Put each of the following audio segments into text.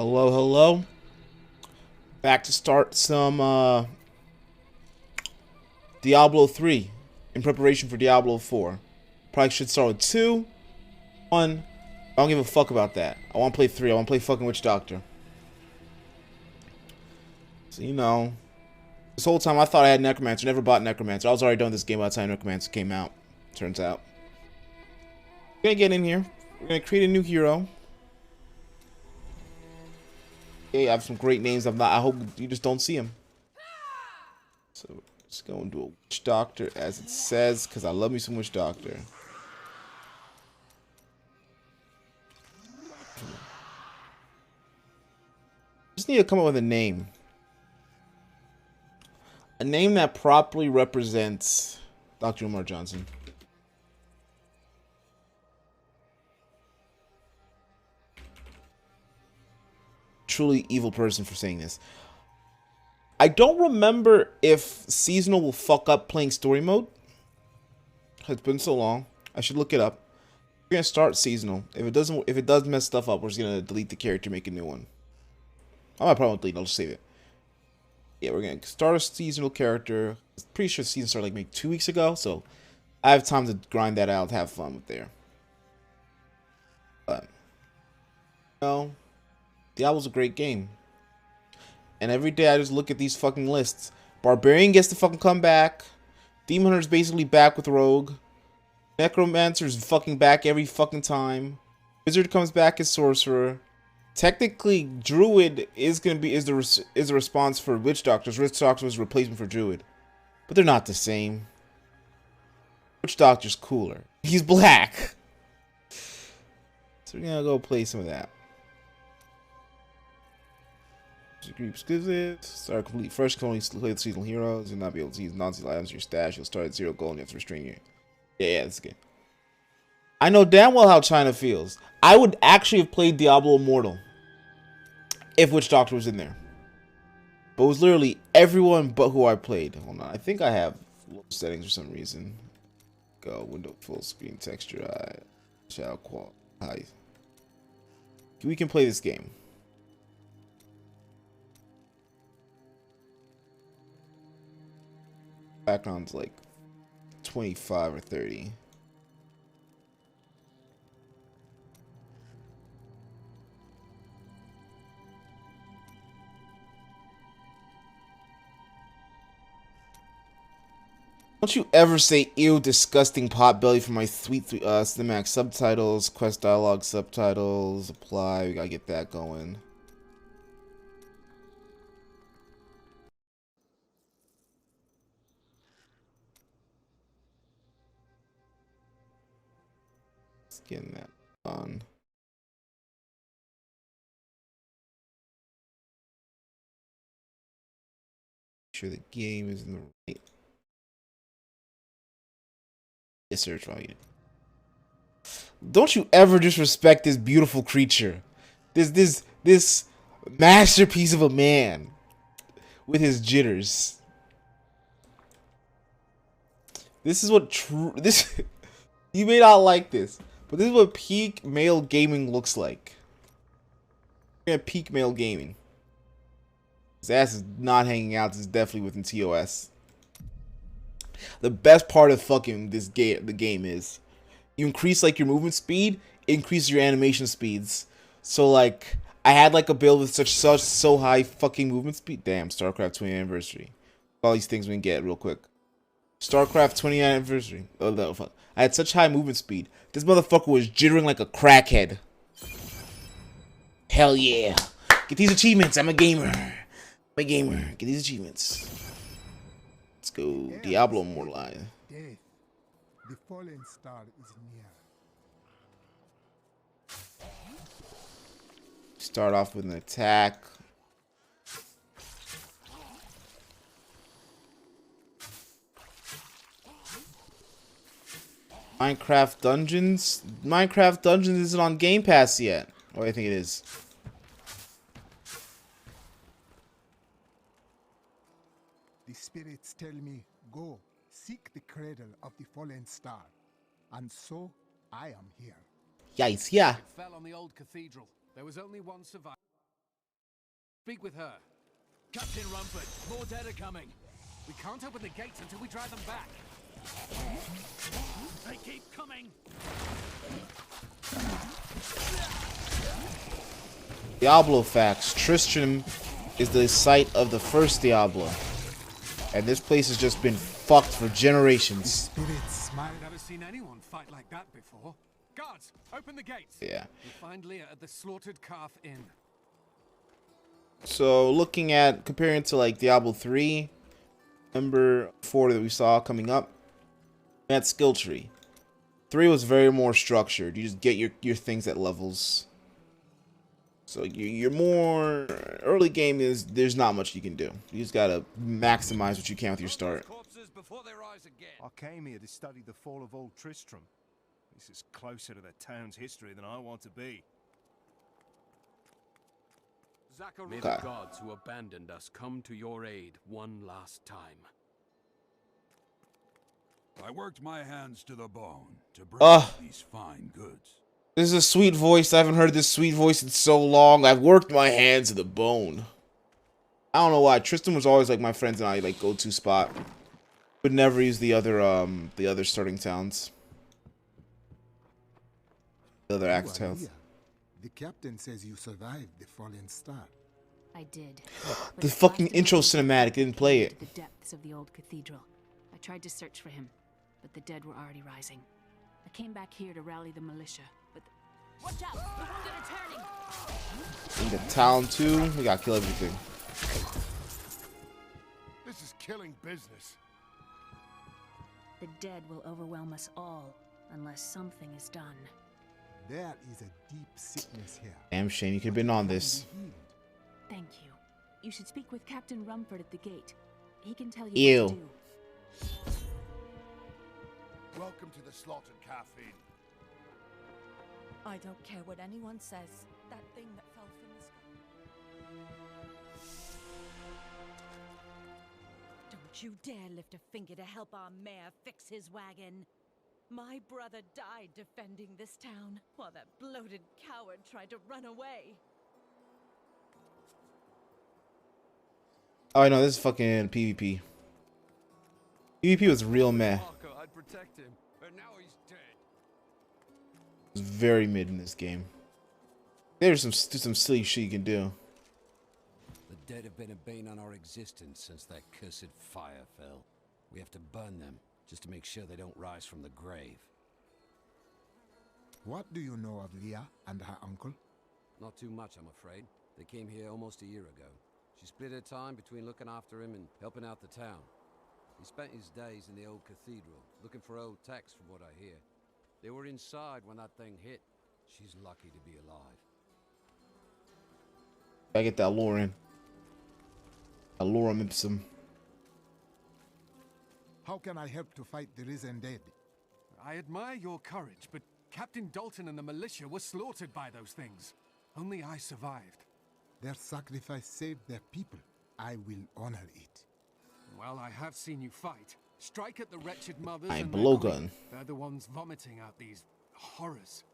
Hello, hello. Back to start some Diablo 3 in preparation for Diablo 4. Probably should start with 2, 1. I don't give a fuck about that. I want to play 3. I want to play fucking Witch Doctor. So, this whole time I thought I had Necromancer. Never bought Necromancer. I was already done this game by the time Necromancer came out. Turns out. We're going to get in here. We're going to create a new hero. Okay, I have some great names. I hope you just don't see them. So, just go and do a Witch Doctor as it says, because I love me some Witch Doctor. Just need to come up with a name. A name that properly represents Dr. Umar Johnson. Truly evil person for saying this. I don't remember if seasonal will fuck up playing story mode. It's been so long. I should look it up. We're gonna start seasonal. If it does mess stuff up, we're just gonna delete the character, make a new one. I might probably delete it. I'll just save it. Yeah, we're gonna start a seasonal character. I'm pretty sure season started like maybe 2 weeks ago, so I have time to grind that out, have fun with there. But Diablo's a great game. And every day I just look at these fucking lists. Barbarian gets to fucking come back. Demon Hunter's basically back with Rogue. Necromancer's fucking back every fucking time. Wizard comes back as Sorcerer. Technically, Druid is the response for Witch Doctors. Witch Doctor was a replacement for Druid, but they're not the same. Witch Doctor's cooler. He's black. So we're gonna go play some of that. Group exclusive. Start complete first. Can only play the seasonal heroes. You'll not be able to use non-seasonal items in your stash. You'll start at 0 gold and you have to restrain your. Yeah, that's good. I know damn well how China feels. I would actually have played Diablo Immortal if Witch Doctor was in there. But it was literally everyone but who I played. Hold on. I think I have low settings for some reason. Go. Window full screen texture. Child qual. High. We can play this game. Background's like 25 or 30. Don't you ever say ew disgusting potbelly for my sweet cinematic subtitles, quest dialogue subtitles, apply, we gotta get that going. Let's get that on. Make sure the game is in the right. Yes, sir, try it. Don't you ever disrespect this beautiful creature. This masterpiece of a man with his jitters. This is what this you may not like this, but this is what peak male gaming looks like. We're at peak male gaming. His ass is not hanging out. This is definitely within TOS. The best part of fucking the game is you increase like your movement speed, increase your animation speeds. So like I had like a build with so high fucking movement speed. Damn, StarCraft 20th anniversary. All these things we can get real quick. StarCraft 20th anniversary. Oh no, fuck. I had such high movement speed. This motherfucker was jittering like a crackhead. Hell yeah. Get these achievements. I'm a gamer. I'm a gamer. Get these achievements. Let's go. Diablo Immortal. Death. The fallen star is near. Start off with an attack. Minecraft Dungeons? Minecraft Dungeons isn't on Game Pass yet. Oh, I think it is. The spirits tell me, go, seek the cradle of the fallen star. And so, I am here. Yikes, yeah. It fell on the old cathedral. There was only one survivor. speak with her. Captain Rumford, more dead are coming. We can't open the gates until we drive them back. They keep coming. Diablo facts. Tristram is the site of the first Diablo. And this place has just been fucked for generations. Spirits smile. I've never seen anyone fight like that before. Guards, open the gates. Yeah. We find Leah at the Slaughtered Calf Inn. So looking at, comparing to like Diablo 3, number 4 that we saw coming up, that skill tree. 3 was very more structured. You just get your things at levels. So you're more early game is there's not much you can do. You just gotta maximize what you can with your start. I came here to study the fall of old Tristram. This is closer to the town's history than I want to be. May the gods who abandoned us come to your aid one last time. I worked my hands to the bone to bring these fine goods. This is a sweet voice. I haven't heard this sweet voice in so long. I've worked my hands to the bone. I don't know why. Tristan was always like my friends and I like go-to spot. Would never use the other starting towns. The other active towns. The captain says you survived the fallen star. I did. The fucking intro cinematic didn't play it. The depths of the old cathedral. I tried to search for him, but the dead were already rising. I came back here to rally the militia, but watch out! The wounded are turning. In the town too, we gotta kill everything. This is killing business. The dead will overwhelm us all unless something is done. There is a deep sickness here. Damn shame you could have been on this. Thank you. You should speak with Captain Rumford at the gate. He can tell you Ew. what to do. Welcome to the Slaughtered Calf Inn. I don't care what anyone says. That thing that fell from the sky. Don't you dare lift a finger to help our mayor fix his wagon. My brother died defending this town, while that bloated coward tried to run away. Oh no, this is fucking PvP. PvP was real meh. I'd protect him, but now he's dead. It's very mid in this game. There's some silly shit you can do. The dead have been a bane on our existence since that cursed fire fell. We have to burn them, just to make sure they don't rise from the grave. What do you know of Leah and her uncle? Not too much, I'm afraid. They came here almost a year ago. She split her time between looking after him and helping out the town. He spent his days in the old cathedral, looking for old texts from what I hear. They were inside when that thing hit. She's lucky to be alive. I get that lore in. A lorem ipsum. How can I help to fight the risen dead? I admire your courage, but Captain Dalton and the militia were slaughtered by those things. Only I survived. Their sacrifice saved their people. I will honor it. Well, I have seen you fight. Strike at the wretched mothers I'm and blowgun. they're the ones vomiting out these horrors.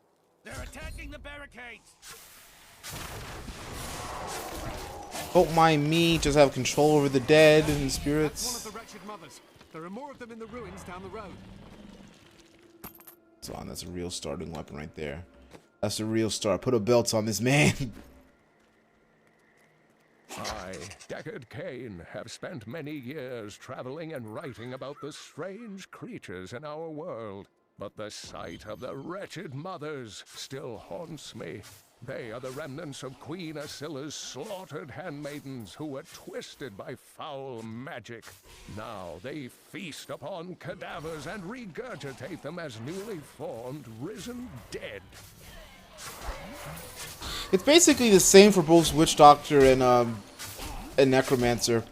They're attacking the barricades. Don't mind me, just have control over the dead and spirits. That's one of the wretched mothers. There are more of them in the ruins down the road. It's on, that's a real starting weapon right there. That's a real start. Put a belt on this man. I, Deckard Cain, have spent many years traveling and writing about the strange creatures in our world. But the sight of the wretched mothers still haunts me. They are the remnants of Queen Asilla's slaughtered handmaidens who were twisted by foul magic. Now they feast upon cadavers and regurgitate them as newly formed, risen dead. It's basically the same for both Witch Doctor and Necromancer.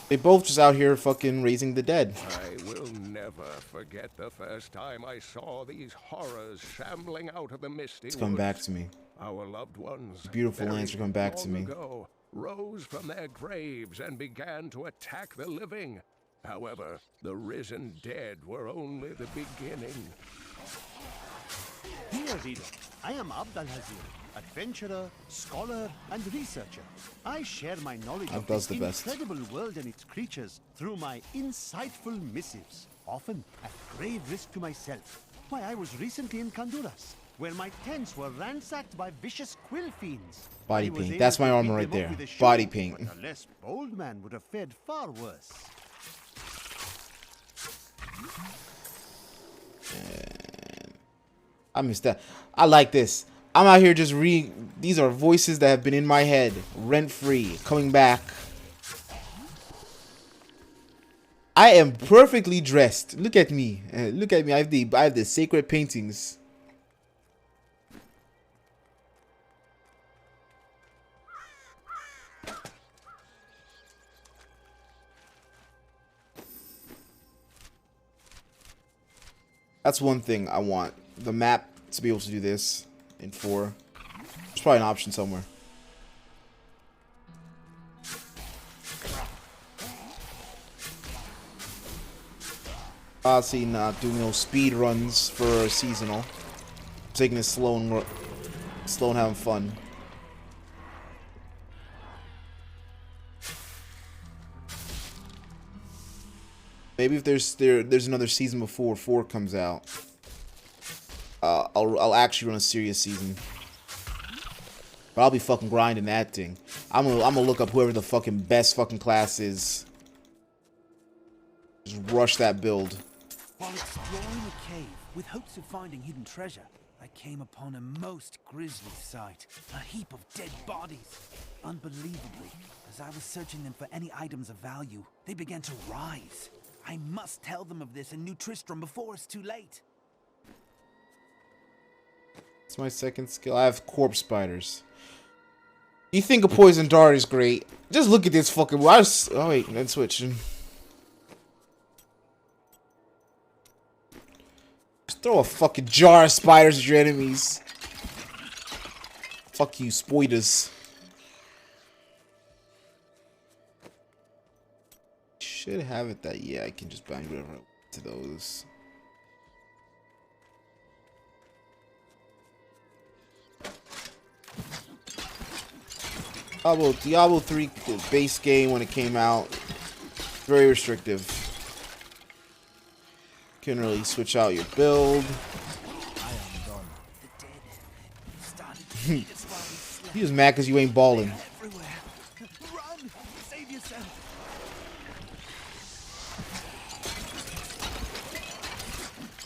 They both just out here fucking raising the dead. I will never forget the first time I saw these horrors shambling out of the misty It's come back to me. Our loved ones, Beautiful buried answer come back to long me. ago, rose from their graves and began to attack the living. However, the risen dead were only the beginning. Here, Vito. I am Abd al-Hazir, adventurer, scholar, and researcher. I share my knowledge of this incredible world and its creatures through my insightful missives, often at grave risk to myself. Why, I was recently in Honduras, where my tents were ransacked by vicious quill fiends. Body paint. That's my armor right there. Body paint. But a less bold man would have fared far worse. I missed that. I like this. I'm out here just reading. These are voices that have been in my head, rent free, coming back. I am perfectly dressed. Look at me. Look at me. I have the sacred paintings. That's one thing I want. The map to be able to do this in 4. There's probably an option somewhere. Obviously not doing no speed runs for seasonal. Taking it slow and having fun. Maybe if there's another season before 4 comes out, I'll actually run a serious season. But I'll be fucking grinding that thing. I'm gonna look up whoever the fucking best fucking class is. Just rush that build. While exploring a cave with hopes of finding hidden treasure, I came upon a most grisly sight. A heap of dead bodies. Unbelievably, as I was searching them for any items of value, they began to rise. I must tell them of this in New Tristram before it's too late. It's my second skill. I have corpse spiders. You think a poison dart is great? Just look at this fucking. Oh wait, then switch. Just throw a fucking jar of spiders at your enemies. Fuck you, spoiders. Should have it that I can just bind whatever to those. Diablo 3 base game when it came out, very restrictive. Couldn't really switch out your build. He was mad because you ain't balling.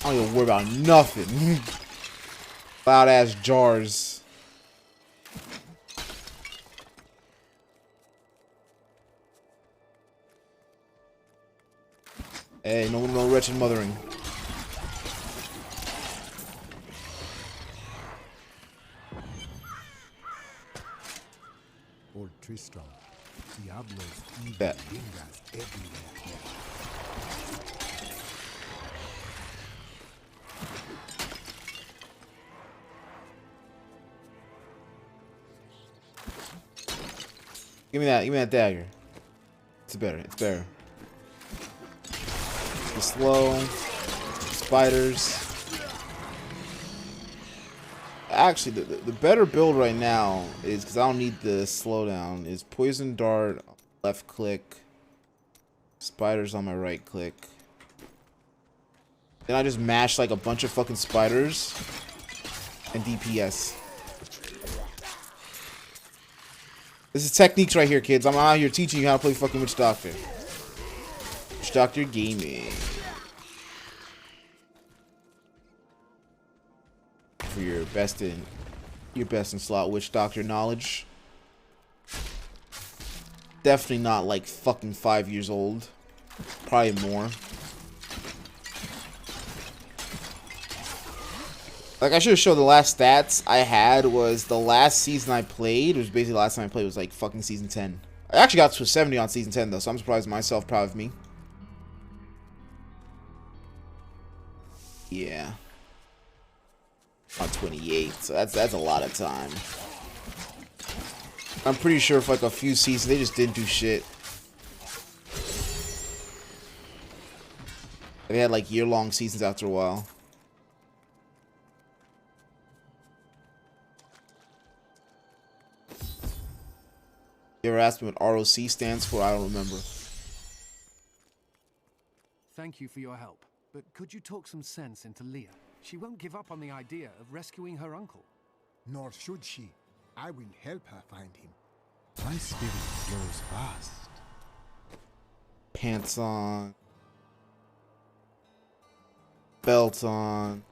I don't even worry about nothing. Loud ass jars. Hey, no wretched mothering. Old Tristram, Diablo's evil Bet. lingers everywhere. Give me that dagger. It's better. It's slow. Spiders. Actually, the better build right now is, because I don't need the slowdown, is poison dart, left click, spiders on my right click. Then I just mash like a bunch of fucking spiders and DPS. This is techniques right here, kids. I'm out here teaching you how to play fucking Witch Doctor. Witch Doctor Gaming. For your best in slot Witch Doctor knowledge. Definitely not like fucking 5 years old. Probably more. Like, I should have showed the last stats I had was the last season I played. It was basically the last time I played was like fucking season 10. I actually got to a 70 on season 10 though, so I'm surprised myself, proud of me. Yeah. On 28, so that's a lot of time. I'm pretty sure for like a few seasons they just didn't do shit. They had like year-long seasons after a while. You ever asked me what ROC stands for? I don't remember. Thank you for your help. But could you talk some sense into Leah? She won't give up on the idea of rescuing her uncle. Nor should she. I will help her find him. My spirit flows fast. Pants on. Belt on.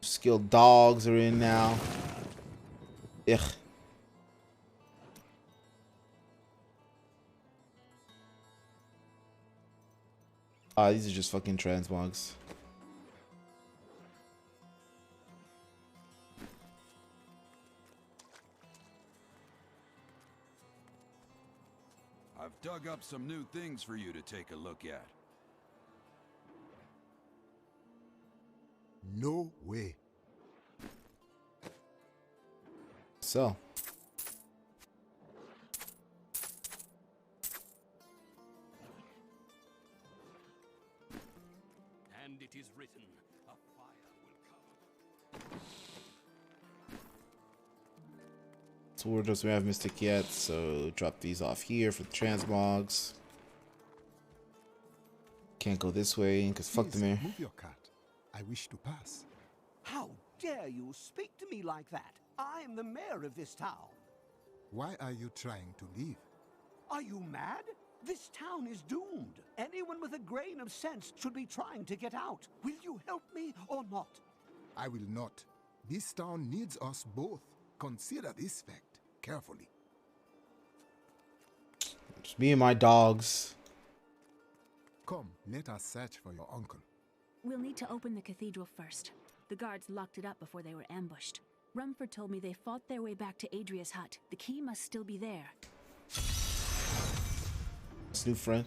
Skilled dogs are in now. Ugh. These are just fucking transmogs. I've dug up some new things for you to take a look at. No way. So. And it is written, a fire will come. So we're just, we have Mystic yet, so drop these off here for the transmogs. Can't go this way, because fuck the mayor. Move your cat. I wish to pass. How dare you speak to me like that? I am the mayor of this town. Why are you trying to leave? Are you mad? This town is doomed. Anyone with a grain of sense should be trying to get out. Will you help me or not? I will not. This town needs us both. Consider this fact carefully. Just me and my dogs. Come, let us search for your uncle. We'll need to open the cathedral first. The guards locked it up before they were ambushed. Rumford told me they fought their way back to Adria's hut. The key must still be there. This new friend.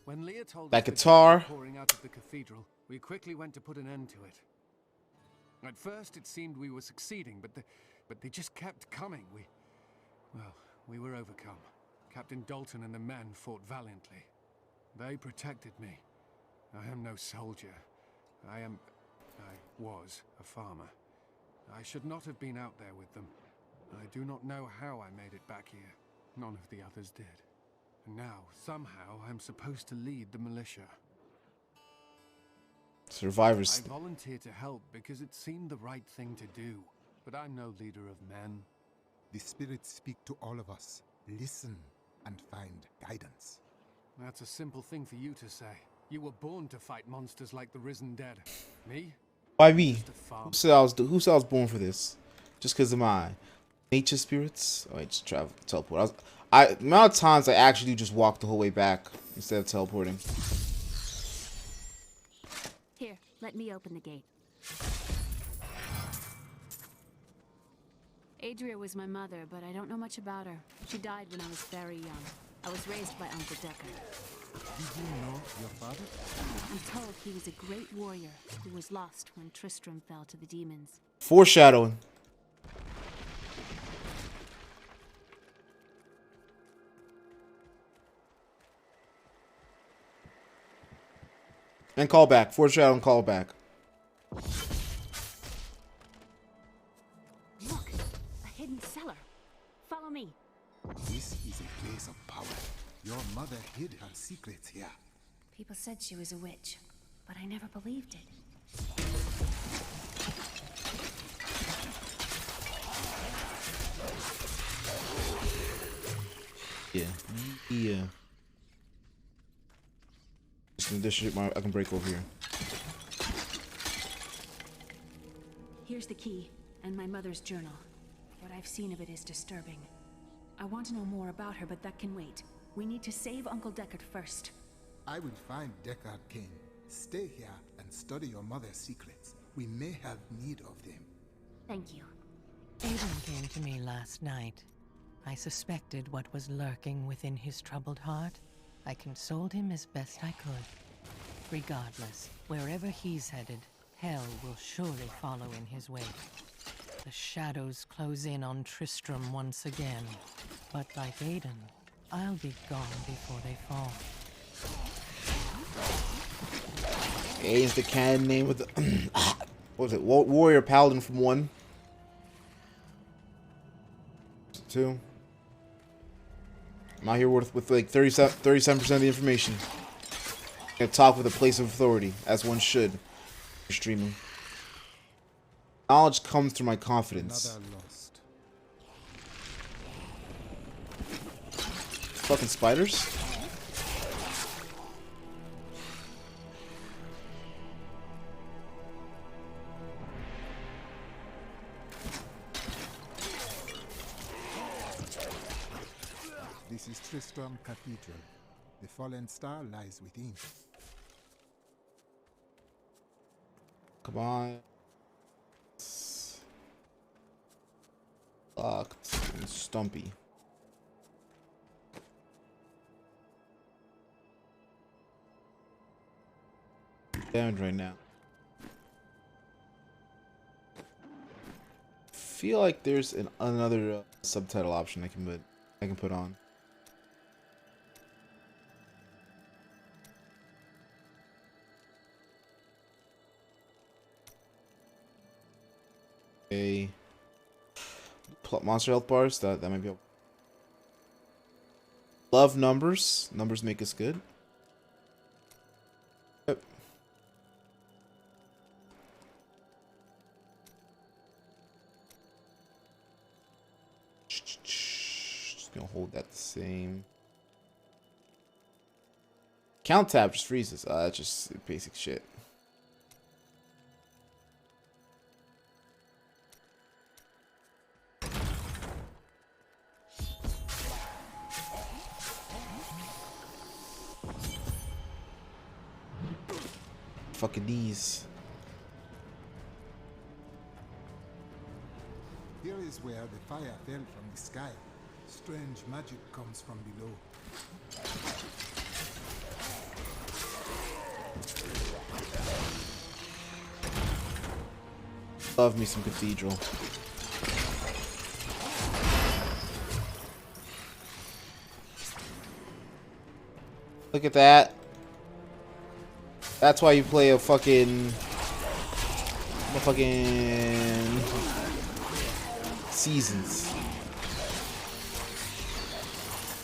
When Leah told that us guitar. Pouring out of the cathedral, we quickly went to put an end to it. At first, it seemed we were succeeding, but they just kept coming. We were overcome. Captain Dalton and the men fought valiantly. They protected me. I am no soldier. I was a farmer. I should not have been out there with them. I do not know how I made it back here. None of the others did. And now, somehow, I'm supposed to lead the militia. Survivors. I volunteered to help because it seemed the right thing to do. But I'm no leader of men. The spirits speak to all of us. Listen and find guidance. That's a simple thing for you to say. You were born to fight monsters like the risen dead. Me? Why me? Who said I was born for this? Just because of my nature spirits? Oh, I just travel, teleport. The amount of times I actually just walked the whole way back instead of teleporting. Here, let me open the gate. Adria was my mother, but I don't know much about her. She died when I was very young. I was raised by Uncle Decker. Did you know your father? I'm told he was a great warrior who was lost when Tristram fell to the demons. Foreshadowing. And call back. Foreshadowing, call back. Look, a hidden cellar. Follow me. This is a place of power. Your mother hid her secrets here. People said she was a witch, but I never believed it. Yeah. This shit I can break over here. Here's the key, and my mother's journal. What I've seen of it is disturbing. I want to know more about her, but that can wait. We need to save Uncle Deckard first. I will find Deckard Cain. Stay here and study your mother's secrets. We may have need of them. Thank you. Aiden came to me last night. I suspected what was lurking within his troubled heart. I consoled him as best I could. Regardless, wherever he's headed, hell will surely follow in his wake. The shadows close in on Tristram once again. But like Aiden, I'll be gone before they fall. Aiden's the canon name with the... what was it? Warrior Paladin from 1. 2. I'm out here with like 37% of the information. I'm gonna talk with a place of authority, as one should. Streaming. Knowledge comes through my confidence. Fucking spiders. This is Tristram Cathedral. The fallen star lies within. Come on. Locked and stumpy. Damage right now. Feel like there's another subtitle option I can put on. A monster health bars that might be. Love numbers. Numbers make us good. Yep. Just gonna hold that the same. Count tab just freezes. That's just basic shit. Fucking these. Here is where the fire fell from the sky. Strange magic comes from below. Love me some cathedral. Look at that. That's why you play a fucking seasons.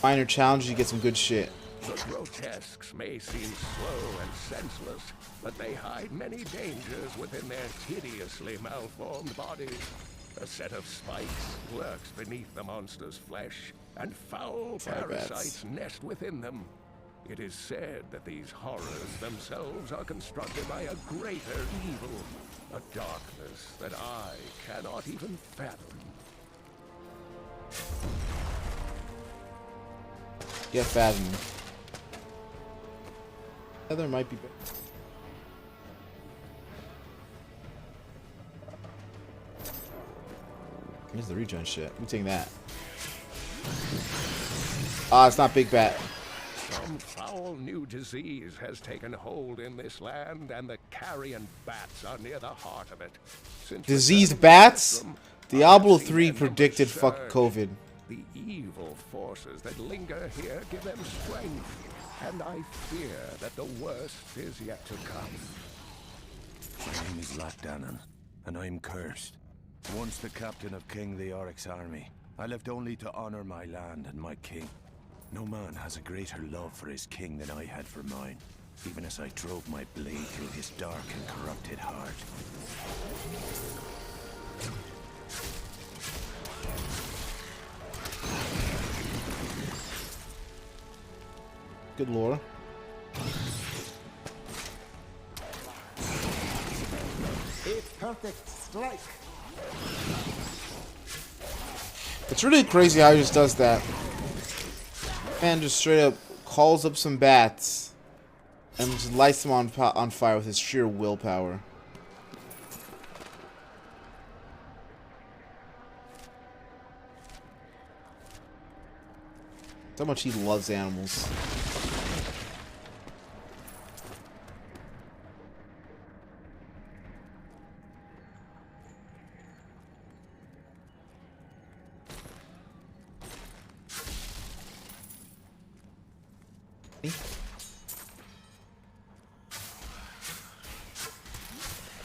Minor challenges, you get some good shit. The grotesques may seem slow and senseless, but they hide many dangers within their hideously malformed bodies. A set of spikes lurks beneath the monster's flesh, and foul parasites nest within them. It is said that these horrors themselves are constructed by a greater evil, a darkness that I cannot even fathom. Yeah, fathom. Yeah, there might be better. Here's the regen shit. I'm taking that. Ah, it's not Big Bat. Some foul new disease has taken hold in this land, and the carrion bats are near the heart of it. Since Diseased bats? Diablo 3 predicted fuck COVID. The evil forces that linger here give them strength, and I fear that the worst is yet to come. My name is Latdanan, and I'm cursed. Once the captain of King the Oryx army, I left only to honor my land and my king. No man has a greater love for his king than I had for mine, even as I drove my blade through his dark and corrupted heart. Good lore. A perfect strike. It's really crazy how he just does that. Man just straight up calls up some bats and just lights them on fire with his sheer willpower. How much he loves animals.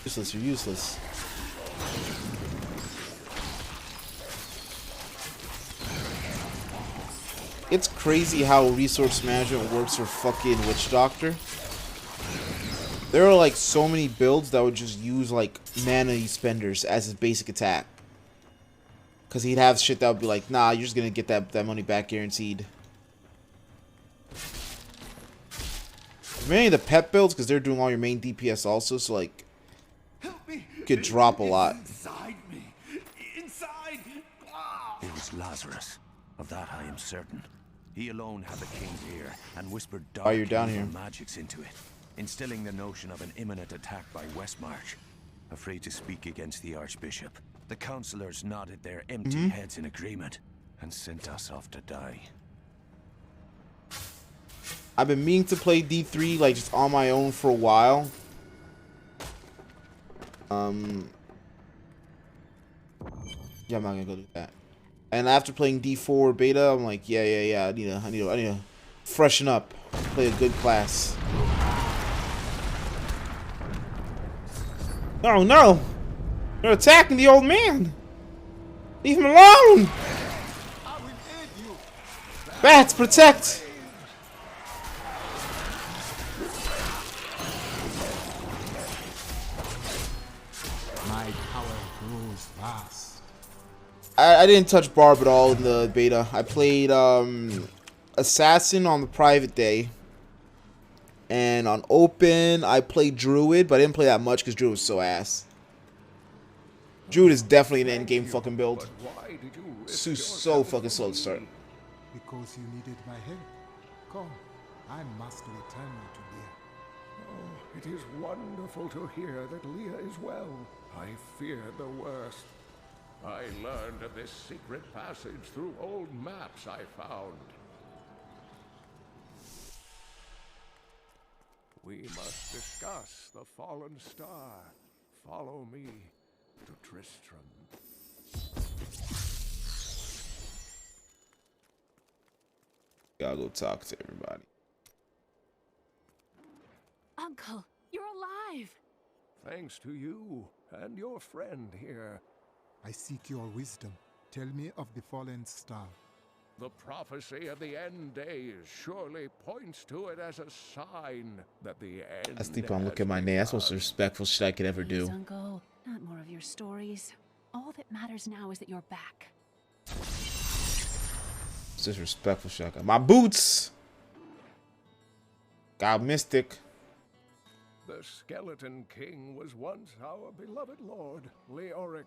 Useless, you're useless. it's crazy how resource management works for fucking Witch Doctor. There are like so many builds that would just use like mana spenders as his basic attack. Cause he'd have shit that would be like, nah, you're just gonna get that money back guaranteed. Mainly the pet builds, because they're doing all your main DPS also, so like you could drop a lot. Inside me. Inside. It was Lazarus. Of that I am certain. He alone had the king's ear and whispered dark you're down here. magics into it, instilling the notion of an imminent attack by Westmarch. Afraid to speak against the Archbishop, the councillors nodded their empty heads in agreement and sent us off to die. I've been meaning to play D3 like just on my own for a while. Yeah, I'm not gonna go do that. And after playing D4 beta, I'm like, yeah. I need to freshen up, play a good class. Oh no! They're attacking the old man! Leave him alone! Bats, protect! My power grows fast. I didn't touch Barb at all in the beta. I played Assassin on the private day. And on open, I played Druid, but I didn't play that much because Druid was so ass. Druid is definitely an endgame fucking build. So fucking slow to start. Because you needed my help. Come, I must return you to Leah. Oh, it is wonderful to hear that Leah is well. I feared the worst. I learned of this secret passage through old maps I found. We must discuss the fallen star. Follow me to Tristram. Gotta go talk to everybody. Uncle, you're alive! Thanks to you and your friend here. I seek your wisdom. Tell me of the fallen star. The prophecy of the end days surely points to it as a sign that the end. That's deep on look at my name. That's the most respectful shit I could ever do. Please, Uncle, not more of your stories. All that matters now is that you're back. It's disrespectful shit. I got my boots. God Mystic. The Skeleton King was once our beloved lord, Leoric.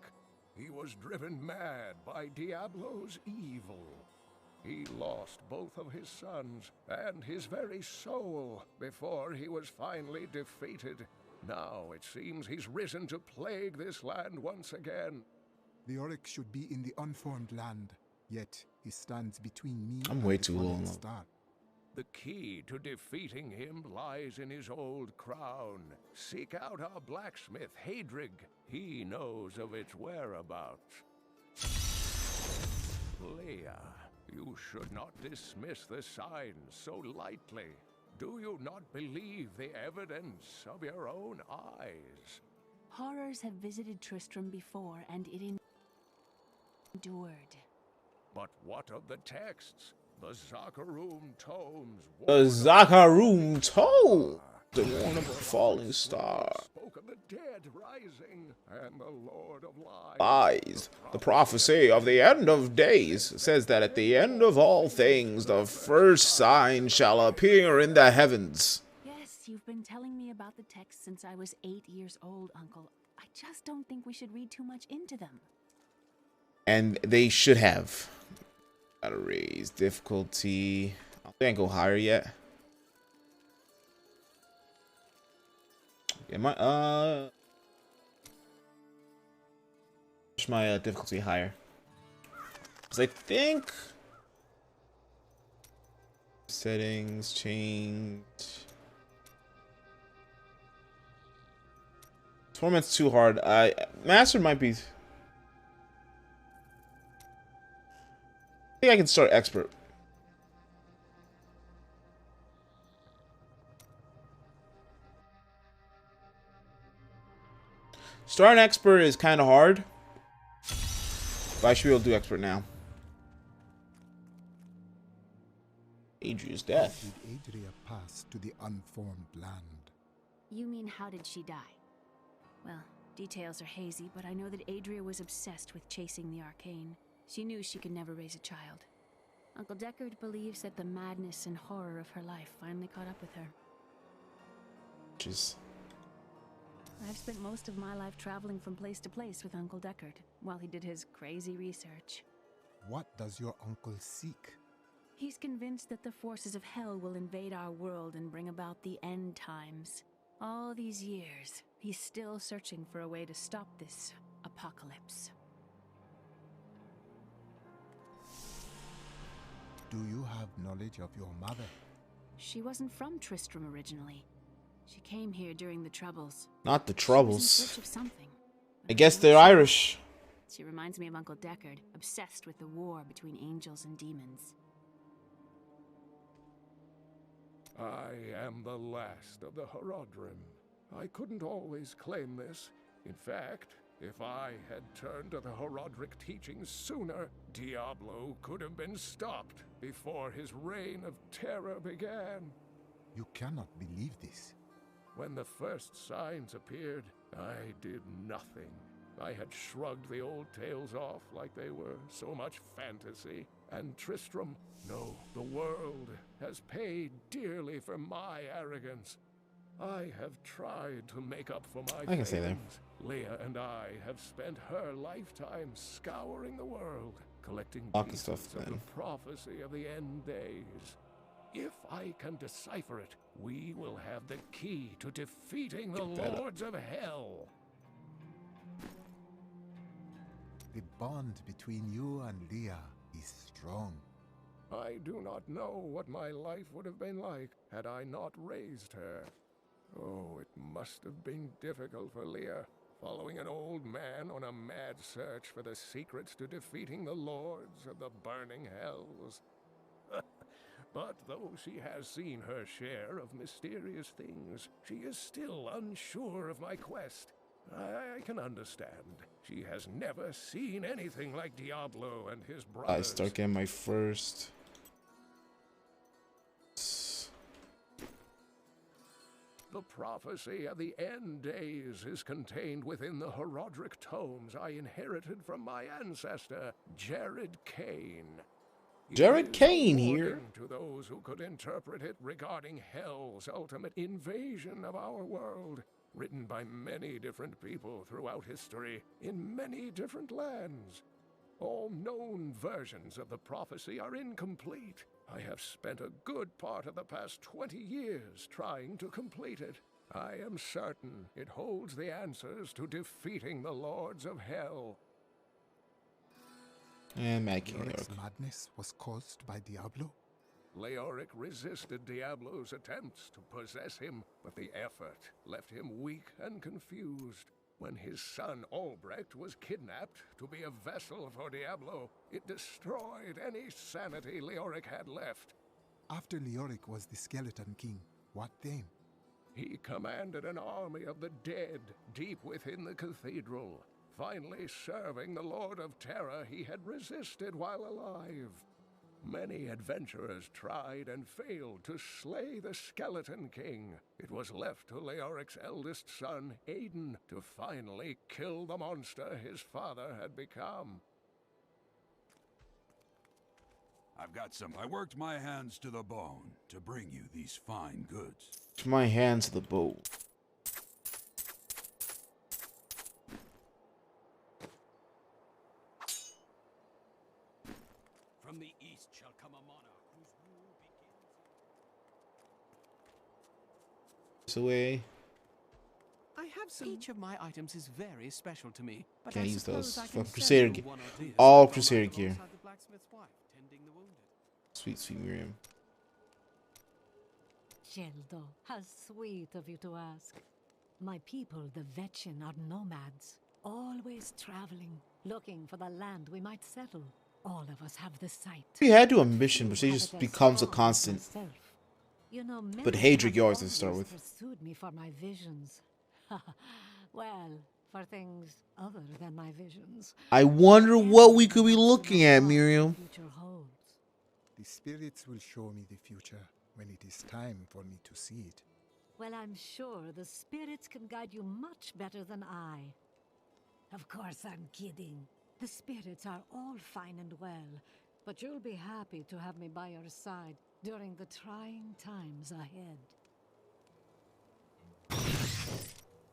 He was driven mad by Diablo's evil. He lost both of his sons and his very soul before he was finally defeated. Now it seems he's risen to plague this land once again. The Oric should be in the unformed land, yet he stands between me I'm and way the too fallen low. star. The key to defeating him lies in his old crown. Seek out our blacksmith, Hadrig. He knows of its whereabouts. Leah, you should not dismiss the signs so lightly. Do you not believe the evidence of your own eyes? Horrors have visited Tristram before, and it endured. But what of the texts? The Zakharum tomes. The Zakharum tomes. The one of the falling star. Spoke of the dead rising and the Lord of Lies. The prophecy of the end of days says that at the end of all things, the first sign shall appear in the heavens. Yes, you've been telling me about the text since I was 8 years old, Uncle. I just don't think we should read too much into them. And they should have. Gotta raise difficulty. I don't think I go higher yet. Am I push my difficulty higher? Cause I think settings change. Torment's too hard. Master might be. I think I can start expert. Starting expert is kind of hard, but I should be able to do expert now. Adria's death. How did Adria pass to the unformed land? You mean how did she die? Well, details are hazy, but I know that Adria was obsessed with chasing the arcane. She knew she could never raise a child. Uncle Deckard believes that the madness and horror of her life finally caught up with her. Jeez. I've spent most of my life traveling from place to place with Uncle Deckard while he did his crazy research. What does your uncle seek? He's convinced that the forces of hell will invade our world and bring about the end times. All these years, he's still searching for a way to stop this apocalypse. Do you have knowledge of your mother? She wasn't from Tristram originally. She came here during the Troubles. Not the She was in Troubles. search of something. I guess they're Irish. She reminds me of Uncle Deckard, obsessed with the war between angels and demons. I am the last of the Horodrim. I couldn't always claim this. In fact, if I had turned to the Horodric teachings sooner, Diablo could have been stopped before his reign of terror began. You cannot believe this. When the first signs appeared, I did nothing. I had shrugged the old tales off like they were so much fantasy. And Tristram, no, the world has paid dearly for my arrogance. I have tried to make up for my I can say that. failings. Leah and I have spent her lifetime scouring the world, collecting Talking pieces stuff, of man. the prophecy of the end days. If I can decipher it, we will have the key to defeating the Get that up. lords of hell. The bond between you and Leah is strong. I do not know what my life would have been like had I not raised her. Oh, it must have been difficult for Leah, following an old man on a mad search for the secrets to defeating the lords of the burning hells. But though she has seen her share of mysterious things, she is still unsure of my quest. I can understand. She has never seen anything like Diablo and his brothers. I start getting my first. The prophecy of the end days is contained within the Horodric tomes I inherited from my ancestor, Jared Kane. Jared Kane here. According to those who could interpret it regarding hell's ultimate invasion of our world, written by many different people throughout history, in many different lands. All known versions of the prophecy are incomplete. I have spent a good part of the past 20 years trying to complete it. I am certain it holds the answers to defeating the lords of hell. And Mad King Leoric's York. madness was caused by Diablo? Leoric resisted Diablo's attempts to possess him, but the effort left him weak and confused. When his son Albrecht was kidnapped to be a vessel for Diablo, it destroyed any sanity Leoric had left. After Leoric was the Skeleton King, what then? He commanded an army of the dead deep within the cathedral, finally serving the Lord of Terror he had resisted while alive. Many adventurers tried and failed to slay the Skeleton King. It was left to Leoric's eldest son, Aiden, to finally kill the monster his father had become. I've got some. I worked my hands to the bone to bring you these fine goods. To my hands to the bow. From the east shall come a monarch whose rule begins. This away. I have some. Each of my items is very special to me. But Can't I use those. suppose I Fuck can send Crusader you gear. one or two. All Crusader gear. Alongside the blacksmith's wife, tending the wounded. Sweet, sweet Miriam. Geldo, how sweet of you to ask. My people, the Vetchin, are nomads, always traveling, looking for the land we might settle. All of us have the sight. We had to ambition, but she just becomes a constant. You know, But many Hadric have yours to start always with. pursued me for my visions. Well, for things other than my visions. I wonder what we could be looking at, Miriam. Future holds. The spirits will show me the future when it is time for me to see it. Well, I'm sure the spirits can guide you much better than I. Of course, I'm kidding. The spirits are all fine and well, but you'll be happy to have me by your side during the trying times ahead.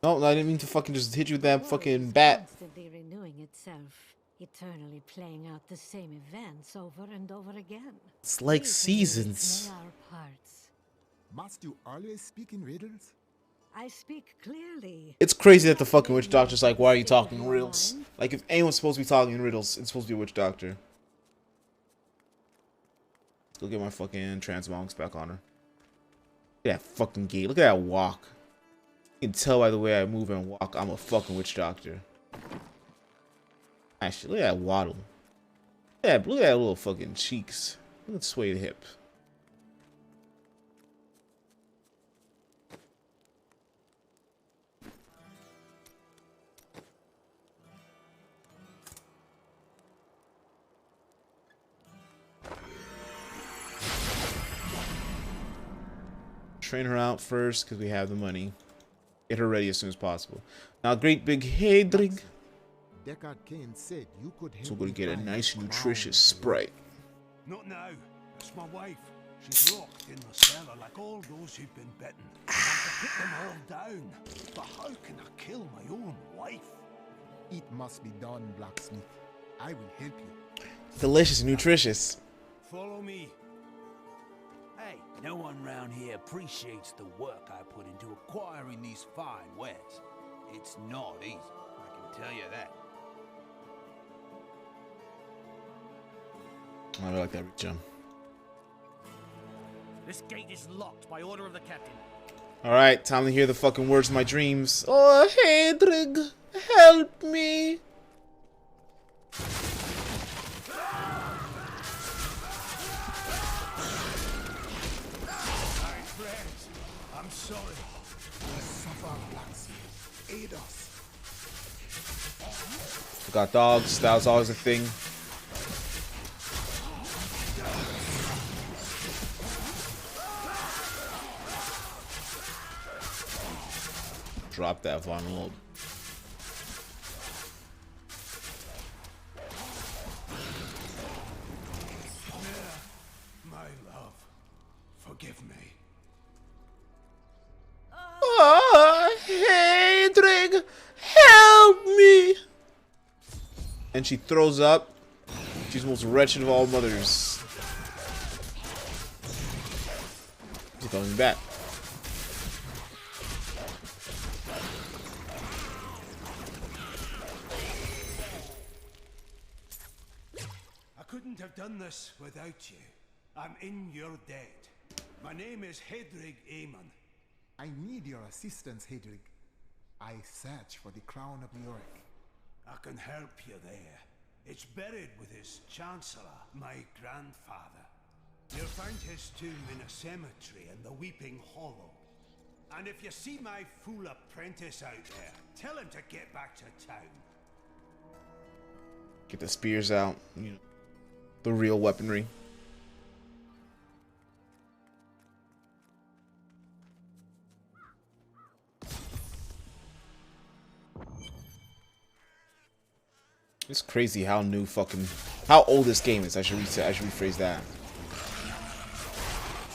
No, I didn't mean to fucking just hit you with that fucking bat. Constantly renewing itself, eternally playing out the same events over and over again. It's like seasons. Must you always speak in riddles? I speak clearly. It's crazy that the fucking witch doctor's like, why are you talking riddles? Like, if anyone's supposed to be talking in riddles, it's supposed to be a witch doctor. Let's go get my fucking transmonks back on her. Look at that fucking gait. Look at that walk. You can tell by the way I move and walk, I'm a fucking witch doctor. Actually, look at that waddle. Yeah, look at that little fucking cheeks. Look at the sway the hip. Train her out first because we have the money. Get her ready as soon as possible. Now, great big Hedrig. Deckard Cain said you could help. So we're gonna get a nice, nutritious Sprite. Not now. It's my wife. She's locked in the cellar like all those who've been bitten. I want to put them all down. But how can I kill my own wife? It must be done, blacksmith. I will help you. Delicious, nutritious. Follow me. Hey, no one round here appreciates the work I put into acquiring these fine wares. It's not easy, I can tell you that. I like that jump. This gate is locked by order of the captain. Alright, time to hear the fucking words of my dreams. Oh, Hedrig, help me. I'm sorry. Suffer, blacksmith. Aid us. We got dogs. That was always a thing. Drop that vulnerable. My love, forgive me. Oh, Hedrig, help me! And she throws up. She's the most wretched of all mothers. She's coming back. I couldn't have done this without you. I'm in your debt. My name is Hedrig Aemon. I need your assistance, Hedrig. I search for the crown of Leoric. I can help you there. It's buried with his chancellor, my grandfather. You'll find his tomb in a cemetery in the Weeping Hollow. And if you see my fool apprentice out there, tell him to get back to town. Get the spears out. You know, the real weaponry. It's crazy how how old this game is. I should rephrase that.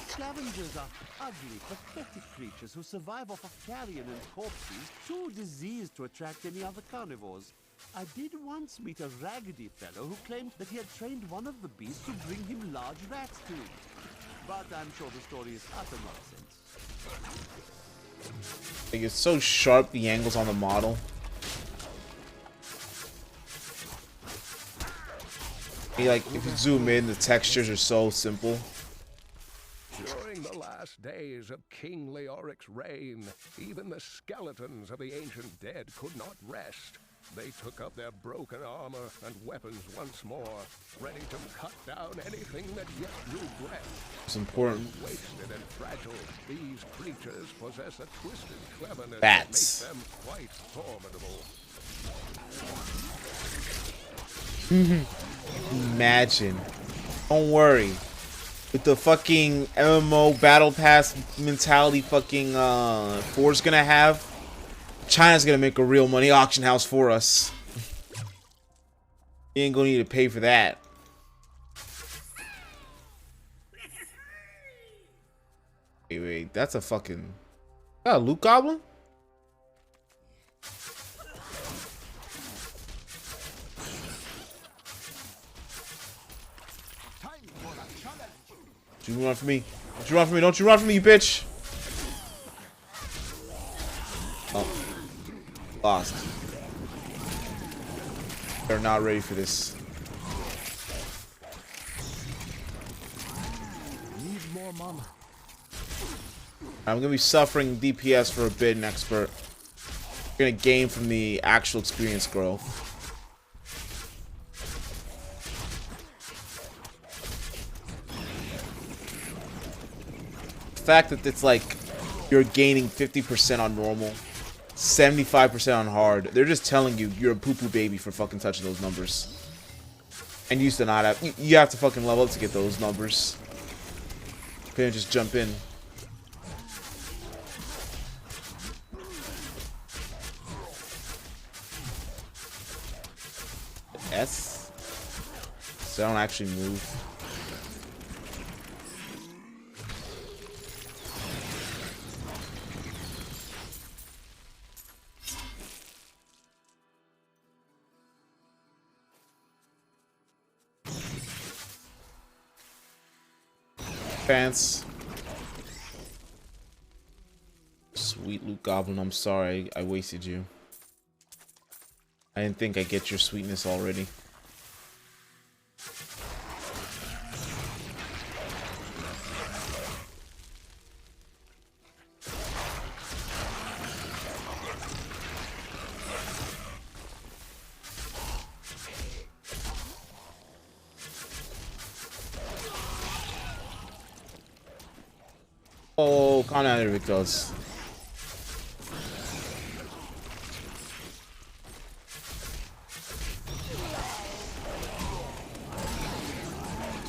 Scavengers are ugly, pathetic creatures who survive off of carrion and corpses, too diseased to attract any other carnivores. I did once meet a raggedy fellow who claimed that he had trained one of the beasts to bring him large rats to him. But I'm sure the story is utter nonsense. Like, it's so sharp, the angles on the model. Like, if you zoom in, the textures are so simple. During the last days of King Leoric's reign, even the skeletons of the ancient dead could not rest. They took up their broken armor and weapons once more, ready to cut down anything that yet drew breath. It's important. Wasted and fragile, these creatures possess a twisted cleverness Bats. that makes them quite formidable. Imagine. Don't worry. with the fucking MMO battle pass mentality fucking 4's gonna have, China's gonna make a real money auction house for us. You ain't gonna need to pay for that. Wait, that's a fucking... a loot goblin? Don't you run for me. Don't you run for me. Don't you run for me, you bitch. Oh. Lost. They're not ready for this. Need more mana. I'm gonna be suffering DPS for a bit, an expert. We're gonna gain from the actual experience growth. The fact that it's like you're gaining 50% on normal, 75% on hard. They're just telling you you're a poo-poo baby for fucking touching those numbers. And you used to not have... You have to fucking level up to get those numbers. You couldn't just jump in. S? So I don't actually move. Pants. Sweet Luke Goblin, I'm sorry I wasted you. I didn't think I'd get your sweetness already. Oh, come on, there it goes.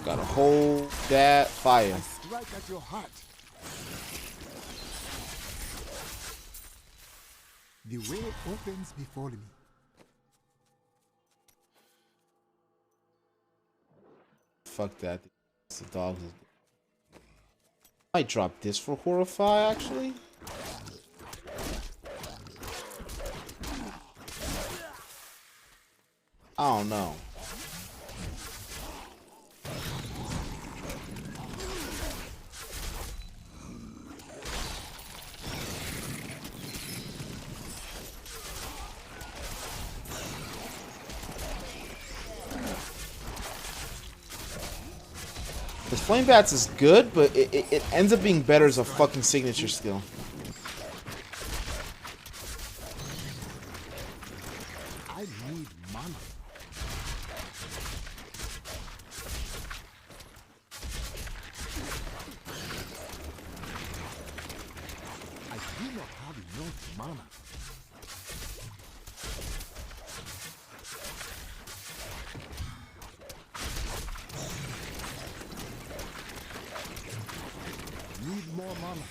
Gotta hold that fire. Strike at your heart. The way opens before me. Fuck that. It's the dogs. I might drop this for Horrify, actually. I don't know. Because Flame Bats is good, but it ends up being better as a fucking signature skill. I need mana. I do not have enough mana. Need more mana.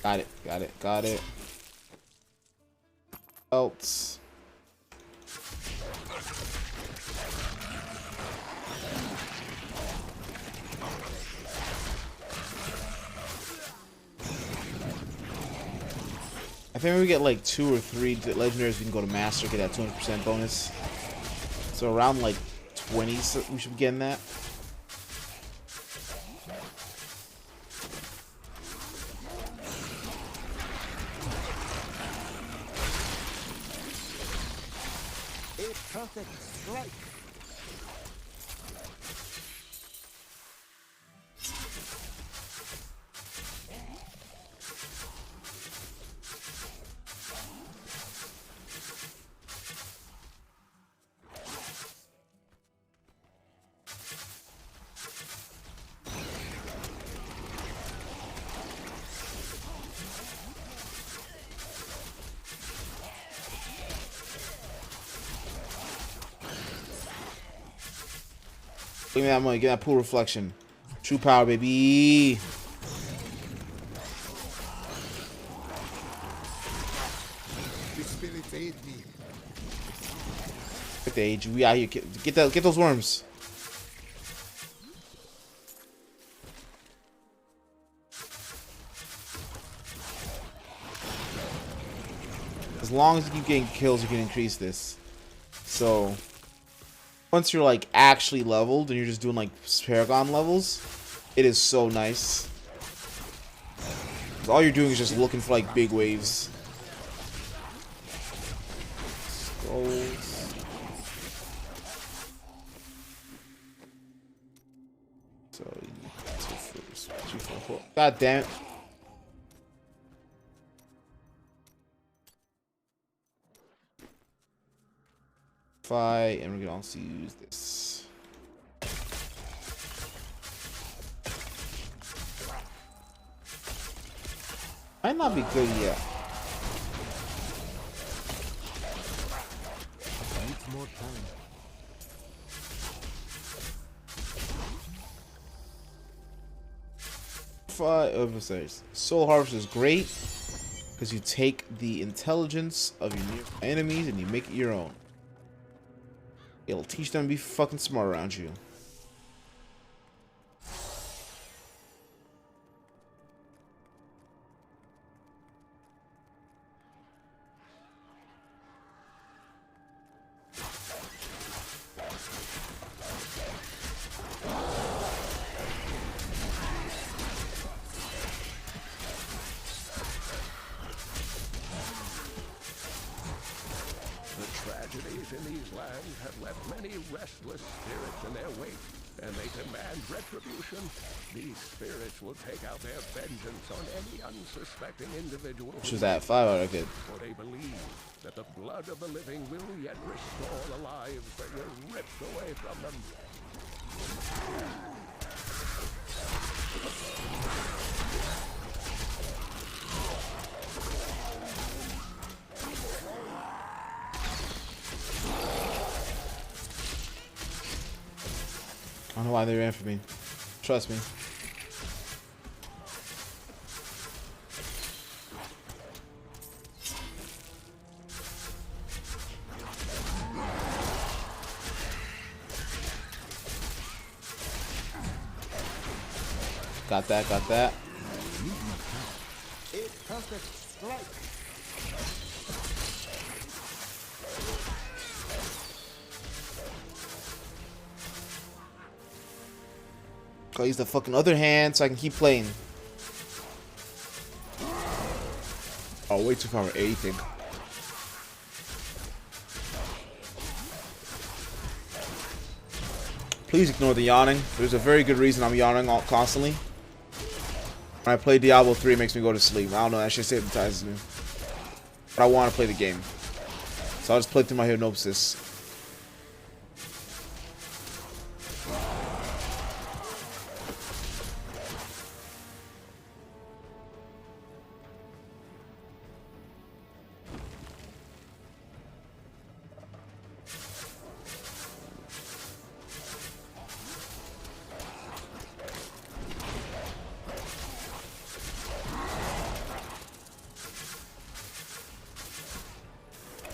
Got it, got it, got it. Else. I think we get like 2 or 3 legendaries, we can go to master, get that 200% bonus. So around like 20, so we should be getting that. A perfect strike. Give me that money. Get that pool reflection. True power, baby. The spirits aid me. Get the age. We out here. Get those worms. As long as you keep getting kills, you can increase this. So once you're like actually leveled and you're just doing like Paragon levels, it is so nice. 'Cause all you're doing is just looking for like big waves. Skulls. So 2, 4. God damn it. And we're gonna also use this. Might not be good yet. Needs more time. Soul Harvest is great because you take the intelligence of your enemies and you make it your own. It'll teach them to be fucking smart around you. Tragedies in these lands have left many restless spirits in their wake, and they demand retribution. These spirits will take out their vengeance on any unsuspecting individual. Which was that 5 out of good. For they believe that the blood of the living will yet restore the lives that were ripped away from them. I don't know why they ran for me. Trust me. Got that, got that. A perfect strike. Gotta use the fucking other hand so I can keep playing. Oh, way too far for anything. Please ignore the yawning. There's a very good reason I'm yawning constantly. When I play Diablo 3, it makes me go to sleep. I don't know, that shit hypnotizes me. But I want to play the game. So I'll just play through my hypnosis.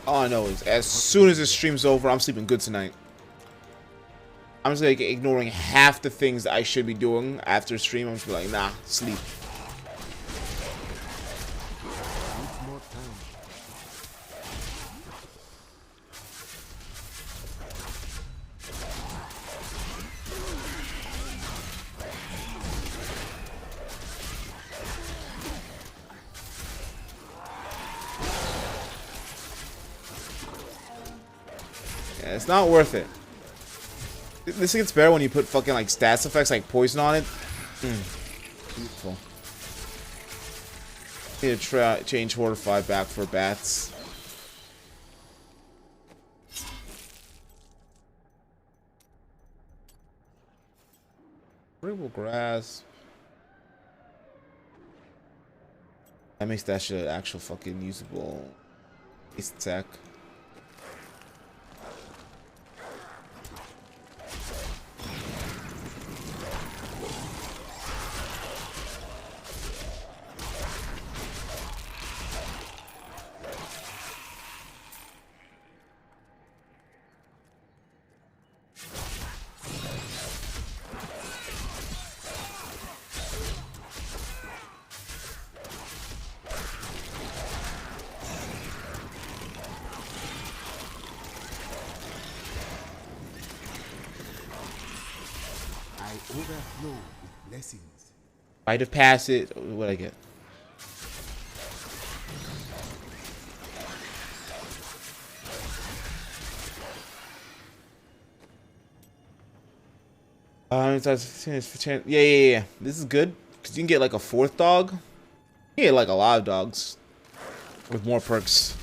All I know is, as soon as this stream's over, I'm sleeping good tonight. I'm just like ignoring half the things that I should be doing after stream. I'm just be like, nah, sleep. Yeah, it's not worth it. This gets better when you put fucking like stats effects like poison on it. Beautiful. Need to try change Fortify back for bats. Cerebral Grasp. That makes that shit actual fucking usable base attack. overflow with blessings. Rite of passage. What'd I get? Yeah. This is good because you can get like a 4th dog. You get like a lot of dogs with more perks.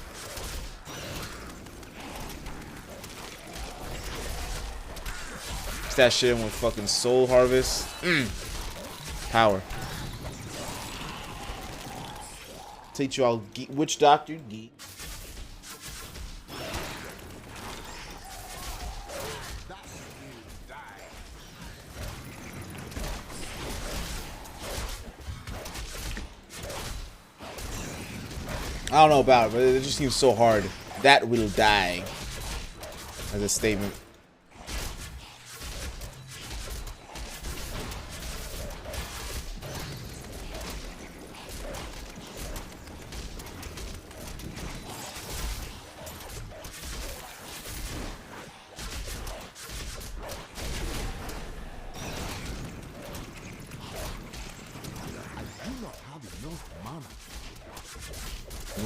Mix that shit in with fucking soul harvest. Power. Teach you all witch doctor geek. I don't know about it, but it just seems so hard. That will die. As a statement.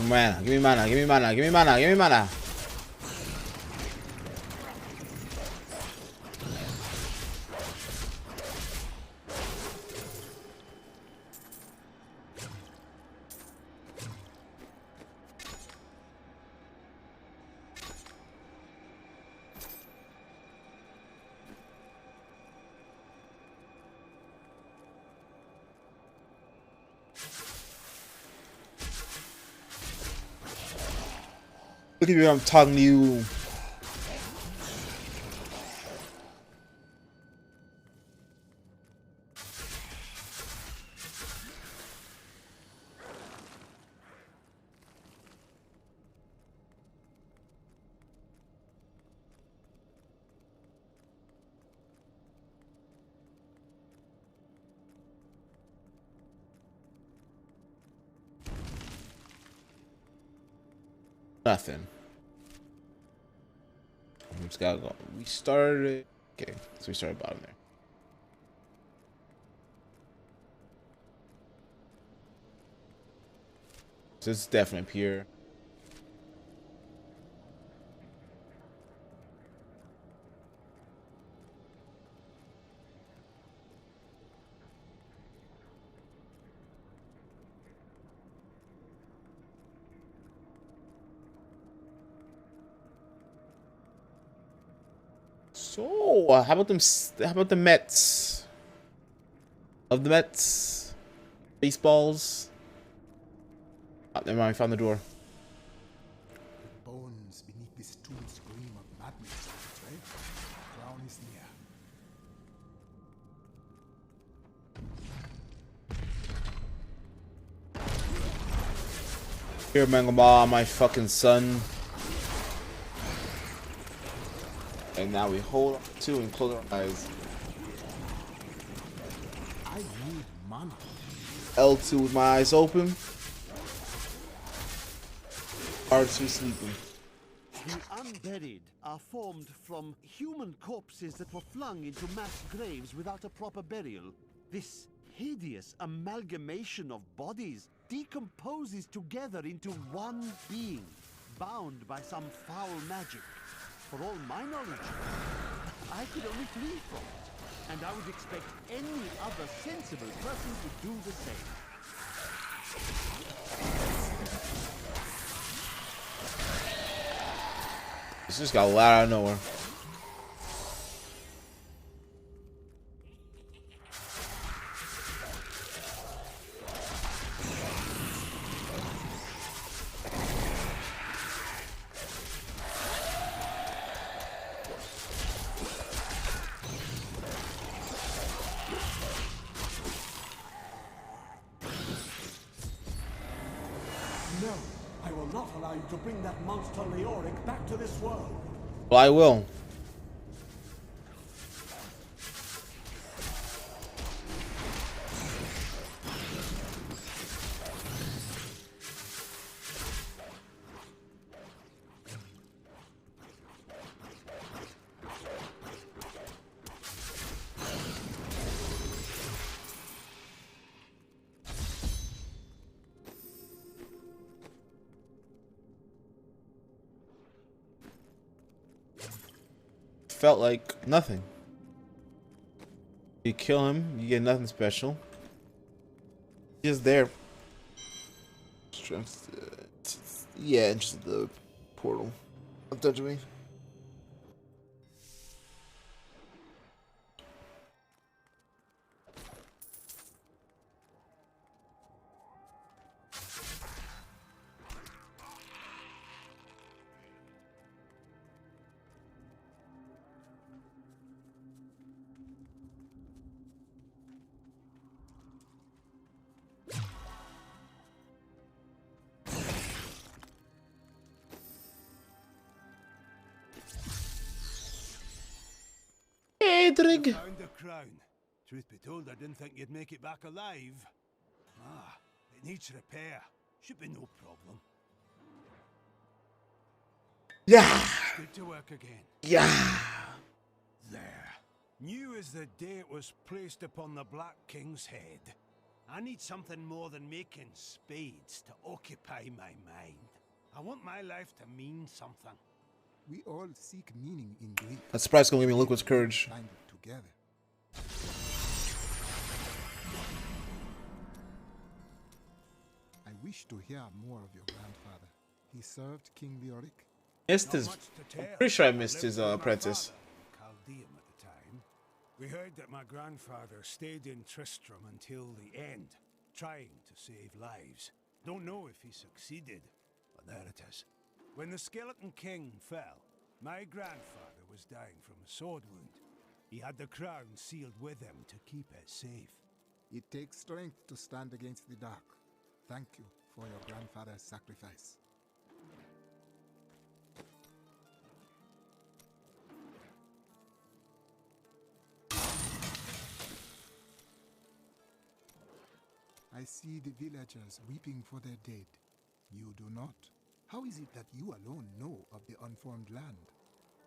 Mana, give me mana, give me mana, give me mana, give me mana. Look at me, I'm talking to you. Nothing. We just gotta go. We started. Okay, so we started bottom there. So this is definitely pure. So, how about them? How about the Mets? Of the Mets, baseballs. Oh, never mind. I found the door. Bones beneath this tomb scream of madness, right? Crown is near. Here, Mangama, my fucking son. And now we hold on to and close our eyes. I need mana. L2 with my eyes open. R2 sleeping. The unburied are formed from human corpses that were flung into mass graves without a proper burial. This hideous amalgamation of bodies decomposes together into one being, bound by some foul magic. For all my knowledge, I could only flee from it, and I would expect any other sensible person to do the same. This just got loud out of nowhere. No, I will not allow you to bring that monster Leoric back to this world. Well, I will. felt like nothing. You kill him, you get nothing special. He's just there. Yeah, just the portal. Don't touch me. You found the crown. Truth be told, I didn't think you'd make it back alive. Ah, it needs repair. Should be no problem. Yeah. Good to work again. Yeah. There. New as the day it was placed upon the Black King's head. I need something more than making spades to occupy my mind. I want my life to mean something. We all seek meaning in grief. That surprise gonna give me Liquid's courage. Find it together. I wish to hear more of your grandfather. He served King Leoric. Missed his. I'm pretty sure I missed his apprentice. Chaldean at the time. We heard that my grandfather stayed in Tristram until the end, trying to save lives. Don't know if he succeeded, but there it is. When the Skeleton King fell, my grandfather was dying from a sword wound. He had the crown sealed with him to keep it safe. It takes strength to stand against the dark. Thank you for your grandfather's sacrifice. I see the villagers weeping for their dead. You do not. How is it that you alone know of the unformed land?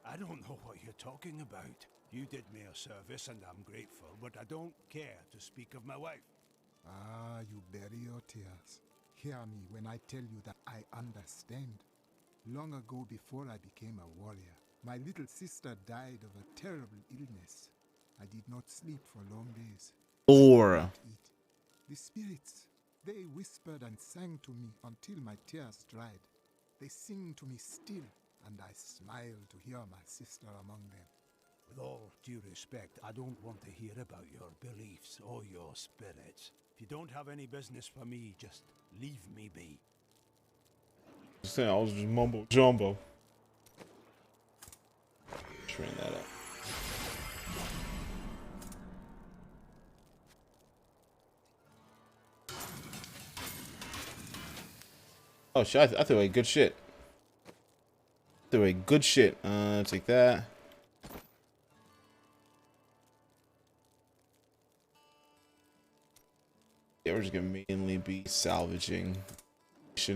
I don't know what you're talking about. You did me a service and I'm grateful, but I don't care to speak of my wife. Ah, you bury your tears. Hear me when I tell you that I understand. Long ago, before I became a warrior, my little sister died of a terrible illness. I did not sleep for long days. Or the spirits, they whispered and sang to me until my tears dried. They sing to me still, and I smile to hear my sister among them. With all due respect, I don't want to hear about your beliefs or your spirits. If you don't have any business for me, just leave me be. Saying I was just mumbo jumbo. Train that up. Oh shit! I threw away good shit. Threw away good shit. Take that. Yeah, we're just gonna mainly be salvaging. This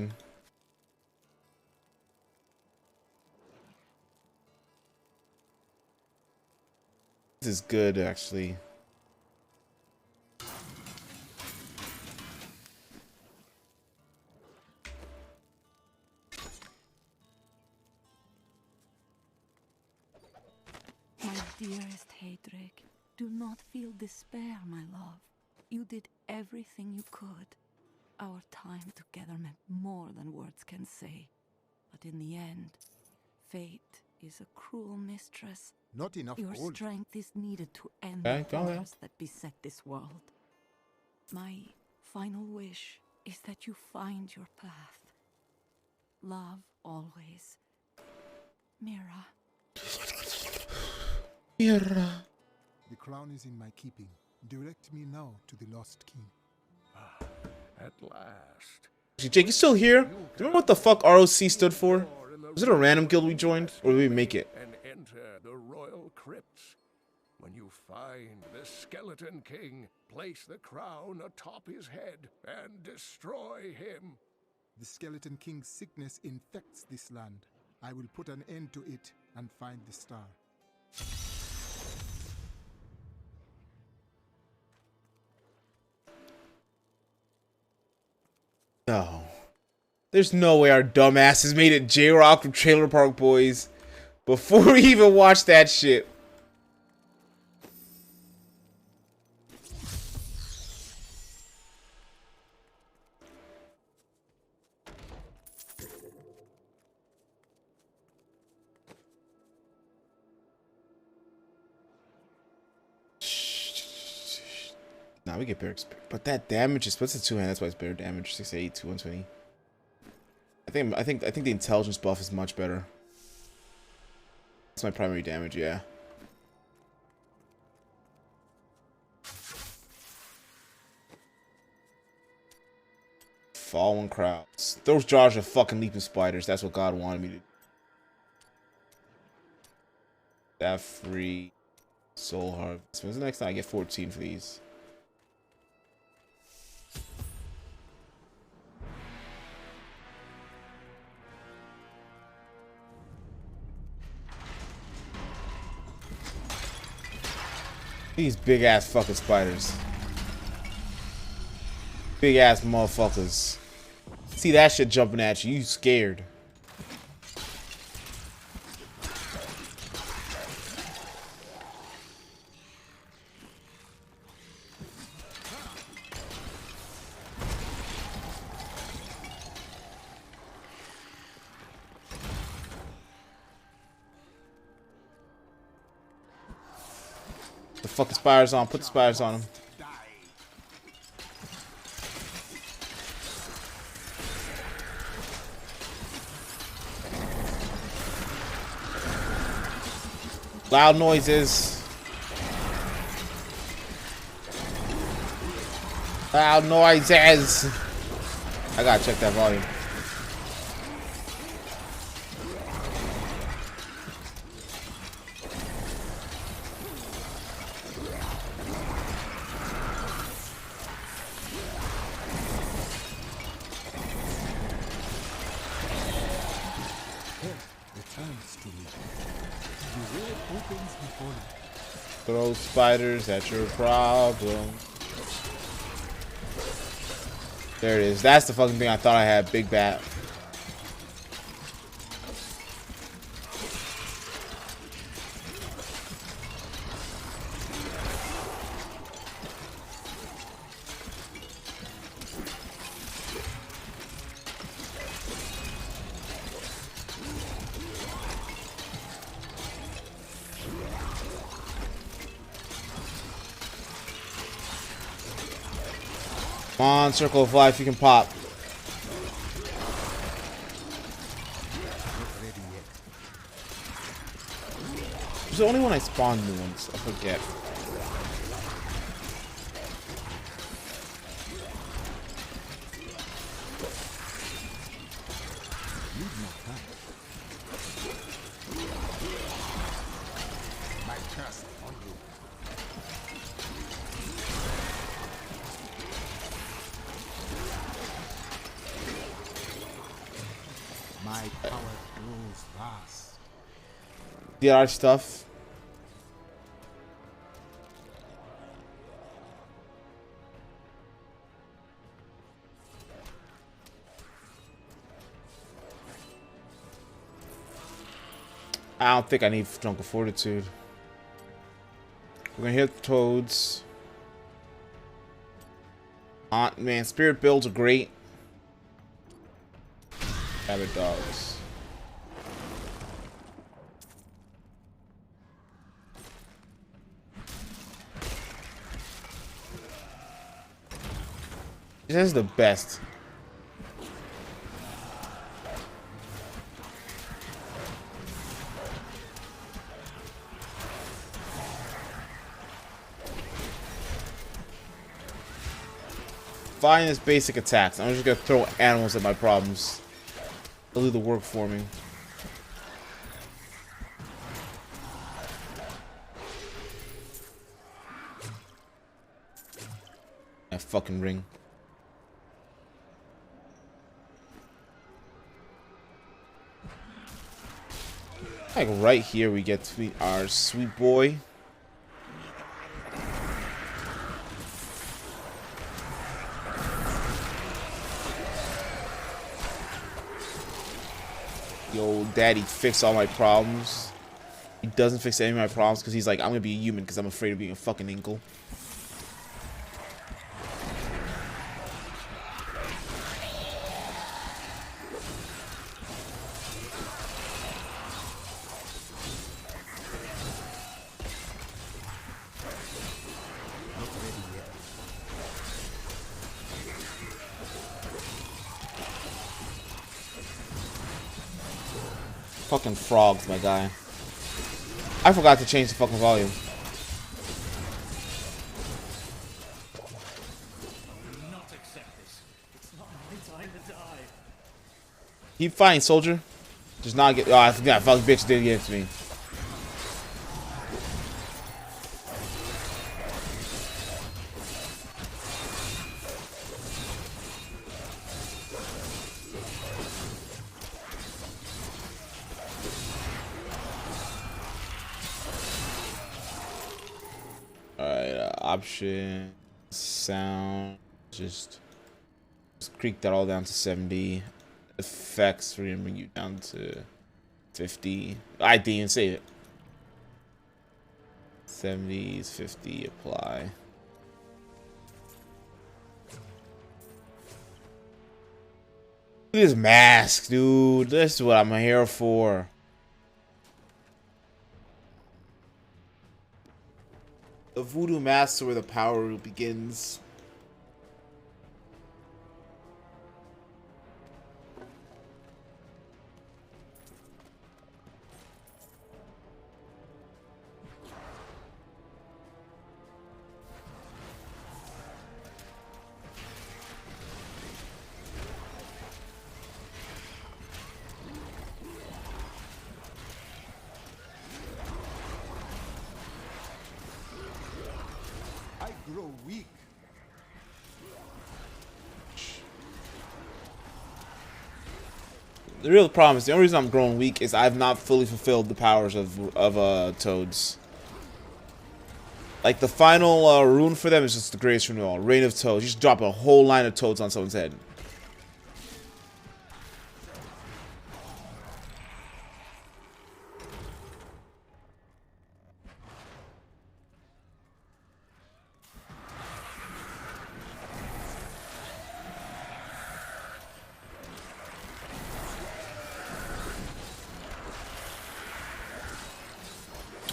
is good, actually. My dearest Heydrich, do not feel despair, my love. You did everything you could. Our time together meant more than words can say. But in the end, fate is a cruel mistress. Not enough Your gold. strength is needed to end Okay, the go ahead. horrors that beset this world. My final wish is that you find your path. Love always. Mira. Mira. The crown is in my keeping. Direct me now to the lost king. At last. Jake, you still here? Do you remember what the fuck ROC stood for? Was it a random guild we joined, or did we make it? And enter the royal crypts. When you find the Skeleton King, place the crown atop his head and destroy him. The Skeleton King's sickness infects this land. I will put an end to it and find the star. No. There's no way our dumbasses made it J-Rock from Trailer Park Boys. Before we even watch that shit. Nah, we get better experience. But that damage is what's the two-hand? That's why it's better damage. 682, 120. I think the intelligence buff is much better. That's my primary damage, yeah. Fallen crowds. Those jaws are fucking leaping spiders. That's what God wanted me to do. That free soul harvest. When's the next time I get 14 for these? These big ass fucking spiders. Big ass motherfuckers. See that shit jumping at you, you scared. The fucking spiders on. Put the spiders on him. Loud noises. Loud noises. I gotta check that volume. Throw spiders at your problem. There it is. That's the fucking thing I thought I had. Big bat. Come on, circle of life, you can pop. It's the only one I spawned new ones. I forget. My power grows vast. The other stuff. I don't think I need Drunk of Fortitude. We're gonna hit the toads. Man, spirit builds are great. Rabbit dogs. This is the best. Finest basic attacks. I'm just gonna throw animals at my problems. They'll do the work for me. That fucking ring. Like right here we get to meet our sweet boy. Yo, daddy fix all my problems. doesn't fix any of my problems because he's like, I'm gonna be a human because I'm afraid of being a fucking inkle. Fucking frogs, my guy. I forgot to change the fucking volume. Not accept this. It's not my time to die. Keep fighting, soldier. Just not get. Oh, I forgot. Fuck bitch did get to me. Option, sound, just creak that all down to 70. Effects, we're gonna bring you down to 50. I didn't even save it. 70s, 50, apply. Look at this mask, dude. This is what I'm here for. The voodoo mask is where the power begins. Grow weak. The real problem is the only reason I'm growing weak is I've not fully fulfilled the powers of toads. Like the final rune for them is just the greatest rune of all, Reign of Toads. You just drop a whole line of toads on someone's head.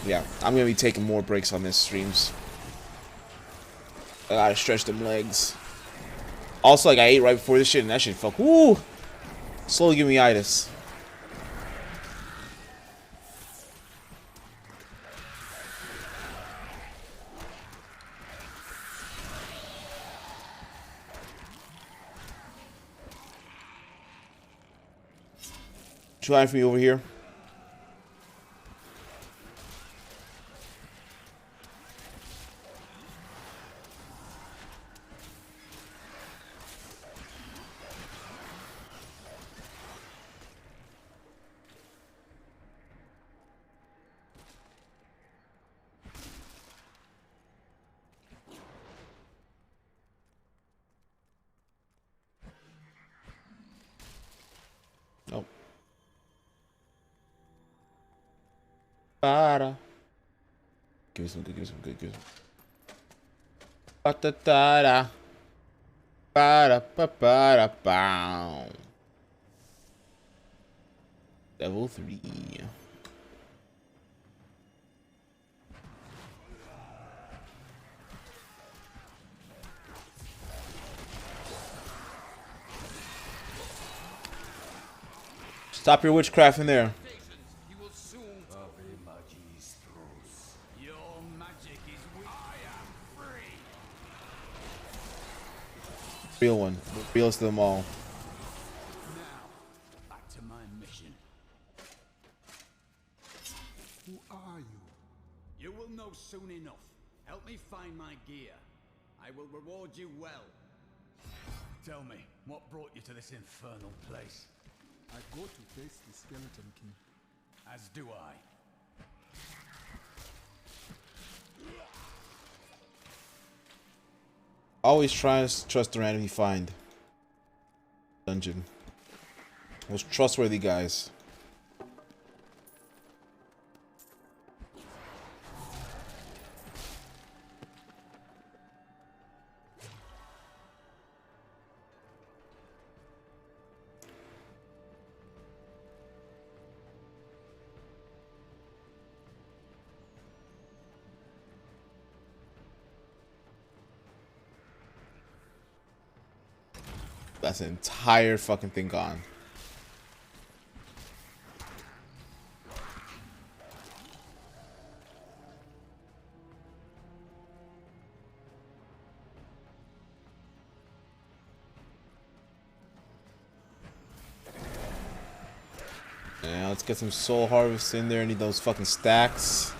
Yeah, I'm gonna be taking more breaks on this streams. I gotta stretch them legs. Also, like I ate right before this shit, and that shit fuck. Woo! Slowly give me itis. Trying for me over here. Nope. Para. Give me some good, give me some good, give me some. Ba-da-da-da. Ba-da-ba-ba-da-bow. Level 3. Stop your witchcraft in there. Real one. Reals to them all. Now, back to my mission. Who are you? You will know soon enough. Help me find my gear. I will reward you well. Tell me, what brought you to this infernal place? I go to face the Skeleton King. As do I. Always try to trust the random you find. Dungeon. Most trustworthy guys. That's an entire fucking thing gone. Yeah, let's get some soul harvest in there. I need those fucking stacks.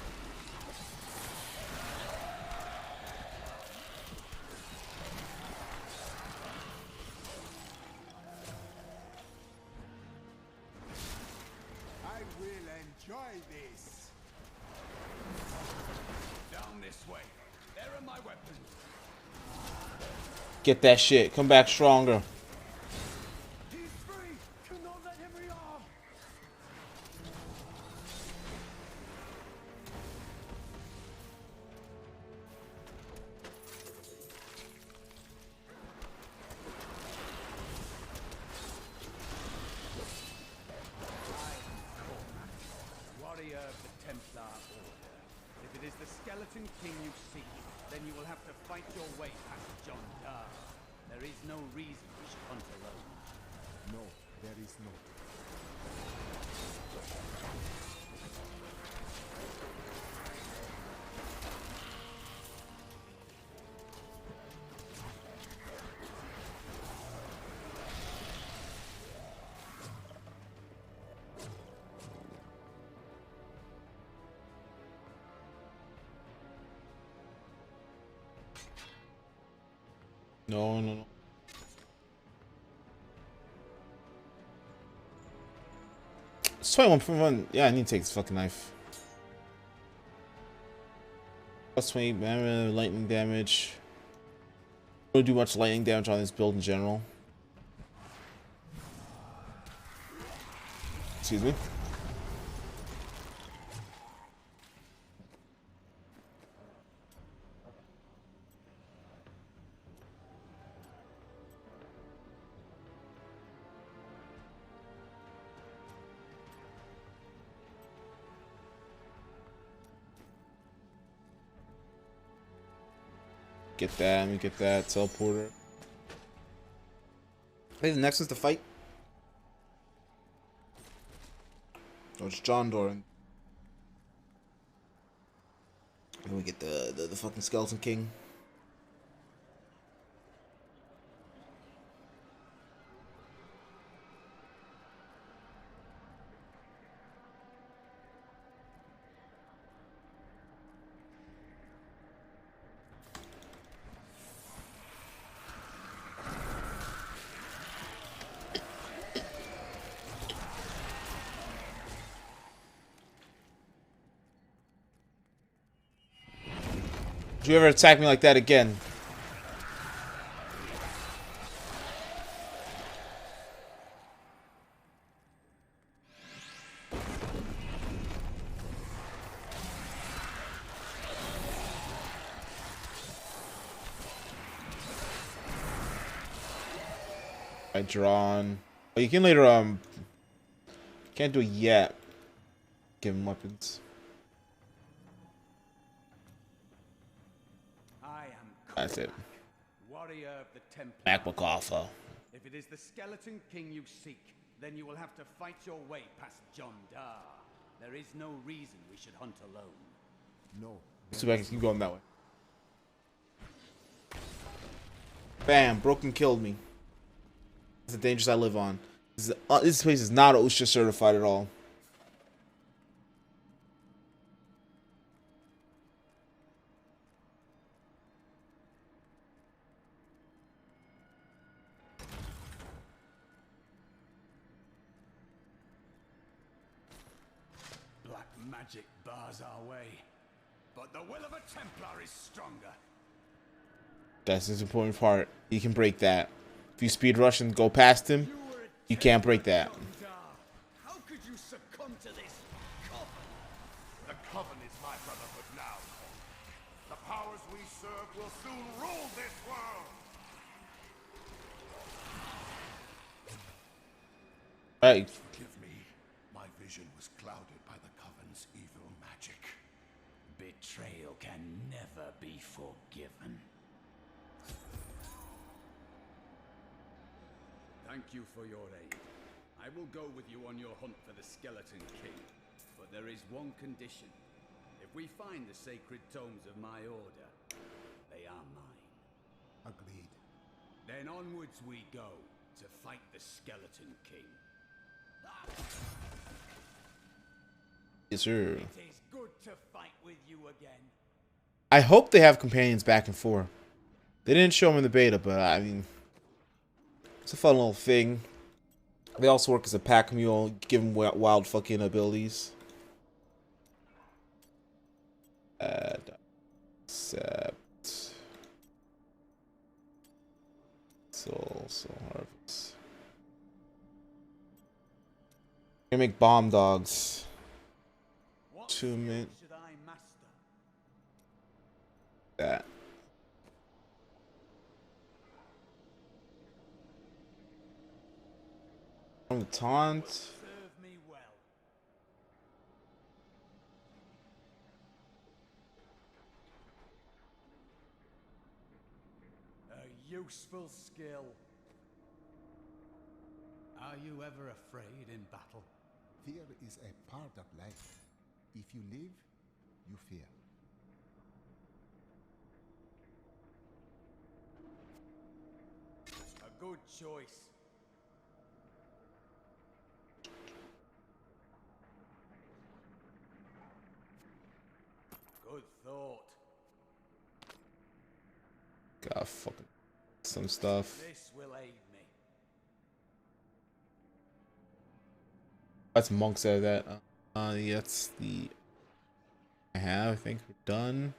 I will enjoy this. Down this way. There are my weapons. Get that shit. Come back stronger. He's free. Do not let him rearm. Warrior of the Templar Order. If it is the Skeleton King you seek, then you will have to fight your way past John Dar. There is no reason we should hunt alone. No, there is not. No, no, no. It's 21.1. Yeah, I need to take this fucking knife. Plus 20 lightning damage. I don't do much lightning damage on this build in general. Excuse me. Get that, let me get that teleporter. Hey, the next is the fight. Oh, it's John Doran. Then we get the fucking Skeleton King. Don't you ever attack me like that again? I drawn. Oh, you can later can't do it yet. Give him weapons. That's it. Warrior of the Templar. MacBook offer. If it is the Skeleton King you seek, then you will have to fight your way past John Dar. There is no reason we should hunt alone. No. So I can keep going that way. Bam! Broken killed me. That's the dangers I live on. This place is not OSHA certified at all. Black magic bars our way, but the will of a Templar is stronger. That's his important part. You can break that. If you speed rush and go past him, you can't break that. How could you succumb to this coven? The coven is my brotherhood now. The powers we serve will soon rule this world. Right. Forgive me. My vision was clouded by the coven's evil magic. Betrayal can never be forgiven. Thank you for your aid. I will go with you on your hunt for the Skeleton King. But there is one condition. If we find the sacred tomes of my order, they are mine. Agreed. Then onwards we go to fight the Skeleton King. Yes, sir. It is good to fight with you again. I hope they have companions back and forth. They didn't show them in the beta, but I mean, it's a fun little thing. They also work as a pack mule, give them wild fucking abilities. Except soul harvest. Gonna make bomb dogs. 2 minutes. That. From the taunt. Serve me well. A useful skill. Are you ever afraid in battle? Fear is a part of life. If you live, you fear. A good choice. Good thought. Got fucking some stuff. This will aid me. That's monks out of that. Yeah, that's the. I think we're done.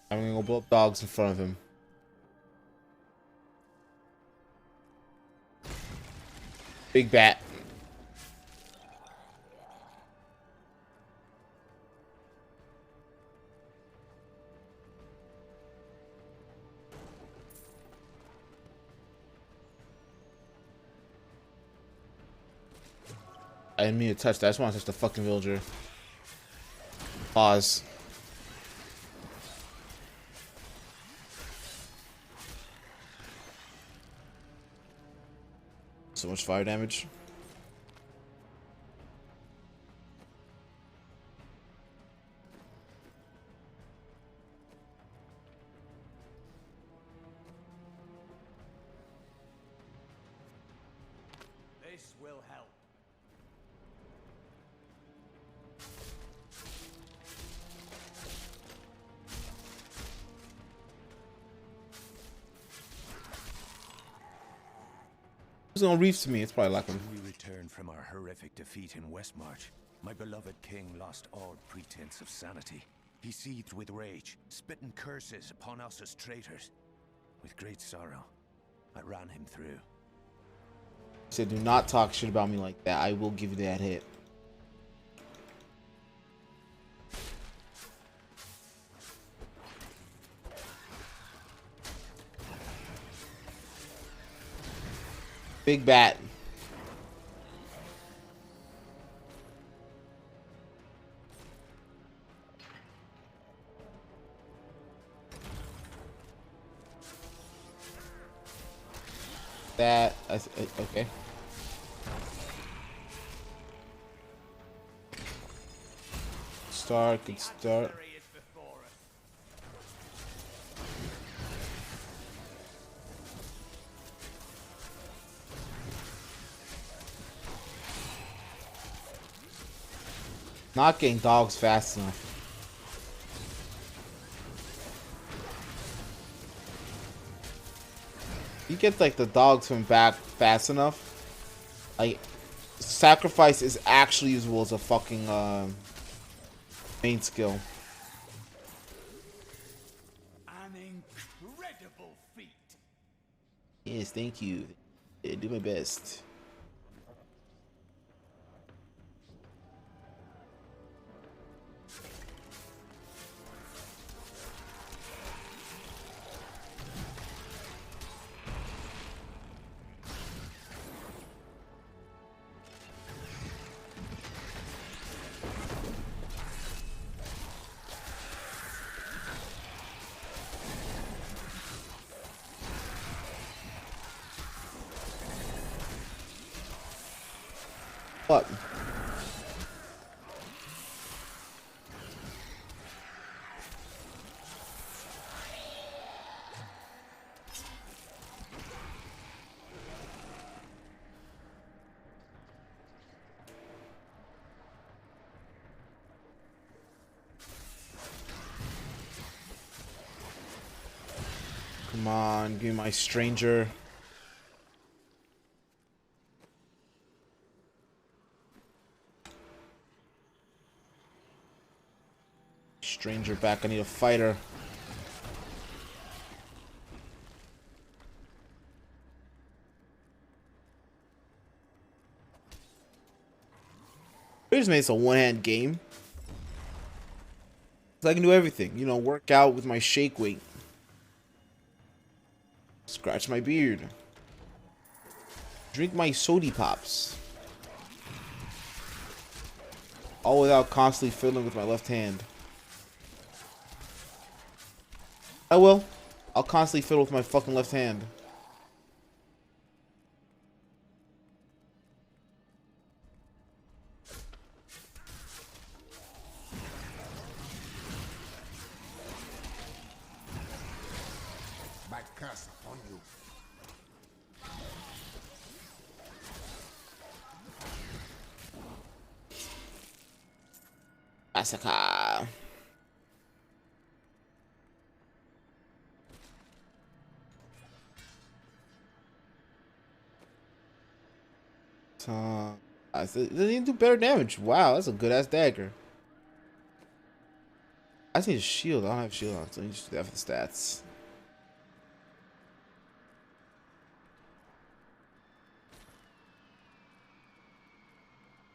I'm gonna go blow up dogs in front of him. Big bat. I didn't mean to touch that. I just want to touch the fucking villager. Pause. So much fire damage. This will help. Who's gonna reef to me? It's probably like him. When we returned from our horrific defeat in Westmarch, my beloved king lost all pretense of sanity. He seethed with rage, spitting curses upon us as traitors. With great sorrow, I ran him through. He said, "Do not talk shit about me like that. I will give you that hit." Big bat. That okay. Start, good start. Not getting dogs fast enough. You get like the dogs from back fast enough. Like sacrifice is actually usable as a fucking main skill. An incredible feat. Yes, thank you. I do my best. What? Come on, give me my stranger. Stranger back, I need a fighter. We just made this a one-hand game. So I can do everything. You know, work out with my shake weight. Scratch my beard. Drink my sody pops. All without constantly fiddling with my left hand. I will. I'll constantly fiddle with my fucking left hand. My curse upon you. Massacre. I said, doesn't even do better damage. Wow, that's a good ass dagger. I just need a shield. I don't have a shield on, so I need to do that for the stats.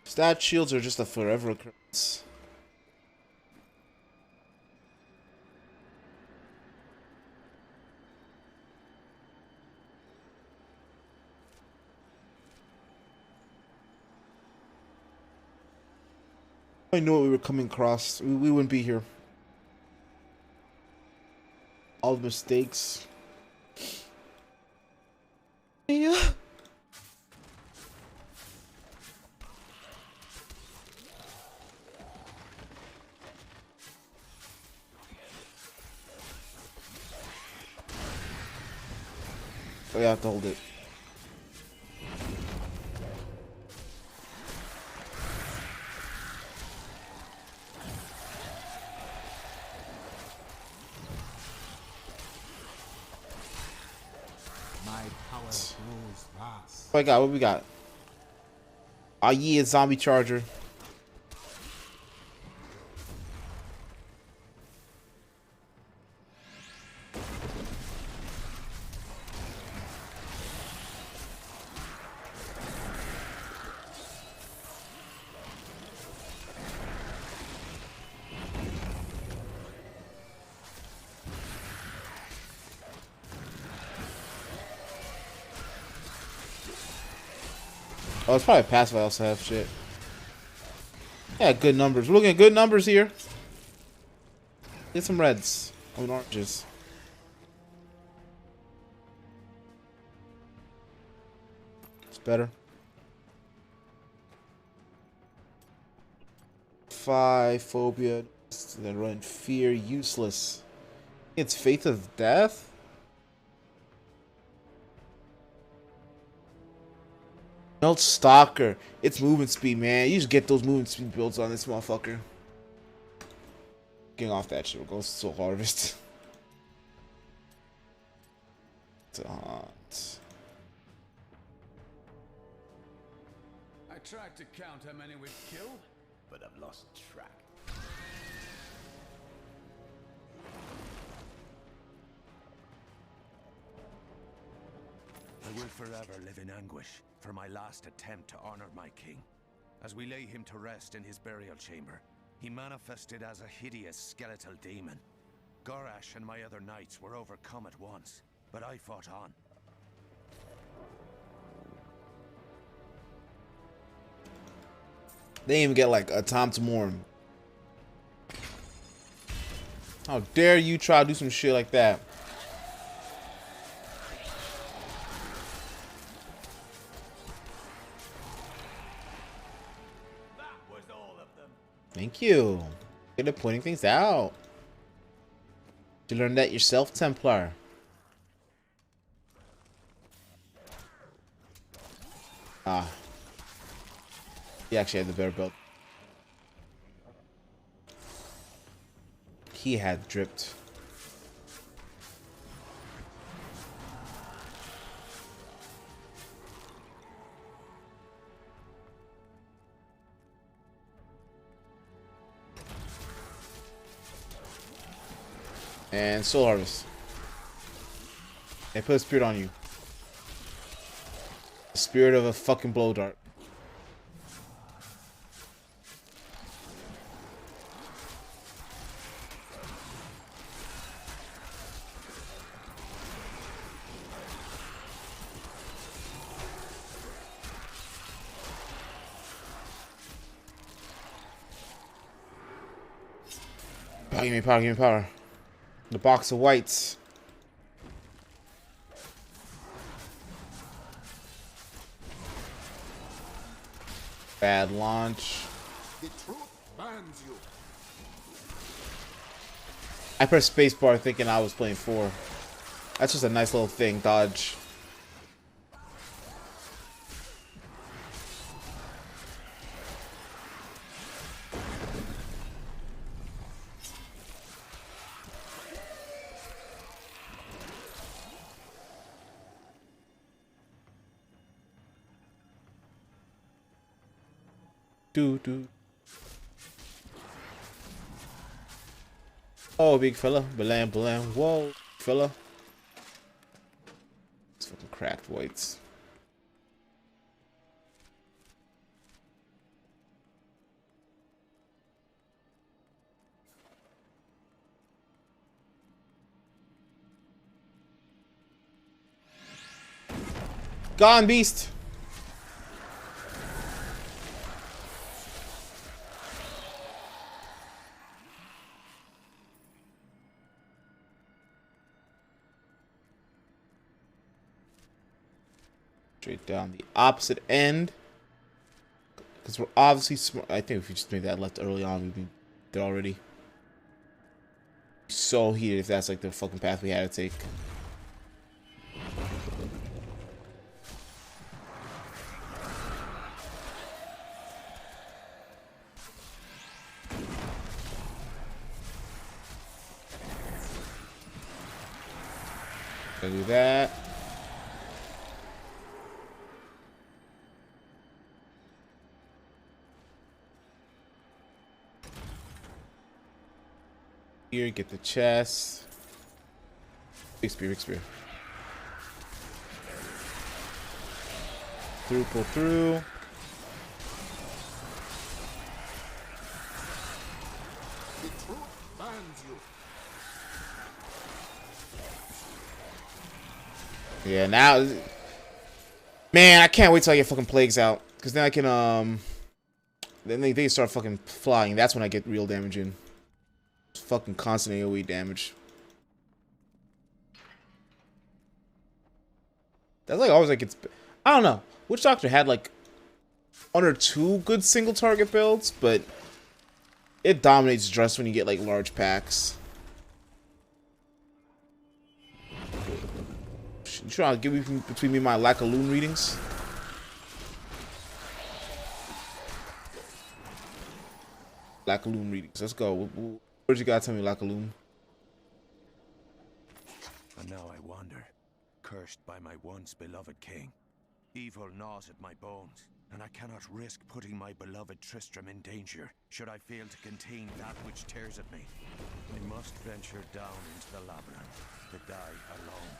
Stat shields are just a forever occurrence. I knew what we were coming across. We wouldn't be here. All the mistakes. Yeah. Oh, yeah, I have to hold it. My power grows vast. What we got? What we got? Ah, yeah, zombie charger. Oh, it's probably passive. I also have shit. Yeah, good numbers. We're looking at good numbers here. Get some reds. Oh, and oranges. It's better. 5 phobia. Then run fear. Useless. It's faith of death. Melt Stalker. It's movement speed, man. You just get those movement speed builds on this motherfucker. Getting off that shit. We're going to harvest. To hunt. I tried to count how many we've killed, but I've lost track. I will forever live in anguish for my last attempt to honor my king. As we lay him to rest in his burial chamber, he manifested as a hideous skeletal demon. Gorash and my other knights were overcome at once, but I fought on. They didn't even get like a time to mourn. How dare you try to do some shit like that? Thank you. Good at pointing things out. You learned that yourself, Templar. Ah. He actually had the better belt. He had dripped. And Soul Harvest. They put a spirit on you. The spirit of a fucking blow dart. Oh, give me power, give me power. The box of whites. Bad launch. The truth bans you. I pressed spacebar thinking I was playing 4. That's just a nice little thing, dodge. Do. Oh, big fella. Balam, balam. Whoa, fella. It's fucking cracked whites. Gone, beast. Straight down the opposite end. Because we're obviously smart. I think if we just made that left early on, we'd be there already. So heated if that's like the fucking path we had to take. Gonna do that. Here, get the chest. Big spear, big spear. Through, pull through. The truth bans you. Yeah, now, man, I can't wait till I get fucking plagues out, because then I can then they start fucking flying. That's when I get real damage in. It's fucking constant AoE damage. That's like always like it's. I don't know. Witch Doctor had like 1 or 2 good single target builds, but it dominates just when you get like large packs. You trying to give me between me and my lack of loon readings? Lack of loon readings. Let's go. Where'd you guys tell me lack of loon? And now I wander, cursed by my once beloved king. Evil gnaws at my bones, and I cannot risk putting my beloved Tristram in danger should I fail to contain that which tears at me. I must venture down into the labyrinth to die alone.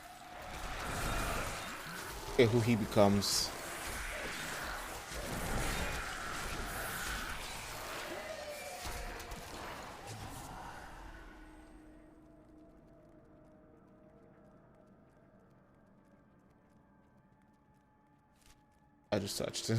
Okay, who he becomes. I just touched it.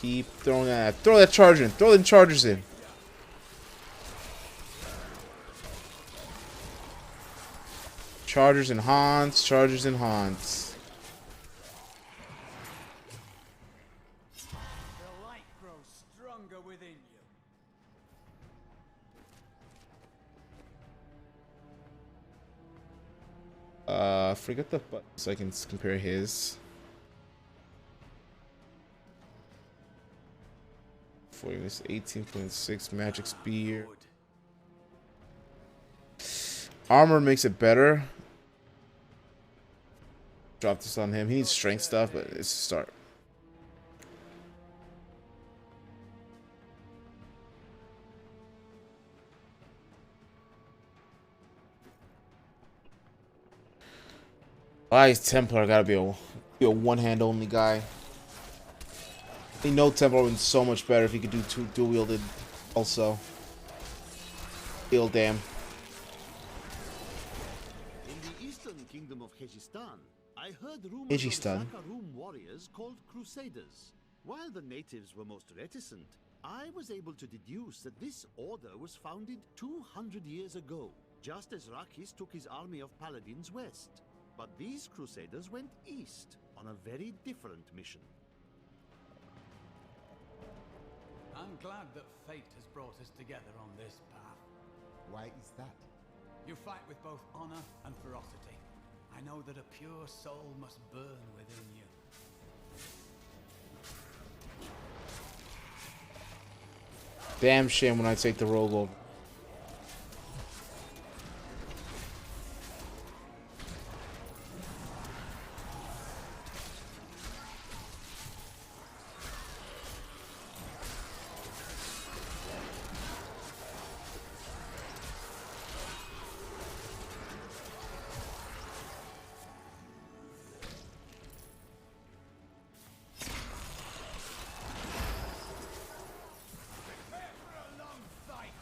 Keep throwing that. Throw that charger in. Throw the chargers in. Chargers and haunts. Chargers and haunts. The light grows stronger within you. Forget the button so I can compare his. 18.6 magic spear. Armor makes it better. Drop this on him. He needs strength stuff, but it's a start. Why is Templar gotta be a one-hand only guy? I know Templar would be so much better if he could do two dual-wielded also. Heal, damn. In the eastern kingdom of Hejistan, I heard rumors of Zakarum warriors called Crusaders. While the natives were most reticent, I was able to deduce that this order was founded 200 years ago, just as Rakis took his army of paladins west. But these Crusaders went east on a very different mission. I'm glad that fate has brought us together on this path. Why is that? You fight with both honor and ferocity. I know that a pure soul must burn within you. Damn shame when I take the rollover.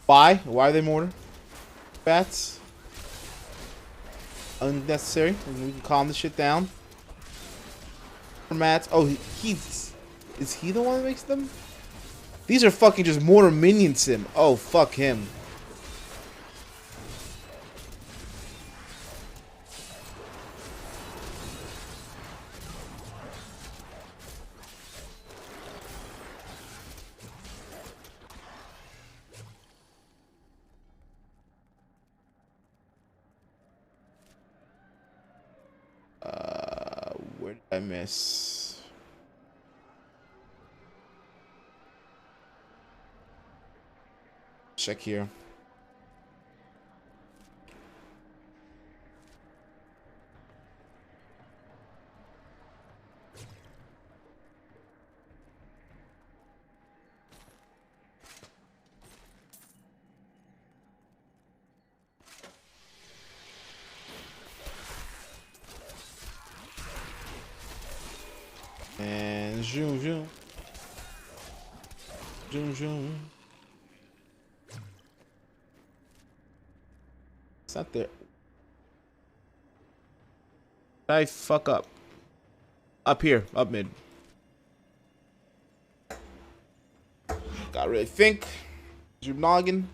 Why? Why are they mortar? Bats? Unnecessary. We can calm this shit down. Mats. Oh, he's... Is he the one that makes them? These are fucking just mortar minion sim. Oh, fuck him. Where did I miss? Check here. And zoom, zoom. Zoom, zoom. It's not there. I fuck up. Up here, up mid. Gotta really think. Zoom noggin.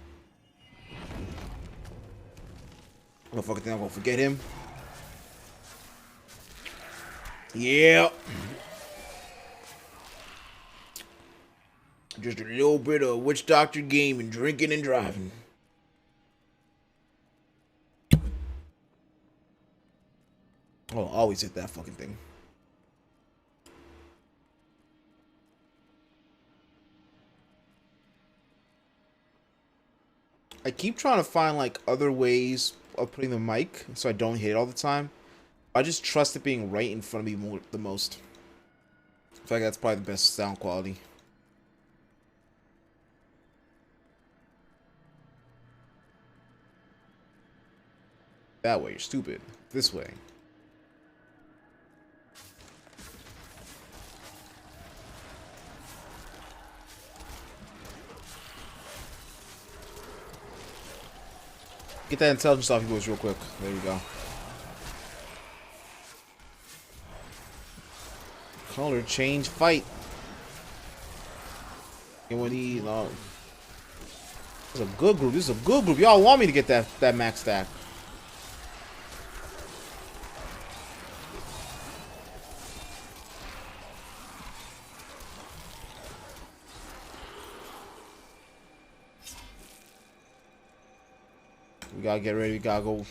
Motherfucker think I'm gonna forget him. Yeah. Just a little bit of witch doctor game and drinking and driving. Oh, always hit that fucking thing. I keep trying to find like other ways of putting the mic so I don't hit it all the time. I just trust it being right in front of me the most. In fact, that's probably the best sound quality. That way, you're stupid. This way. Get that intelligence off you boys real quick. There you go. Color change fight. Anyone need? No. This is a good group. This is a good group. Y'all want me to get that max stack. We gotta get ready. We gotta go.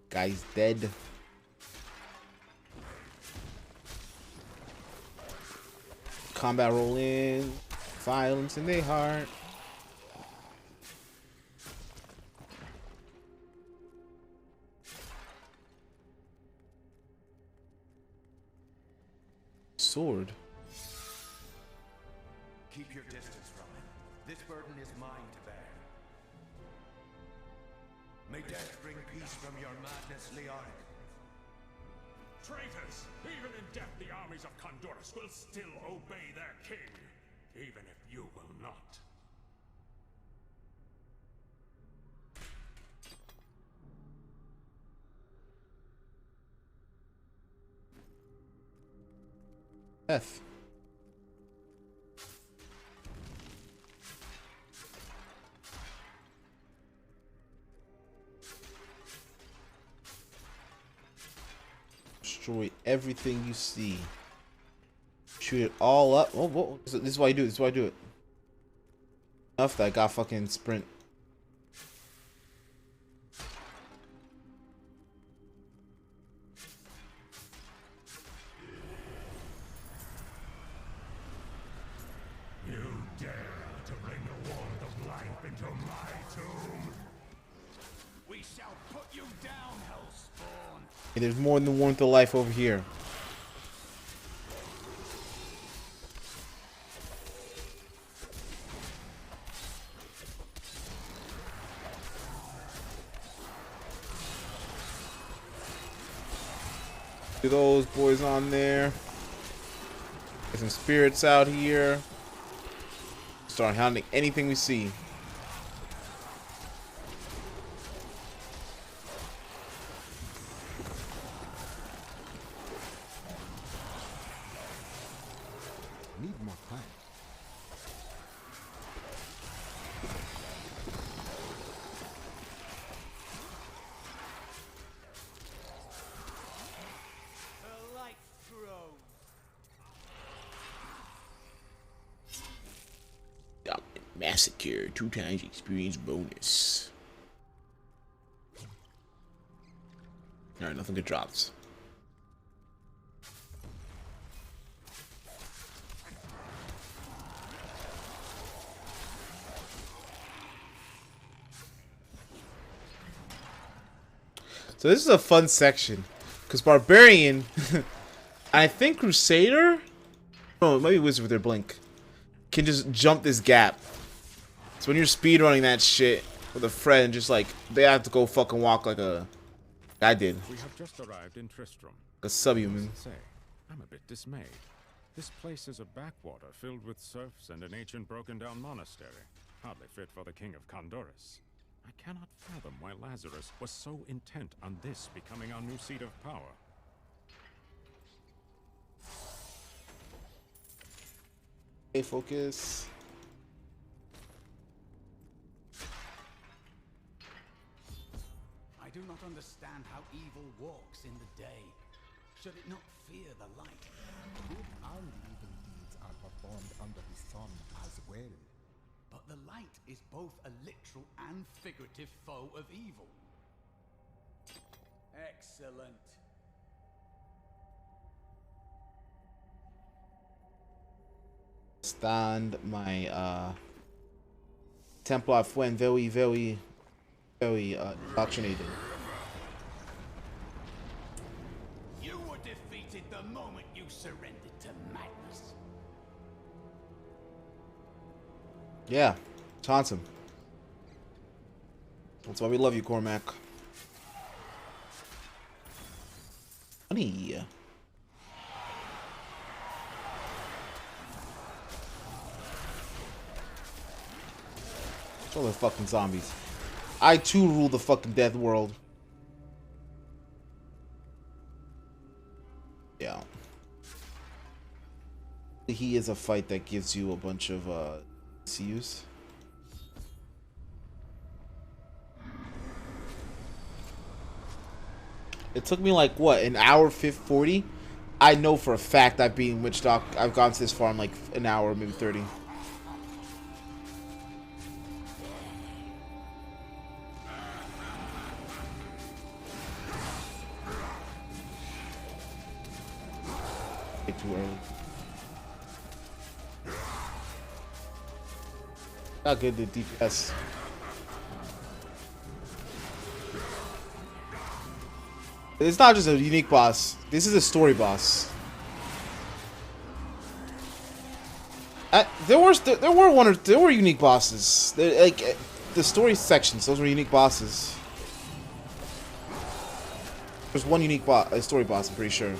Guy's dead. Combat roll in. Violence in their heart. Sword. Keep your distance from him. This burden is mine to bear. May death bring peace from your madness, Leoric. Traitors! Even in death, the armies of Condorus will still obey their king, even if you will not. F. Destroy everything you see. Shoot it all up. Oh, whoa. This is why I do it. This is why I do it. Enough that I got fucking sprint. You dare to bring the warmth of life into my tomb? We shall put you down, Hellspawn. Hey, there's more than warmth of life over here. Get those boys on there. Get some spirits out here. Start hounding anything we see. Need more time. The light grows. Massacre, 2 times experience bonus. Alright, nothing good drops. So this is a fun section, because Barbarian, I think Crusader, oh, maybe Wizard with their blink, can just jump this gap. So when you're speedrunning that shit with a friend, just like, they have to go fucking walk like a, I did. We have just arrived in Tristram. A subhuman. Say, I'm a bit dismayed. This place is a backwater filled with serfs and an ancient broken-down monastery, hardly fit for the king of Condorus. I cannot fathom why Lazarus was so intent on this becoming our new seat of power. Hey, focus. I do not understand how evil walks in the day. Should it not fear the light? Good and evil deeds are performed under the sun as well. But the light is both a literal and figurative foe of evil. Excellent. Stand my Templar friend very indoctrinated. You were defeated the moment you surrendered to madness. Yeah, taunt him. That's why we love you, Cormac. Honey. Kill the fucking zombies. I too rule the fucking death world. Yeah. he is a fight that gives you a bunch of CUs. It took me like what, an hour 40? I know for a fact I've been Witch Doc. I've gone to this far in like an hour, maybe 30. Too early. Not good to DPS. It's not just a unique boss. This is a story boss. There were unique bosses. Like the story sections. Those were unique bosses. There's one unique story boss. I'm pretty sure.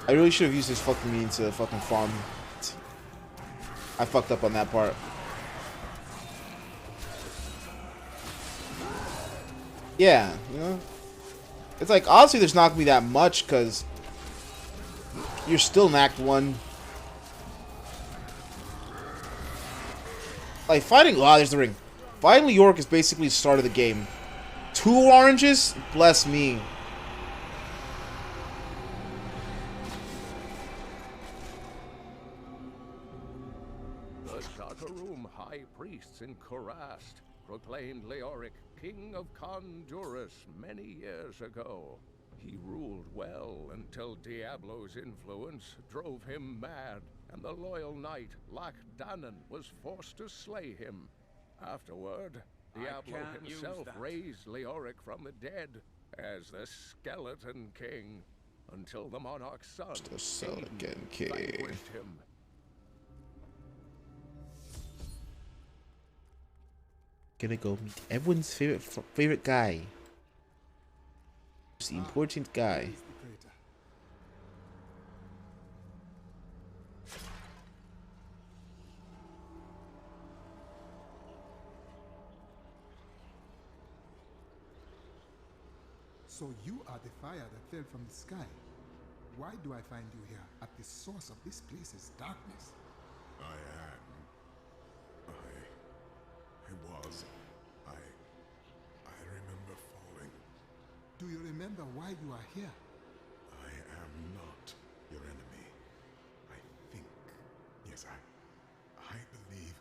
I really should have used this fucking means to fucking farm. I fucked up on that part. Yeah, you know? It's like, honestly, there's not gonna be that much, because you're still in Act 1. Like, fighting... Oh, there's the ring. Fighting Leoric is basically the start of the game. 2 oranges? Bless me. In Kurast proclaimed Leoric King of Condurus many years ago. He ruled well until Diablo's influence drove him mad, and the loyal knight Lac-Danan was forced to slay him. Afterward, Diablo himself raised Leoric from the dead as the Skeleton King, until the monarch's son, the Skeleton King, vanquished him. Gonna go meet everyone's favorite guy. The important guy. So you are the fire that fell from the sky. Why do I find you here at the source of this place's darkness? I remember falling. Do you remember why you are here? I am not your enemy. I think. Yes, I believe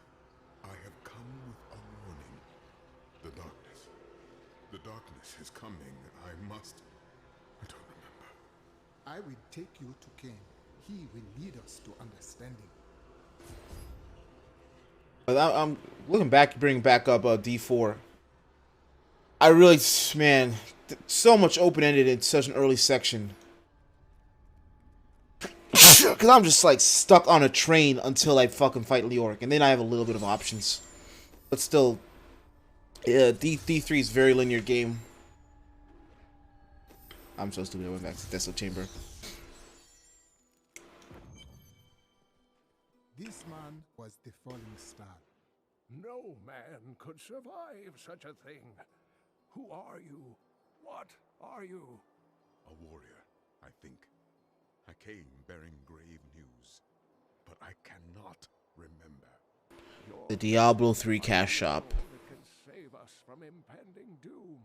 I have come with a warning. The darkness. The darkness is coming. I don't remember. I will take you to Cain. He will lead us to understanding. I'm looking back, bringing back up D4. I really, man, so much open-ended in such an early section. Because I'm just like stuck on a train until I fucking fight Leoric, and then I have a little bit of options. But still, yeah, D3 is a very linear game. I'm so stupid. I went back to Desolate Chamber. This man was the falling star. No man could survive such a thing. Who are you? What are you? A warrior, I think. I came bearing grave news, but I cannot remember. The Diablo 3 cash shop. That can save us from impending doom.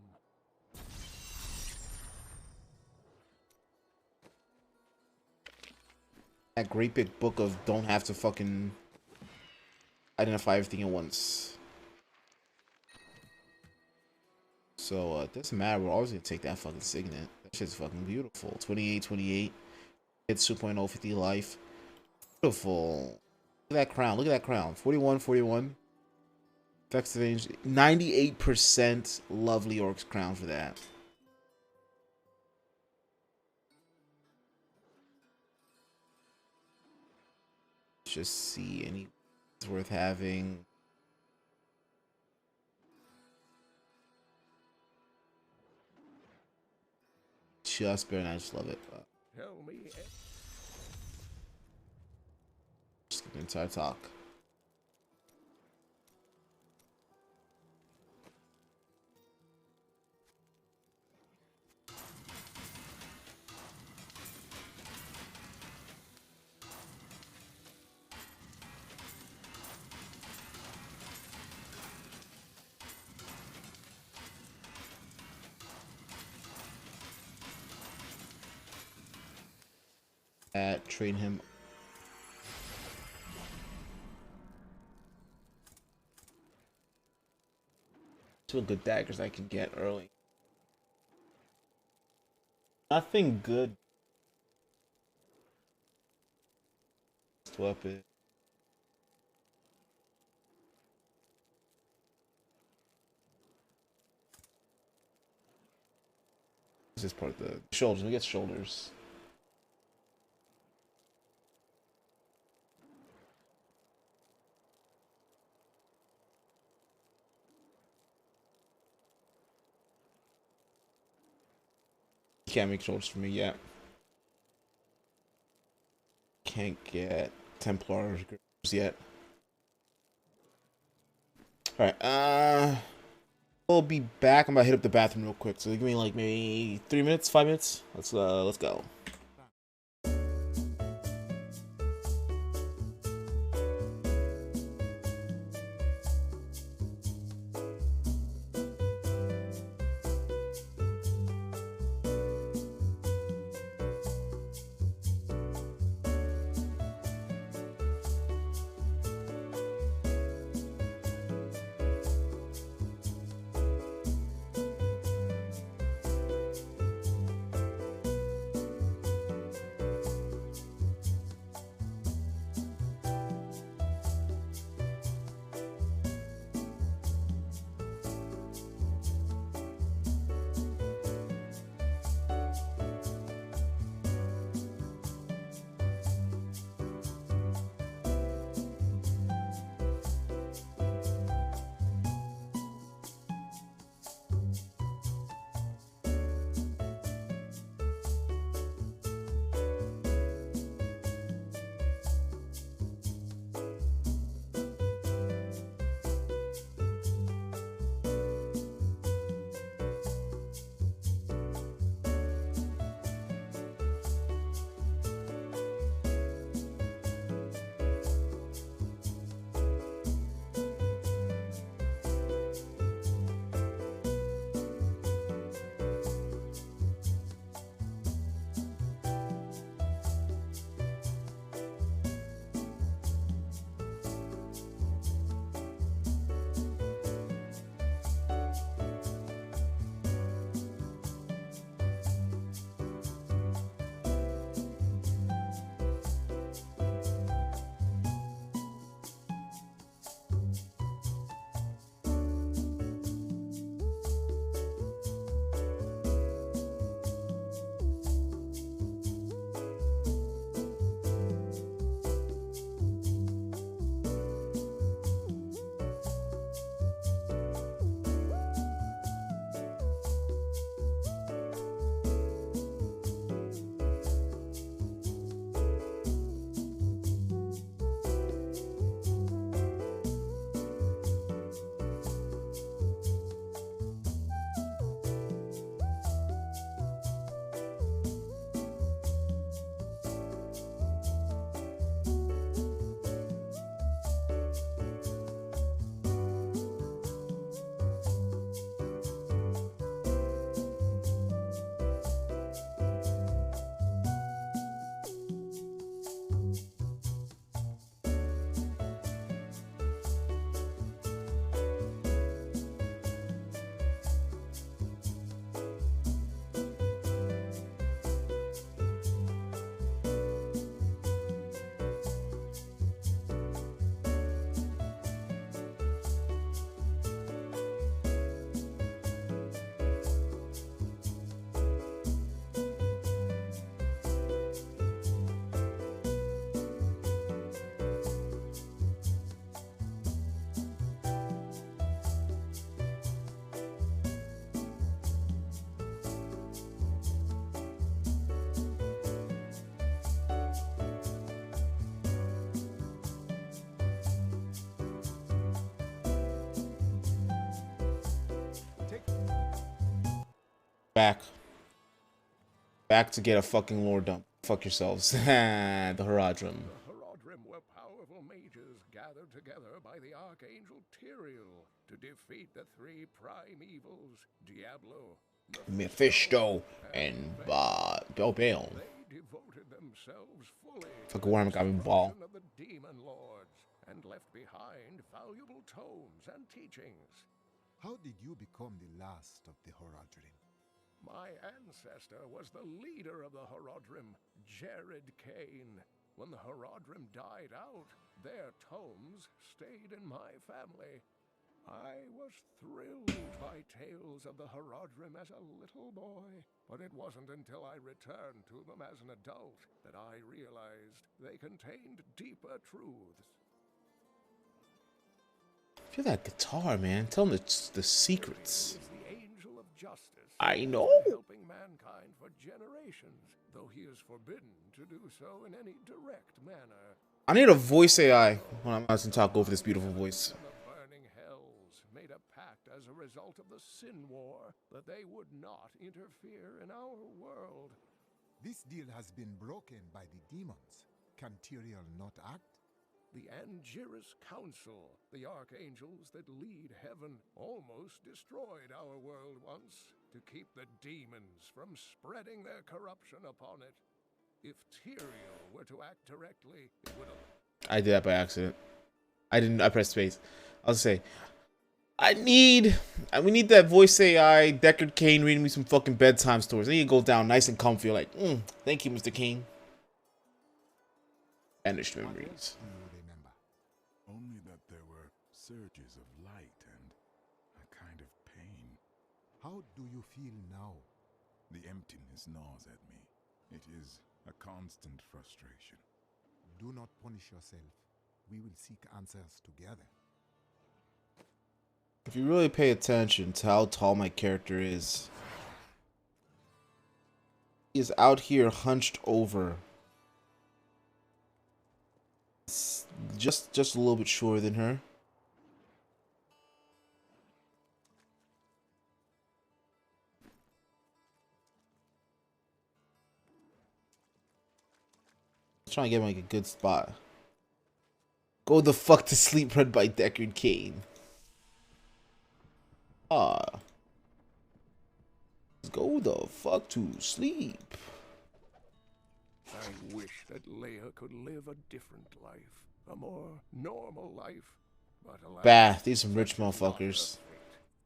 That great big book of don't have to fucking identify everything at once. So it doesn't matter. We're always gonna take that fucking signet. That shit's fucking beautiful. 28. It's 2.0 50 life. Beautiful. Look at that crown. Look at that crown. 41. Effective range 98%. Lovely Orc's crown for that. Just see any worth having. Just very nice. Love it. Tell me. Just get the entire talk. Train him. Two good daggers I can get early. Nothing good. Weapon. This is part of the shoulders. We get shoulders. Can't make shoulders for me yet. Can't get Templar yet. Alright, we'll be back. I'm gonna hit up the bathroom real quick. So give me like maybe 3 minutes, 5 minutes. Let's go. Back to get a fucking lore dump. Fuck yourselves. The Haradrim. The Haradrim were powerful mages gathered together by the Archangel Tyrael to defeat the three prime evils, Diablo, Mephisto, and Baal. They devoted themselves Fucking Warhammer got me ball. of the demon lords and left behind valuable tomes and teachings. How did you become the last of the Horadrim? My ancestor was the leader of the Horadrim, Jared Kane. When the Horadrim died out, their tomes stayed in my family. I was thrilled by tales of the Horadrim as a little boy, but it wasn't until I returned to them as an adult that I realized they contained deeper truths. Feel that guitar, man. Tell them the secrets. The angel of justice. I know. Helping mankind for generations, though he is forbidden to do so in any direct manner. I need a voice AI when I'm asking talk over this beautiful voice. The burning hells made a pact as a result of the Sin War that they would not interfere in our world. This deal has been broken by the demons. Can Tyrael not act? The Angiris Council, the archangels that lead heaven, almost destroyed our world once to keep the demons from spreading their corruption upon it. If Tyrael were to act directly, it would... I did that by accident. I pressed space. I'll say, we need that voice AI, Deckard Cain reading me some fucking bedtime stories. I need to go down nice and comfy, like, thank you, Mr. Cain. Vanished memories. Only that there were surges of light and a kind of pain. How do you feel now? The emptiness gnaws at me. It is a constant frustration. Do not punish yourself. We will seek answers together. If you really pay attention to how tall my character is, he is out here hunched over. Just a little bit shorter than her. Trying to get him like a good spot. Go the fuck to sleep, read by Deckard Cain. Go the fuck to sleep. I wish that Leia could live a different life, a more normal life. But alas, Bath, these some rich motherfuckers.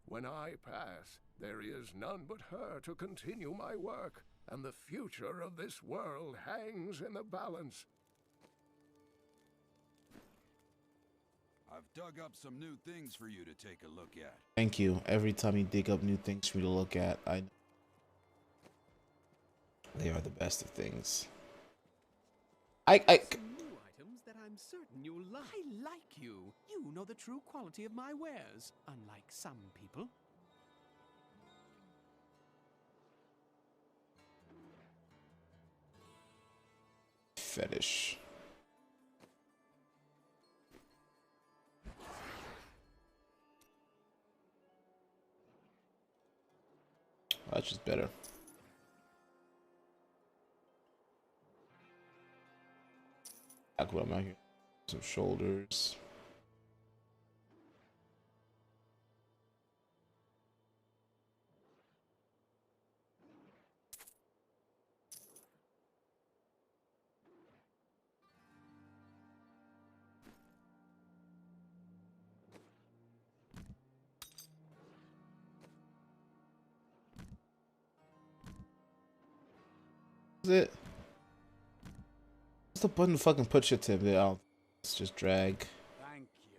when I pass, there is none but her to continue my work, and the future of this world hangs in the balance. I've dug up some new things for you to take a look at. Thank you. Every time you dig up new things for me to look at, they are the best of things. Some new items that I'm certain you'll like. I like you. You know the true quality of my wares, unlike some people. Fetish. That's just better. Back what I'm out here. Some shoulders. It? What's the button to fucking put your tip there? Let's just drag. Thank you.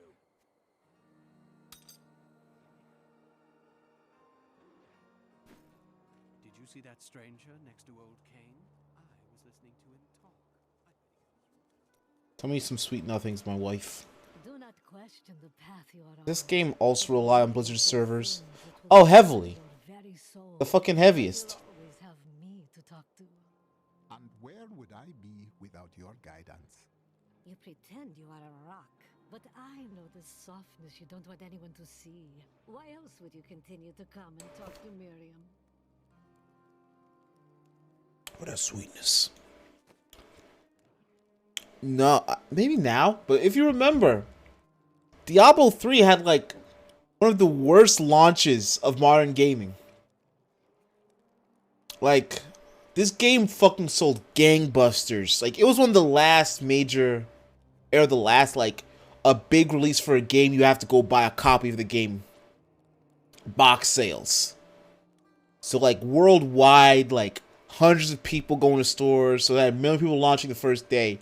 Did you see that stranger next to old Kane? I was listening to him talk. Tell me some sweet nothings, my wife. Do not question the path you are on. This game also rely on Blizzard servers. Oh, heavily. The fucking heaviest. Always have me to talk to. And where would I be without your guidance? You pretend you are a rock, but I know the softness you don't want anyone to see. Why else would you continue to come and talk to Miriam? What a sweetness. No, maybe now, but if you remember, Diablo 3 had like one of the worst launches of modern gaming. Like, This game fucking sold gangbusters. Like, it was one of the last major, or the last, like, a big release for a game you have to go buy a copy of the game. Box sales. So, like, worldwide, like, hundreds of people going to stores. So, they had a million people launching the first day.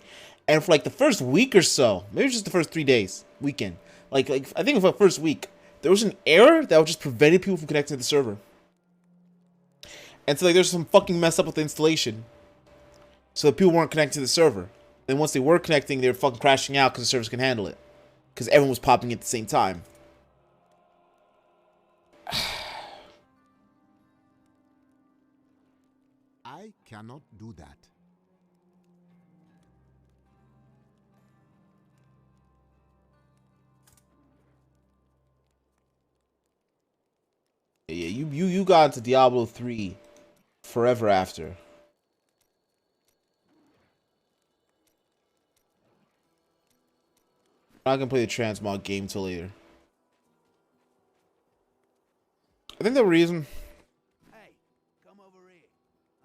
And for, like, the first week or so, maybe just the first 3 days, weekend. Like I think for the first week, there was an error that was just preventing people from connecting to the server. And so, like, there's some fucking mess up with the installation. So people weren't connecting to the server. And once they were connecting, they were fucking crashing out because the servers can handle it. Because everyone was popping at the same time. I cannot do that. Yeah, you got into Diablo 3 forever after. I'm not gonna play the transmog game till later. I think the reason. Hey, come over here.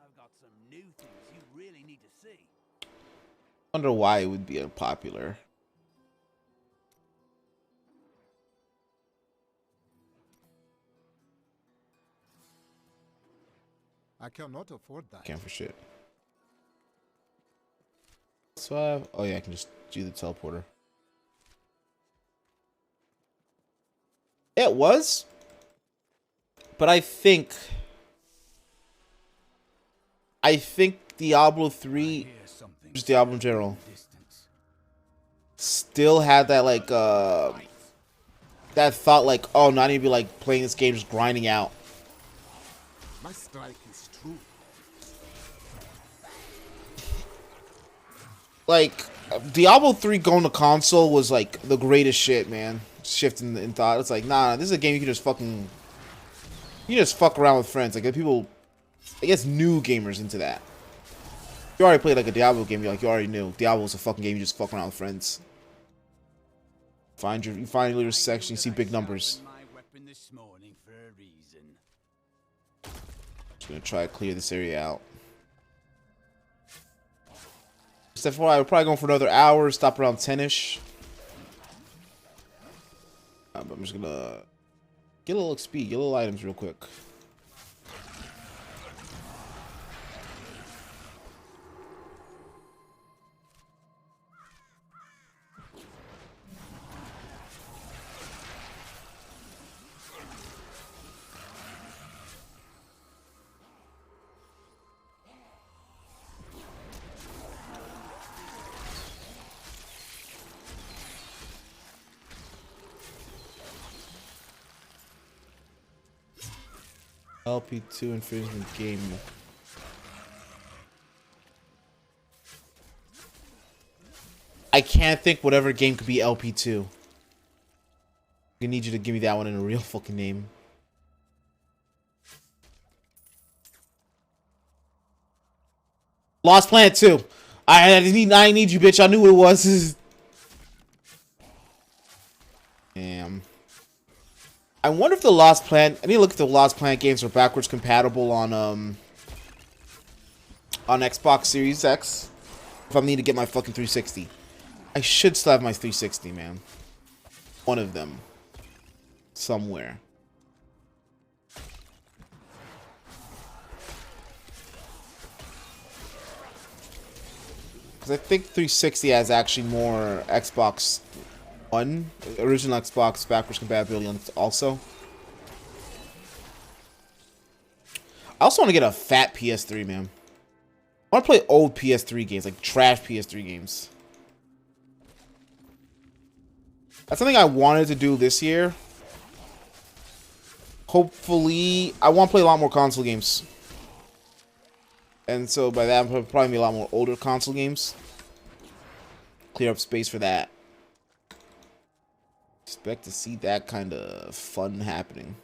I've got some new things you really need to see. I wonder why it would be unpopular. I cannot afford that. Can't for shit. So oh yeah, I can just do the teleporter. It was, but I think Diablo 3, just Diablo in general, still had that like that thought like, oh, not even be like playing this game, just grinding out. My strike is true. Like, Diablo 3 going to console was like the greatest shit, man. Shift in thought. It's like, nah, this is a game you can just fucking, you just fuck around with friends. Like, people, I guess, new gamers into that. If you already played like a Diablo game, you already knew Diablo's a fucking game you just fuck around with friends. You find your section, you see big numbers. Just gonna try to clear this area out. Except for we're probably going for another hour. Stop around 10ish. But I'm just gonna get a little XP, get a little items real quick. LP2 infringement game. I can't think whatever game could be LP2. I need you to give me that one in a real fucking name. Lost Planet 2. I need you, bitch. I knew it was. Damn. I wonder if the Lost Planet. I need to look if the Lost Planet games are backwards compatible on Xbox Series X. If I need to get my fucking 360, I should still have my 360, man. One of them, somewhere. Because I think 360 has actually more Xbox One, original Xbox backwards compatibility on also. I also want to get a fat PS3, man. I want to play old PS3 games, like trash PS3 games. That's something I wanted to do this year. Hopefully, I want to play a lot more console games. And so by that, I'm probably be a lot more older console games. Clear up space for that. Expect to see that kind of fun happening.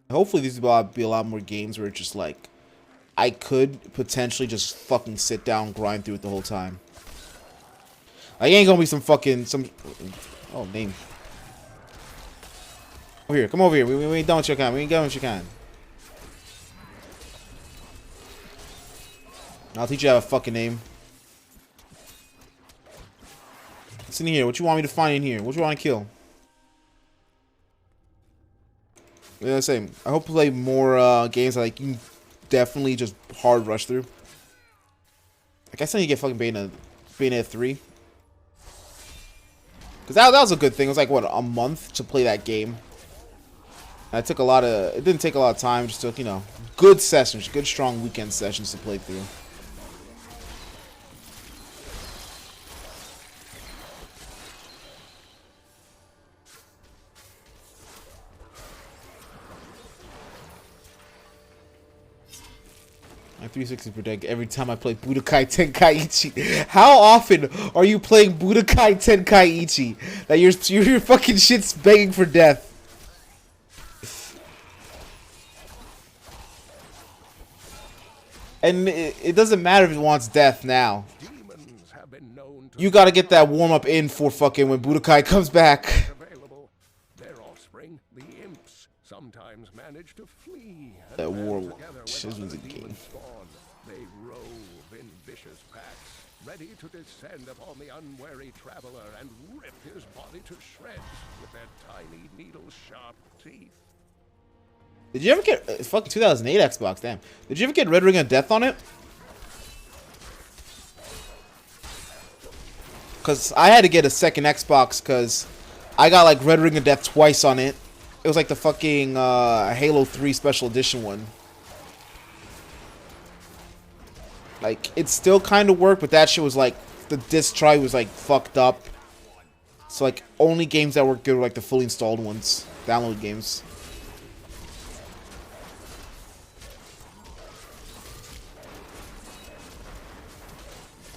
Hopefully these will be a lot more games where it's just like I could potentially just fucking sit down, grind through it the whole time. Like, ain't gonna be some fucking oh name. Over here. Come over here. We ain't done with your kind. We ain't done with your kind. I'll teach you how to fucking name. What's in here? What you want me to find in here? What you want to kill? Yeah, same. I hope to play more games that like you can definitely just hard rush through. I guess I need to get fucking Bayonetta 3. Because that was a good thing. It was like, what, a month to play that game. And it didn't take a lot of time. It just took, you know, good sessions. Good, strong weekend sessions to play through. My 360 protect every time I play Budokai Tenkaichi. How often are you playing Budokai Tenkaichi that your fucking shit's begging for death? And it doesn't matter if it wants death now. You gotta get that warm up in for fucking when Budokai comes back. Their offspring, the imps, sometimes manage to flee. That war shit was a game. They rove in vicious packs, ready to descend upon the unwary traveler and rip his body to shreds with their tiny needle-sharp teeth. Did you ever get fucking 2008 Xbox? Damn. Did you ever get Red Ring of Death on it? Cause I had to get a second Xbox because I got like Red Ring of Death twice on it. It was like the fucking Halo 3 Special Edition one. Like, it still kind of worked, but that shit was like, the disc drive was like fucked up. So like, only games that worked good were like the fully installed ones. Download games.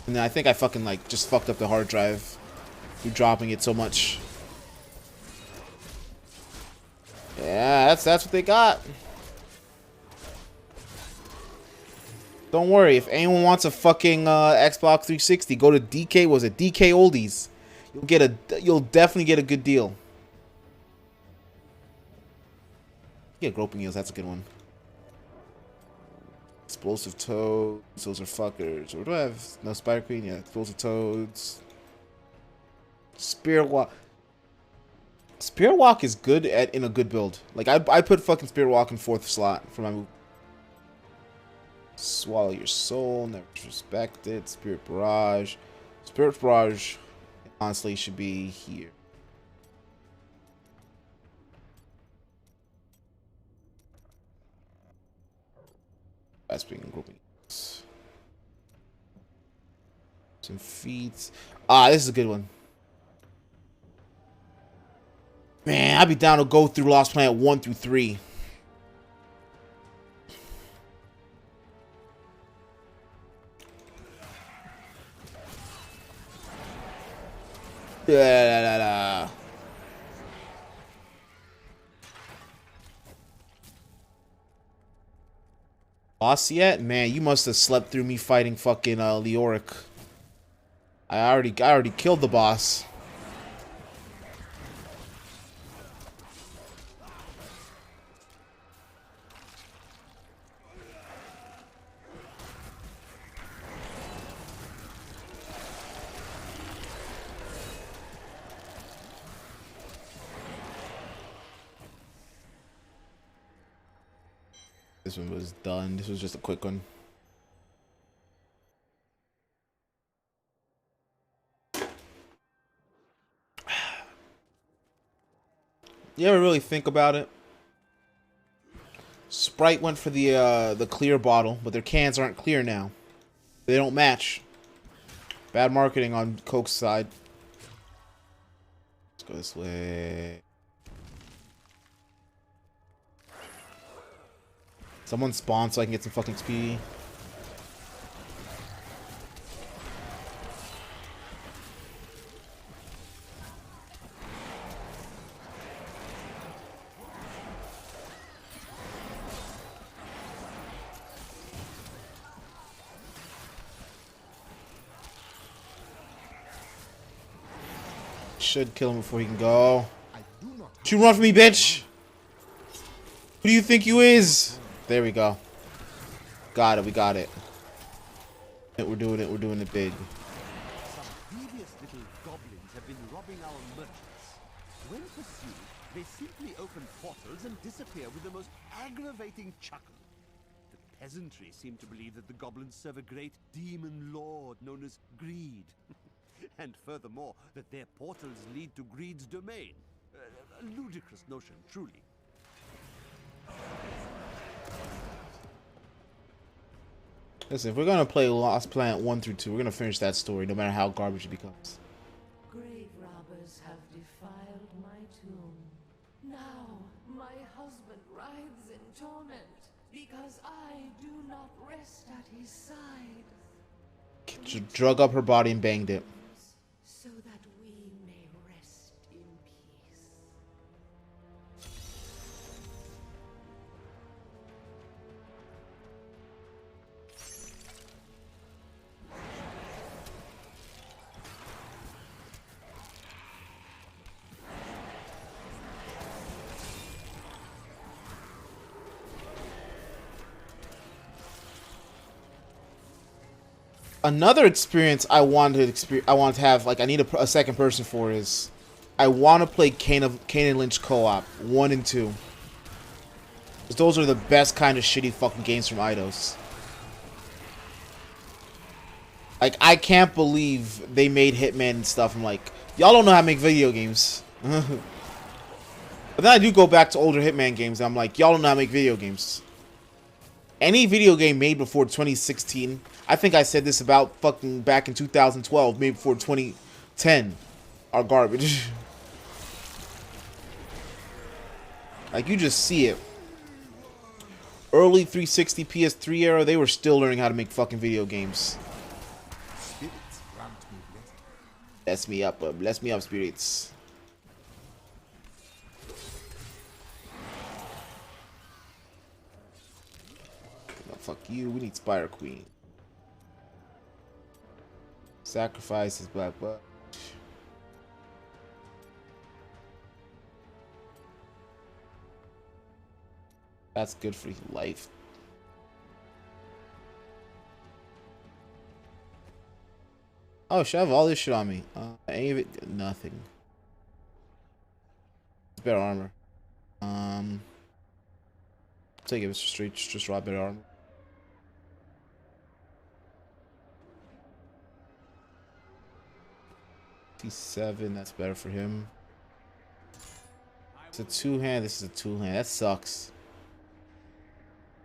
And then I think I fucking like, just fucked up the hard drive through dropping it so much. Yeah, that's what they got. Don't worry, if anyone wants a fucking Xbox 360, go to DK. Was it DK Oldies? You'll definitely get a good deal. Yeah, groping eels. That's a good one. Explosive toads. Those are fuckers. What do I have? No, Spider Queen. Yeah, explosive toads. Spirit Walk. Spirit Walk is good in a good build. Like I put fucking Spirit Walk in 4th slot for my move. Swallow your soul, never respect it. Spirit Barrage. Spirit Barrage honestly should be here. That's being grouping. Some feats. Ah, this is a good one. Man, I'd be down to go through Lost Planet 1 through 3. Yeah. Boss yet? Man, you must have slept through me fighting fucking Leoric. I already killed the boss. This one was done. This was just a quick one. You ever really think about it? Sprite went for the clear bottle, but their cans aren't clear now. They don't match. Bad marketing on Coke's side. Let's go this way. Someone spawn so I can get some fucking XP. Should kill him before he can go. Don't you run from me, bitch! Who do you think you is? There we go. Got it. We got it. We're doing it. We're doing it big. Some devious little goblins have been robbing our merchants. When pursued, they simply open portals and disappear with the most aggravating chuckle. The peasantry seem to believe that the goblins serve a great demon lord known as Greed. And furthermore, that their portals lead to Greed's domain. A ludicrous notion, truly. Listen, if we're gonna play Lost Planet 1 through 2, we're gonna finish that story, no matter how garbage it becomes. Grave robbers have defiled my tomb. Now my husband writhes in torment because I do not rest at his side. She drug up her body and banged it. So that we may rest in peace. Another experience I wanted to have, like I need a second person for, is I want to play Kane and Lynch co-op 1 and 2. Because those are the best kind of shitty fucking games from Eidos. Like, I can't believe they made Hitman and stuff. I'm like, y'all don't know how to make video games. But then I do go back to older Hitman games and I'm like, y'all don't know how to make video games. Any video game made before 2016, I think I said this about fucking back in 2012, made before 2010, are garbage. Like, you just see it. Early 360 PS3 era, they were still learning how to make fucking video games. Bless me up, spirits. Fuck you, we need Spider Queen. Sacrifice his black butt. That's good for life. Oh, should I have all this shit on me? Any of it? Nothing. It's better armor. Take it, it's straight, just raw better armor. T7, that's better for him. It's a two-hand, this is a two-hand. That sucks.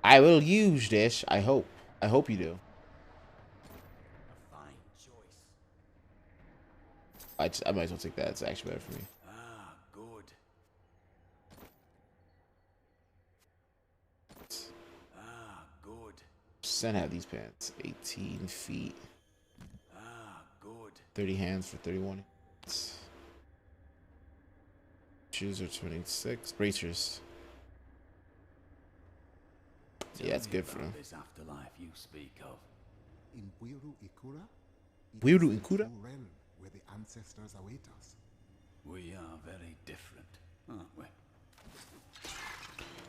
I will use this, I hope. I hope you do. A fine choice. I might as well take that, it's actually better for me. Ah, good. Ah, good. Percent have these pants. 18 feet. Ah, good. 30 hands for 31 hands. Shoes are 26. Bracers. Yeah, that's good for him. This afterlife you speak of. In Buiru Ikura? Buiru Ikura? Realm where the ancestors await us. We are very different, aren't we?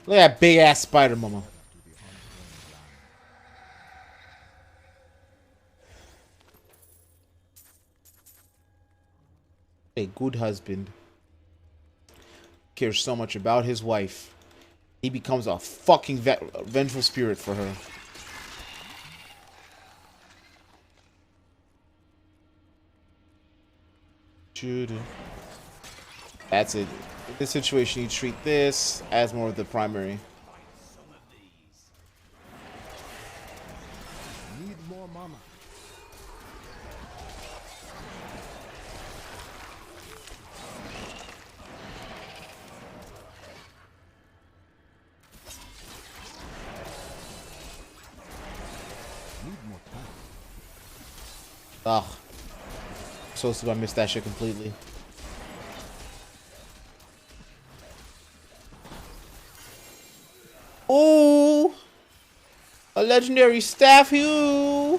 Look at that big ass spider mama. A good husband cares so much about his wife, he becomes a fucking vengeful spirit for her. That's it. In this situation, you treat this as more of the primary. Need more mama. Ugh. So stupid, I missed that shit completely. Ooh! A legendary staff hue!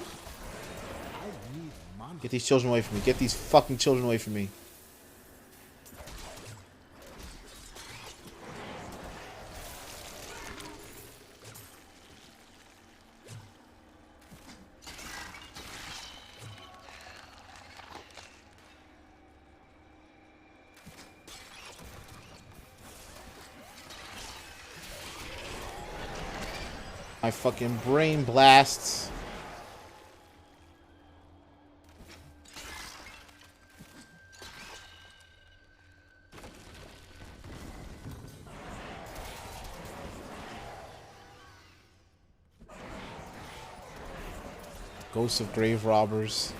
Get these children away from me. Get these fucking children away from me. My fucking brain blasts. Ghosts of grave robbers.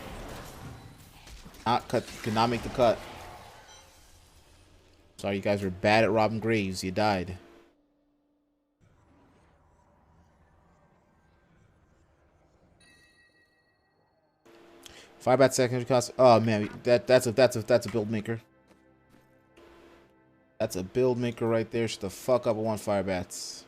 Could not make the cut. Sorry, you guys were bad at robbing graves. You died. $5 secondary cost. Oh man, that's a build maker. That's a build maker right there. Shut the fuck up. I want fire bats.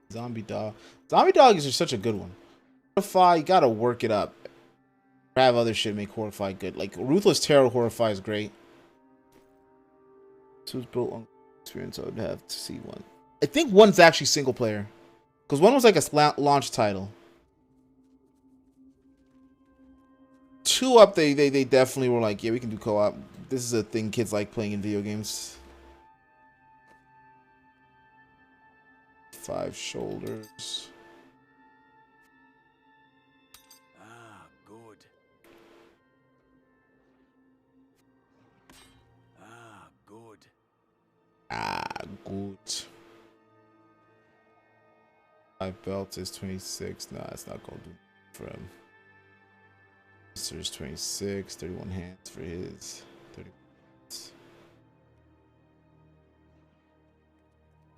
Zombie dog. Zombie dogs are such a good one. Horrify, you gotta work it up. Have other shit make Horrify good. Like Ruthless Terror Horrify is great. This was built on experience. I would have to see one. I think one's actually single player, because one was like a launch title. 2 up, they definitely were like, yeah, we can do co-op. This is a thing kids like playing in video games. 5 shoulders. Ah, good. Ah, good. Ah, good. 5 belts is 26. Nah, it's not gonna do for him. There's 26, 31 hands for his. 30 hands.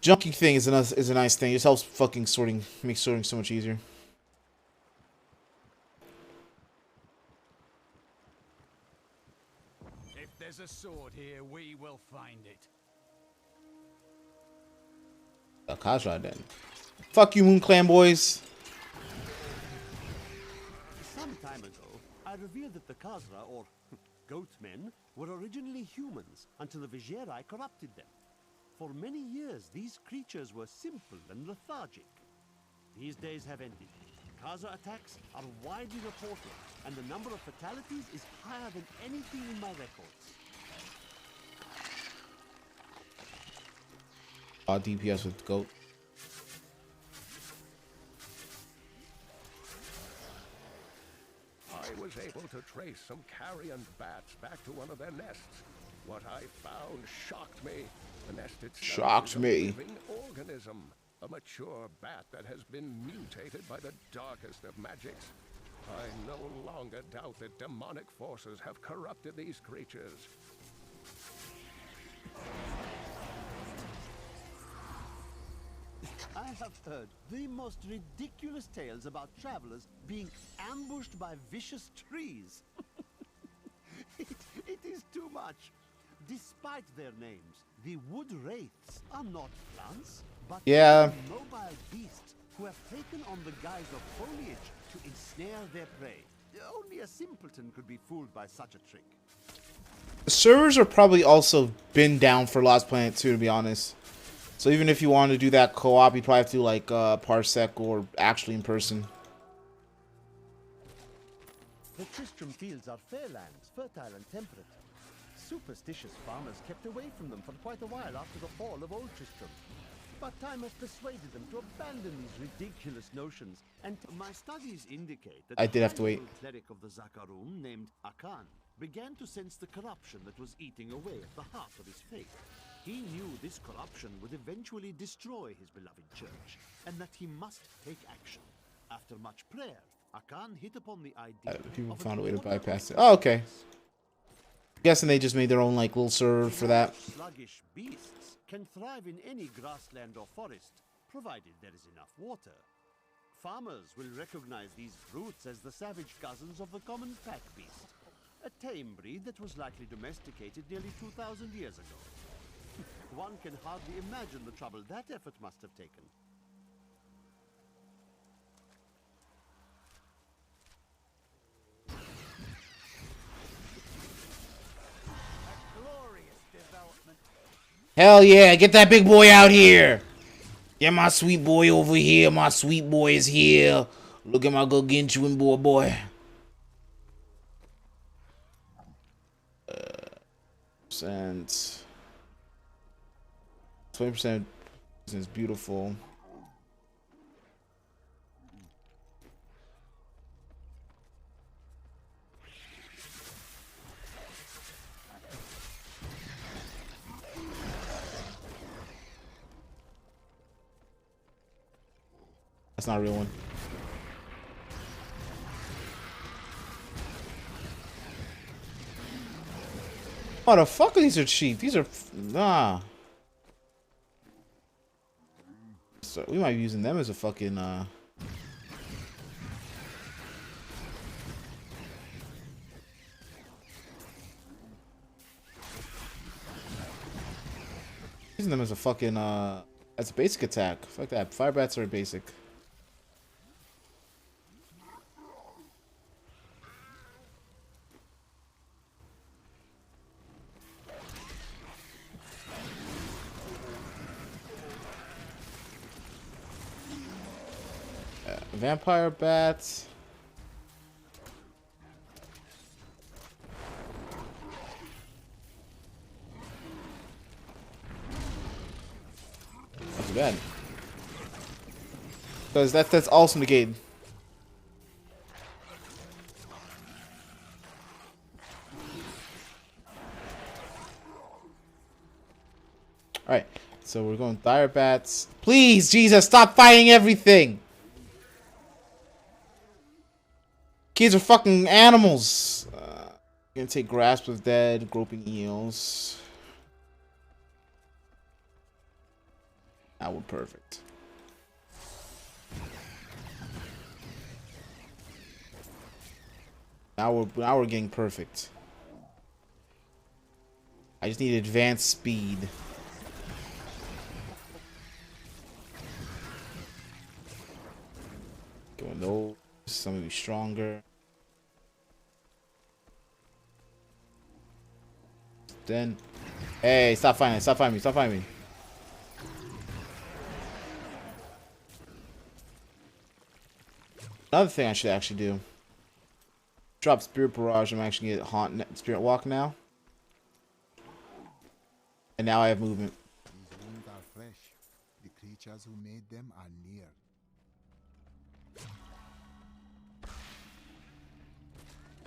Junking thing is a nice thing. It just helps fucking sorting, makes sorting so much easier. If there's a sword here, we will find it. Akasha then. Fuck you, Moon Clan boys. Some time ago, I revealed that the Khazra, or goatmen, were originally humans until the Vizieri corrupted them. For many years, these creatures were simple and lethargic. These days have ended. Khazra attacks are widely reported, and the number of fatalities is higher than anything in my records. DPS with goat. I was able to trace some carrion bats back to one of their nests. What I found shocked me. The nest itself Shocked is a me. living organism, a mature bat that has been mutated by the darkest of magics. I no longer doubt that demonic forces have corrupted these creatures. I have heard the most ridiculous tales about travelers being ambushed by vicious trees. It is too much. Despite their names, the wood wraiths are not plants, but mobile beasts who have taken on the guise of foliage to ensnare their prey. Only a simpleton could be fooled by such a trick. The servers are probably also been down for Lost Planet 2, to be honest. So even if you want to do that co-op, you probably have to do like Parsec or actually in person. The Tristram fields are fair lands, fertile and temperate. Superstitious farmers kept away from them for quite a while after the fall of Old Tristram. But time has persuaded them to abandon these ridiculous notions, and my studies indicate that I did have to wait. the cleric of the Zakarum named Akan began to sense the corruption that was eating away at the heart of his faith. He knew this corruption would eventually destroy his beloved church, and that he must take action. After much prayer, Akan hit upon the idea People found a way to bypass it. Oh, okay. Guessing they just made their own like little server for that. Sluggish beasts can thrive in any grassland or forest, provided there is enough water. Farmers will recognize these brutes as the savage cousins of the common pack beast, a tame breed that was likely domesticated nearly 2,000 years ago. One can hardly imagine the trouble that effort must have taken. A glorious development. Hell yeah, get that big boy out here. Get my sweet boy over here. My sweet boy is here. Look at my gargantuan boy. Percent. 20% is beautiful. That's not a real one. Oh, the fuck, these are cheap. These are nah. So we might be using them as a fucking using them as a fucking as a basic attack. Fuck that. Fire bats are basic. Vampire bats. Not too bad. Because that's also negated. Alright, so we're going Dire Bats. Please, Jesus, stop fighting everything! Kids are fucking animals. Gonna take Grasp of Dead, Groping Eels. That would perfect. Now we're getting perfect. I just need advanced speed. Going those. Some will be stronger. Then, hey, stop fighting! Stop fighting me! Stop fighting me! Another thing I should actually do. Drop Spirit Barrage. I'm actually gonna get Haunt Spirit Walk now. And now I have movement. These wounds are fresh. The creatures who made them are near.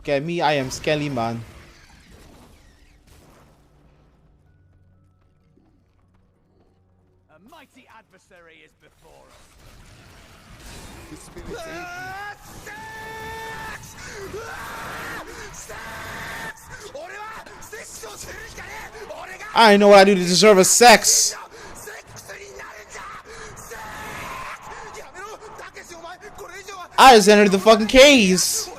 Okay, me, I am Skelly Man. A mighty adversary is before us. The spirits aid me. I know what I do to deserve a sex. I just entered the fucking caves.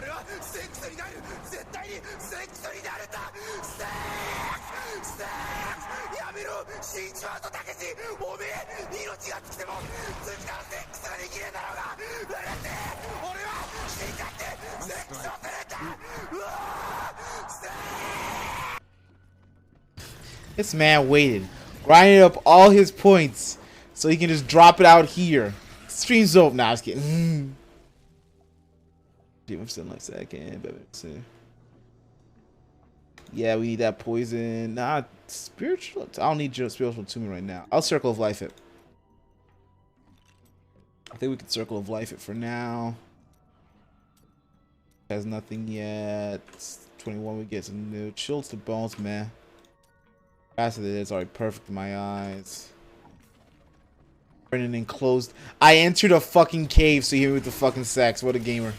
This man waited, grinded up all his points so he can just drop it out here. Stream's over. Nah, I was kidding. I'm still like second, baby. Yeah, we need that poison. Nah, spiritual. I don't need spiritual to me right now. I'll Circle of Life it. I think we can Circle of Life it for now. Has nothing yet. 21, we get some new chills to bones, man. Faster than it's already perfect in my eyes. Brennan enclosed. I entered a fucking cave, so you hear me with the fucking sex. What a gamer.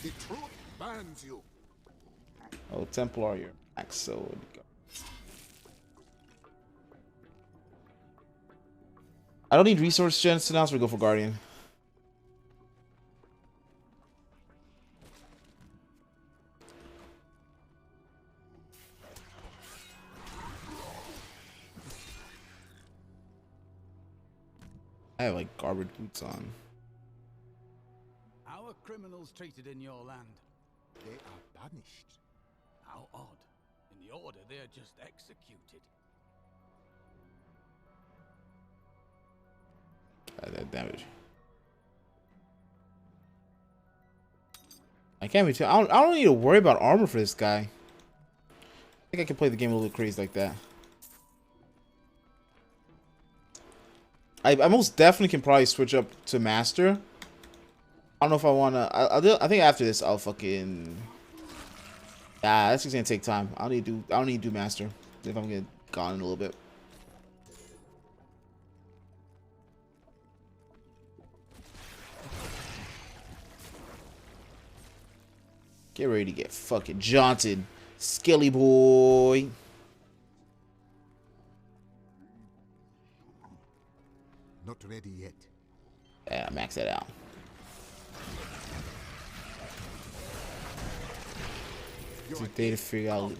The truth bans you. Oh, Templar, you're max, so where'd you go? I don't need resource gens now, so we go for Guardian. I have like garbage boots on. How are criminals treated in your land? They are punished. How odd. In the Order, they're just executed. That damage. I can't be. I don't need to worry about armor for this guy. I think I can play the game a little crazy like that. I most definitely can probably switch up to master. I don't know if I wanna. I think after this I'll fucking. Ah, that's just gonna take time. I don't need to do master if I'm gonna gone in a little bit. Get ready to get fucking jaunted, Skelly boy. Not ready yet. Yeah, max that out. It's a day to figure out.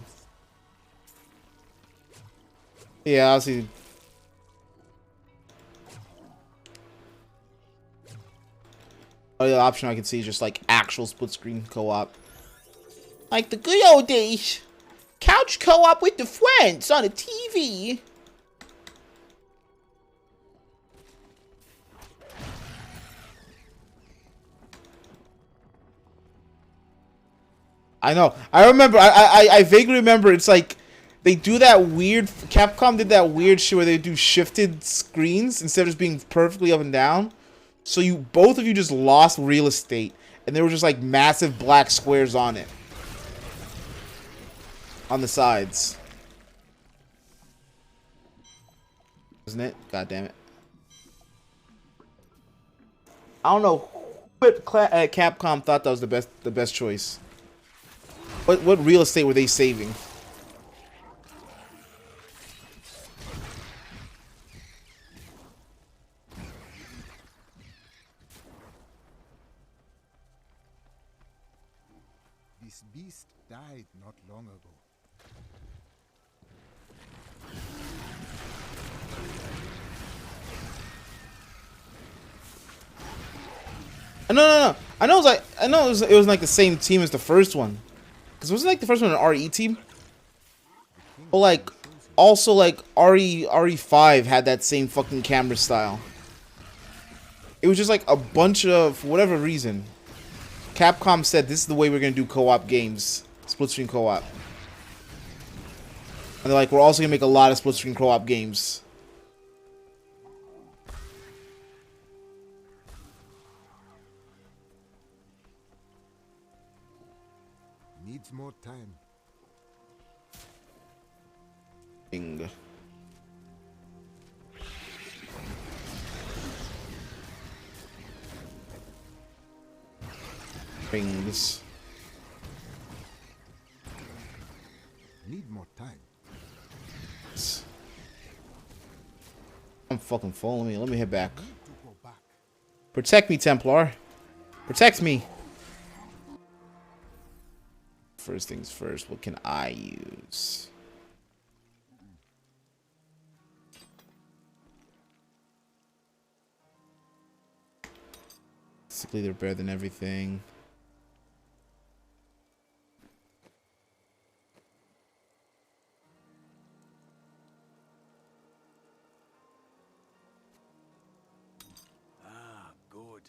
Yeah, I'll see. Other option I can see is just like actual split screen co-op. Like the good old days. Couch co-op with the friends on a TV. I know. I remember. I vaguely remember. It's like they do that weird. Capcom did that weird shit where they do shifted screens instead of just being perfectly up and down. So you both of you just lost real estate, and there were just like massive black squares on it, on the sides. Isn't it? God damn it! I don't know what Capcom thought that was the best choice. What real estate were they saving? This beast died not long ago. No. I know it was like the same team as the first one. Cause wasn't like the first one an RE team? But like also like RE5 had that same fucking camera style. It was just like a bunch of, for whatever reason, Capcom said this is the way we're gonna do co-op games. Split screen co-op. And they're like, we're also gonna make a lot of split screen co-op games. Needs more time. Bing. Rings. Need more time. I'm fucking following me. Let me head back. Protect me, Templar. Protect me. First things first, what can I use? Basically, they're better than everything. Ah, good.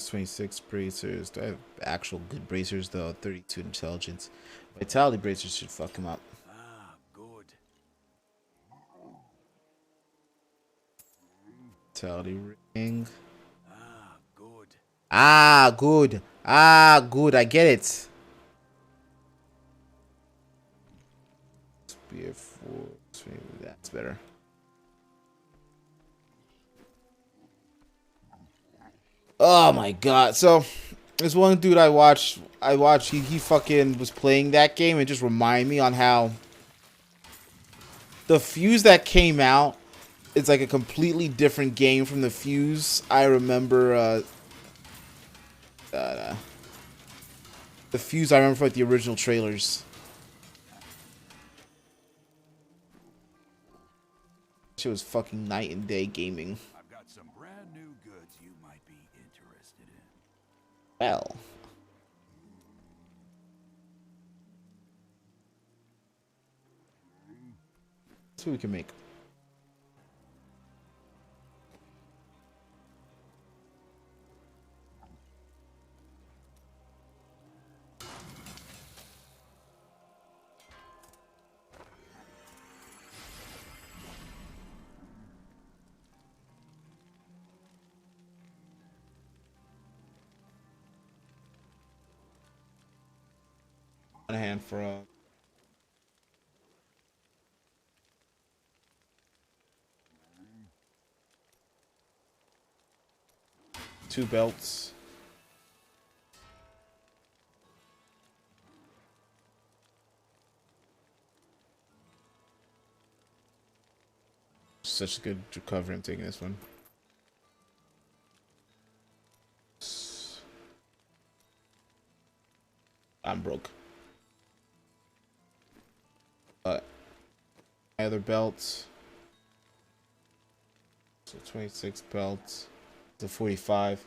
26 bracers. Do I have actual good bracers though? 32 intelligence. Vitality bracers should fuck him up. Ah, good. Vitality ring. Ah, good. Ah, good. Ah, good. I get it. Spear 4. That's better. Oh my god. So this one dude I watched he fucking was playing that game and just reminded me on how the Fuse that came out is like a completely different game from the Fuse I remember the Fuse I remember from like the original trailers. Shit was fucking night and day gaming. I've got some brand new goods you might be interested in. Well. Let's see what we can make. On hand for two belts. Such a good recovery. I'm taking this one. I'm broke. But my other belts. So 26 belts. To 45.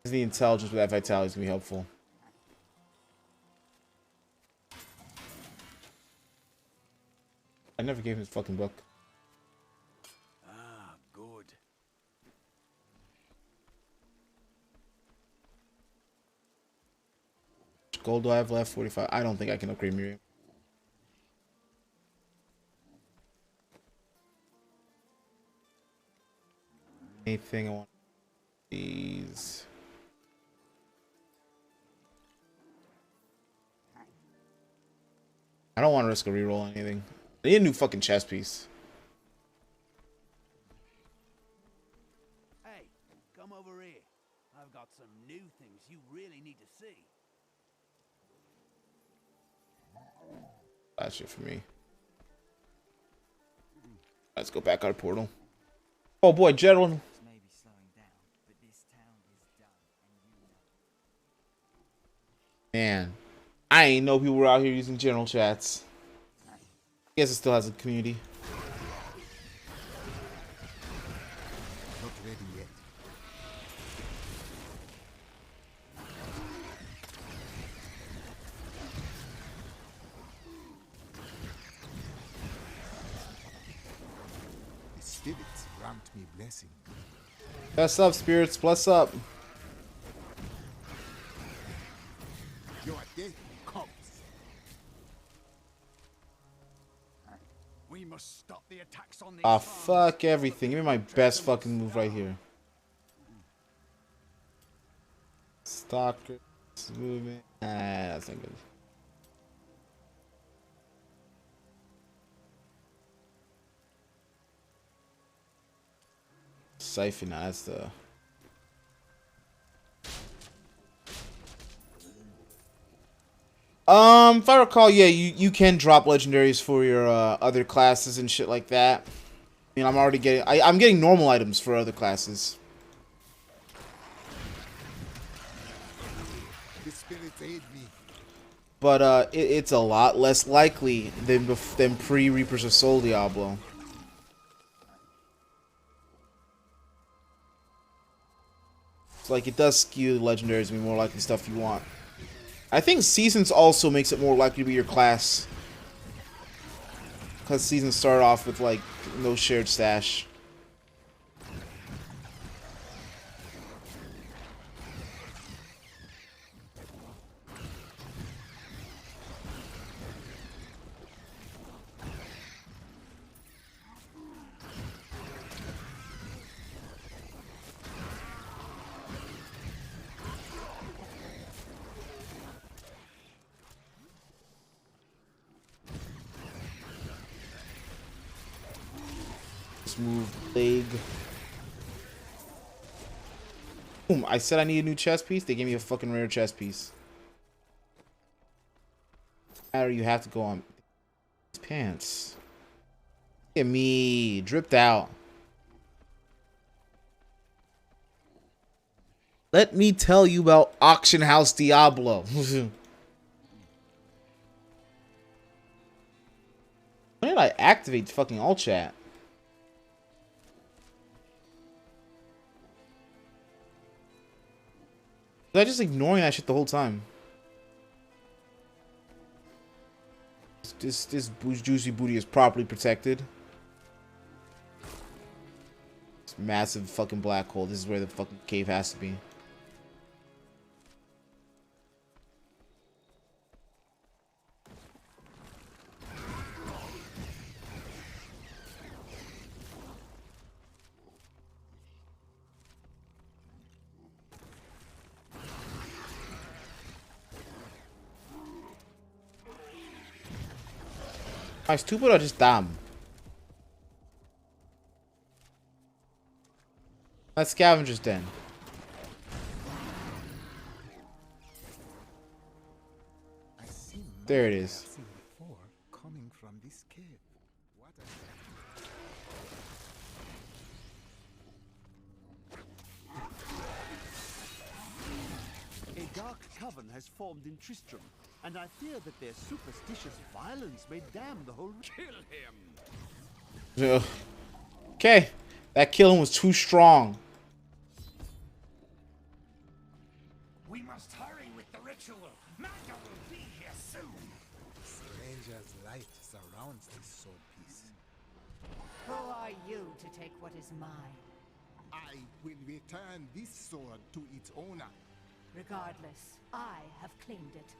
The intelligence with that vitality is gonna be helpful. I never gave him his fucking book. Ah, good. Gold do I have left? 45. I don't think I can upgrade Miriam. Anything I want. These. I don't want to risk a reroll on anything. I need a new fucking chess piece. Hey, come over here. I've got some new things you really need to see. That's it for me. Let's go back out portal. Oh boy, General. Man, I ain't know people were out here using general chats. I guess it still has a community. Not ready yet. The spirits grant me blessing. Bless up, spirits. Bless up. Your day comes. We must stop the attacks on these Ah, farms. fuck everything. Give me my best fucking move right here. Stalker. Movement. Ah, that's not good. Siphon, that's the... If I recall, yeah, you can drop legendaries for your other classes and shit like that. I mean, I'm already getting... I'm getting normal items for other classes. The spirits aid me. But it's a lot less likely than pre-Reapers of Soul Diablo. It's like it does skew the legendaries to be more likely stuff you want. I think Seasons also makes it more likely to be your class. Because Seasons start off with like no shared stash. Move leg. Boom, I said I need a new chest piece. They gave me a fucking rare chest piece. Matter, you have to go on pants. Look at me, dripped out. Let me tell you about Auction House Diablo. When did I activate fucking all chat? Was I just ignoring that shit the whole time? This juicy booty is properly protected. This massive fucking black hole. This is where the fucking cave has to be. Am I stupid or just dumb? That's scavenger's den. There it is. Coming from this cave. What a dark coven has formed in Tristram, and I fear that their superstitious violence may damn the whole. Kill him. Okay, that killing was too strong. We must hurry with the ritual. Magda will be here soon. Stranger's light surrounds this sword piece. Who are you to take what is mine? I will return this sword to its owner. Regardless, I have claimed it.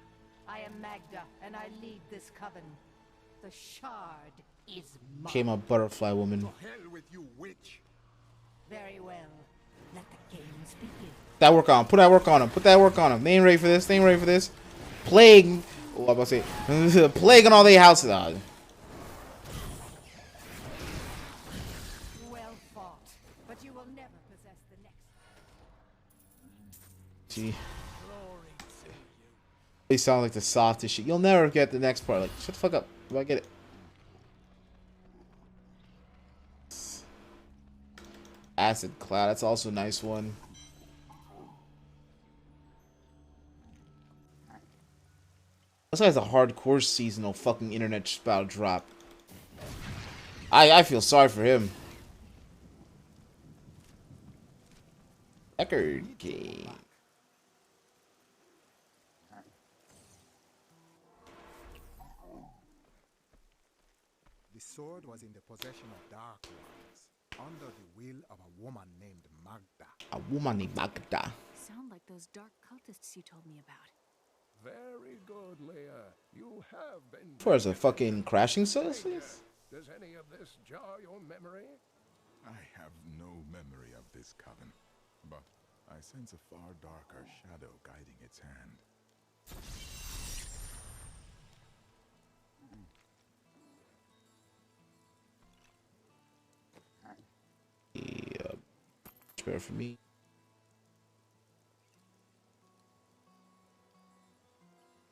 I am Magda, and I lead this coven. The shard is mine. Came a butterfly woman. To hell with you, witch. Very well. Let the games begin. That work on. Put that work on him. Put that work on him. They ain't ready for this. They ain't ready for this. Plague. Oh, I'm about to say. Plague on all their houses. Oh. Well fought, but you will never possess the next. Gee. They sound like the softest shit. You'll never get the next part. Like, shut the fuck up. Do I get it? Acid Cloud. That's also a nice one. This guy's a hardcore seasonal fucking internet spout drop. I feel sorry for him. Deckard King. The sword was in the possession of Dark Ones, under the will of a woman named Magda. A woman named Magda. Sound like those dark cultists you told me about. Very good, Leia. You have been. For as a fucking crashing service? Does any of this jar your memory? I have no memory of this coven, but I sense a far darker shadow guiding its hand. Yeah, much better for me.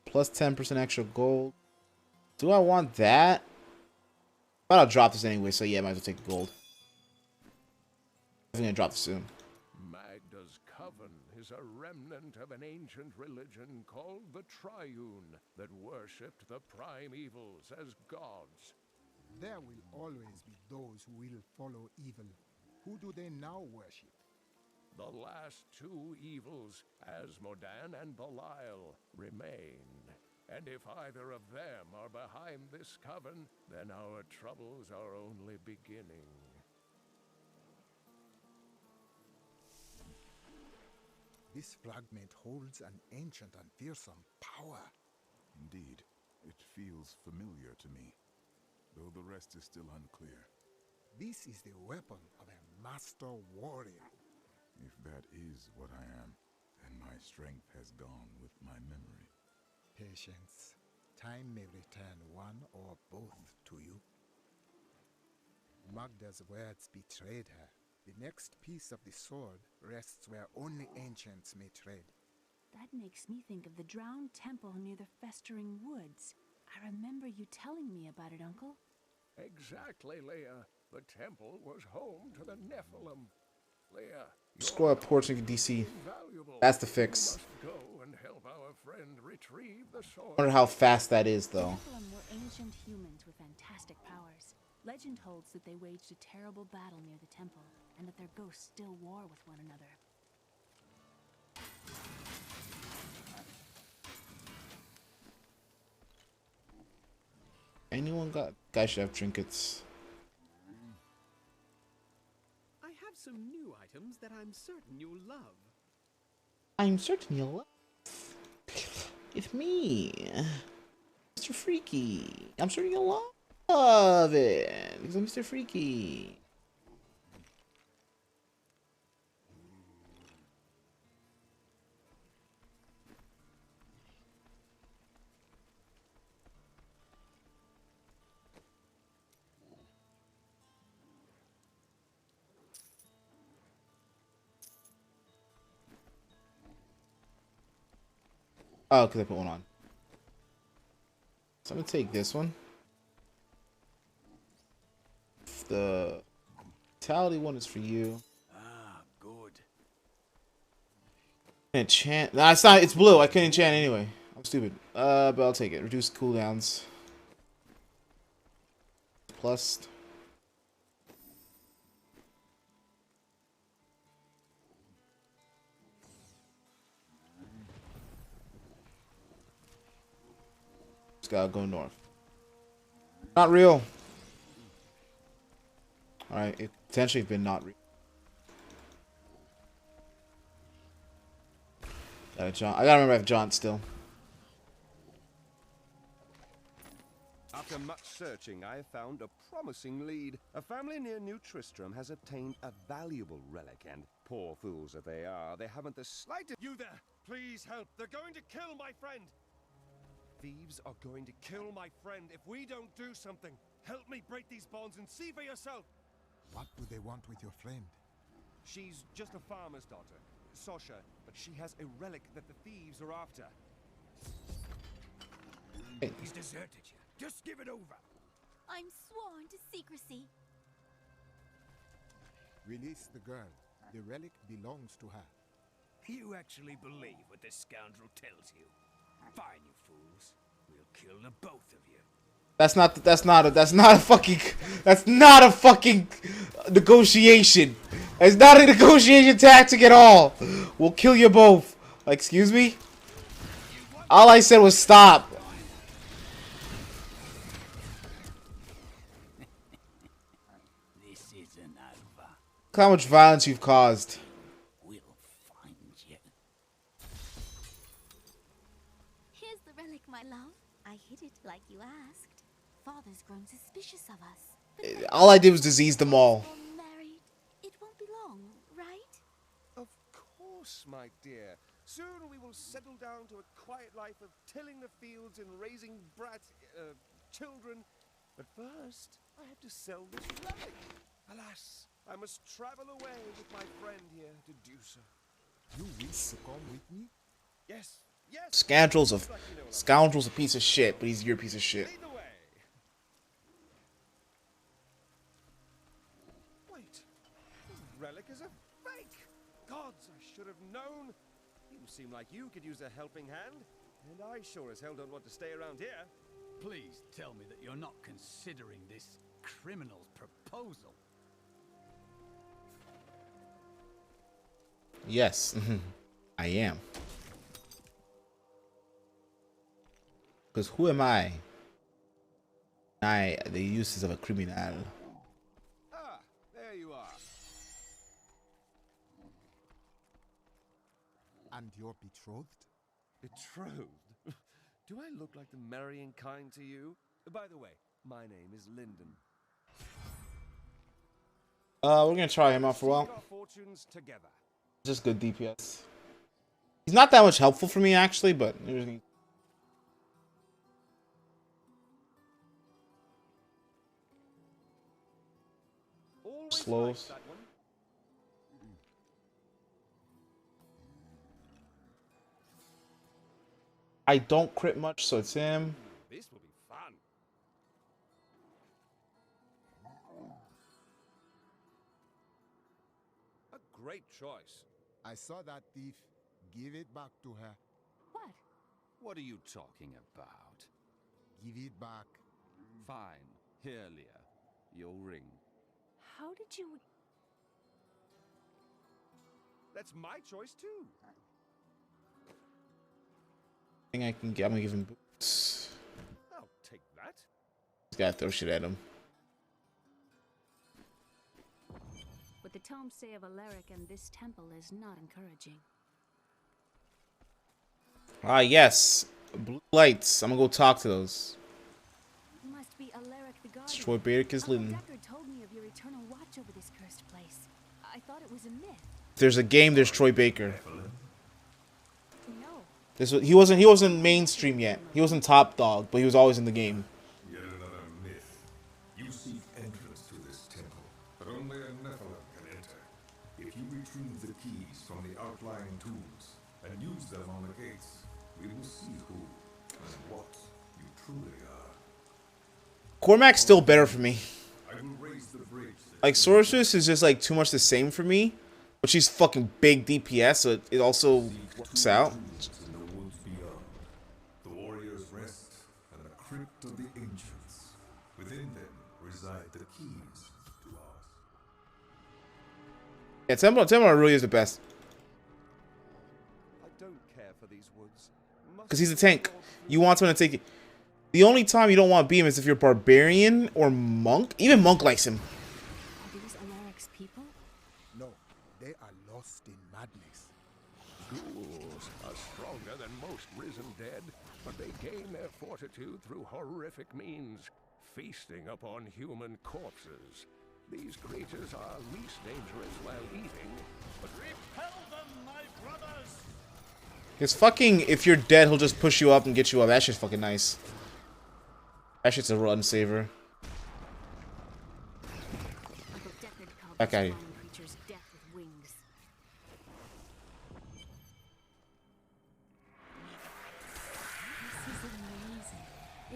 Plus 10% extra gold. Do I want that? But I'll drop this anyway, so yeah, might as well take the gold. I'm gonna drop this soon. Magda's coven is a remnant of an ancient religion called the Triune that worshipped the primevals as gods. There will always be those who will follow evil. Who do they now worship? The last two evils, Asmodan and Belial, remain. And if either of them are behind this coven, then our troubles are only beginning. This fragment holds an ancient and fearsome power. Indeed, it feels familiar to me, though the rest is still unclear. This is the weapon of a master warrior. If that is what I am, then my strength has gone with my memory. Patience. Time may return one or both to you. Magda's words betrayed her. The next piece of the sword rests where only ancients may tread. That makes me think of the drowned temple near the festering woods. I remember you telling me about it, Uncle. Exactly, Leia. The temple was home to the Nephilim. Leia, Scroll up portion of DC. That's the fix. go and help our friend retrieve the sword. Wonder how fast that is, though. Nephilim were ancient humans with fantastic powers. Legend holds that they waged a terrible battle near the temple, and that their ghosts still war with one another. Anyone got? Guys should have trinkets. I have some new items that I'm certain you'll love. I'm certain you'll love. It's me, Mr. Freaky. I'm certain you'll love it because I'm Mr. Freaky. Oh, because I put one on. So I'm gonna take this one. The vitality one is for you. Ah, good. Enchant. Nah, it's not. It's blue. I couldn't enchant anyway. I'm stupid. But I'll take it. Reduce cooldowns. Plus. Just gotta go north. Not real. Alright, it potentially have been not real. Got a jaunt. I gotta remember I have jaunt still. After much searching, I have found a promising lead. A family near New Tristram has obtained a valuable relic, and poor fools that they are, they haven't the slightest— You there! Please help! They're going to kill my friend! Thieves are going to kill my friend if we don't do something. Help me break these bonds and see for yourself! What do they want with your friend? She's just a farmer's daughter, Sasha, but she has a relic that the thieves are after. He's deserted you. Just give it over. I'm sworn to secrecy. Release the girl. The relic belongs to her. You actually believe what this scoundrel tells you? Fine, you fools. We'll kill the both of you. That's not a fucking negotiation. It's not a negotiation tactic at all. We'll kill you both. Like, excuse me? All I said was stop. This isn't over. Look how much violence you've caused. We'll find you. Here's the relic, my love. I hid it like you asked. Father's grown suspicious of us. All I did was disease them all. Married. It won't be long, right? Of course, my dear. Soon we will settle down to a quiet life of tilling the fields and raising children. But first, I have to sell this relic. Alas, I must travel away with my friend here to do so. You wish to come with me? Yes, yes. Scoundrel's a piece of shit, but he's your piece of shit. Lead the way. Wait, the relic is a fake. Gods, I should have known. You seem like you could use a helping hand, and I sure as hell don't want to stay around here. Please tell me that you're not considering this criminal's proposal. Yes, I am. Because who am I? The uses of a criminal. Ah, there you are. And you're betrothed? Betrothed? Do I look like the marrying kind to you? By the way, my name is Lyndon. We're gonna try him out for a while. Our fortunes together. Just good DPS. He's not that much helpful for me actually, but slows. I don't crit much, so it's him. This will be fun. A great choice. I saw that thief. Give it back to her. What? What are you talking about? Give it back. Fine. Here, Leah. Your ring. How did you... That's my choice, too. I think I can get. I'm gonna give him boots. I'll take that. He's gotta throw shit at him. What the tomes say of Alaric and this temple is not encouraging. Ah, yes. Blue lights. I'm gonna go talk to those. Must be Alaric the Guardian. Destroy Beta Kislin. Deckard told me of your eternal watch over this cursed place. I thought it was a myth. If there's a game, there's Troy Baker. No. He wasn't mainstream yet. He wasn't top dog, but he was always in the game. Yet another myth. You seek entrance to this temple, but only a Nephilim can enter. If you retrieve the keys from the outlying tombs and use them on the gates, we will see Cormac's still better for me. Like, Sorceress is just, like, too much the same for me. But she's fucking big DPS, so it also works out. The warriors rest and a crypt of the ancients. Within them reside the keys to ours. Yeah, Temple really is the best. I don't care for these woods. Because he's a tank. You want someone to take it. The only time you don't want to be him is if you're barbarian or monk. Even monk likes him. Are these Alaric's people? No, they are lost in madness. Ghouls are stronger than most risen dead, but they gain their fortitude through horrific means, feasting upon human corpses. These creatures are least dangerous while eating, but repel them, my brothers! His fucking, if you're dead, he'll just push you up and get you up. That shit's fucking nice. That shit's a run saver. That guy. It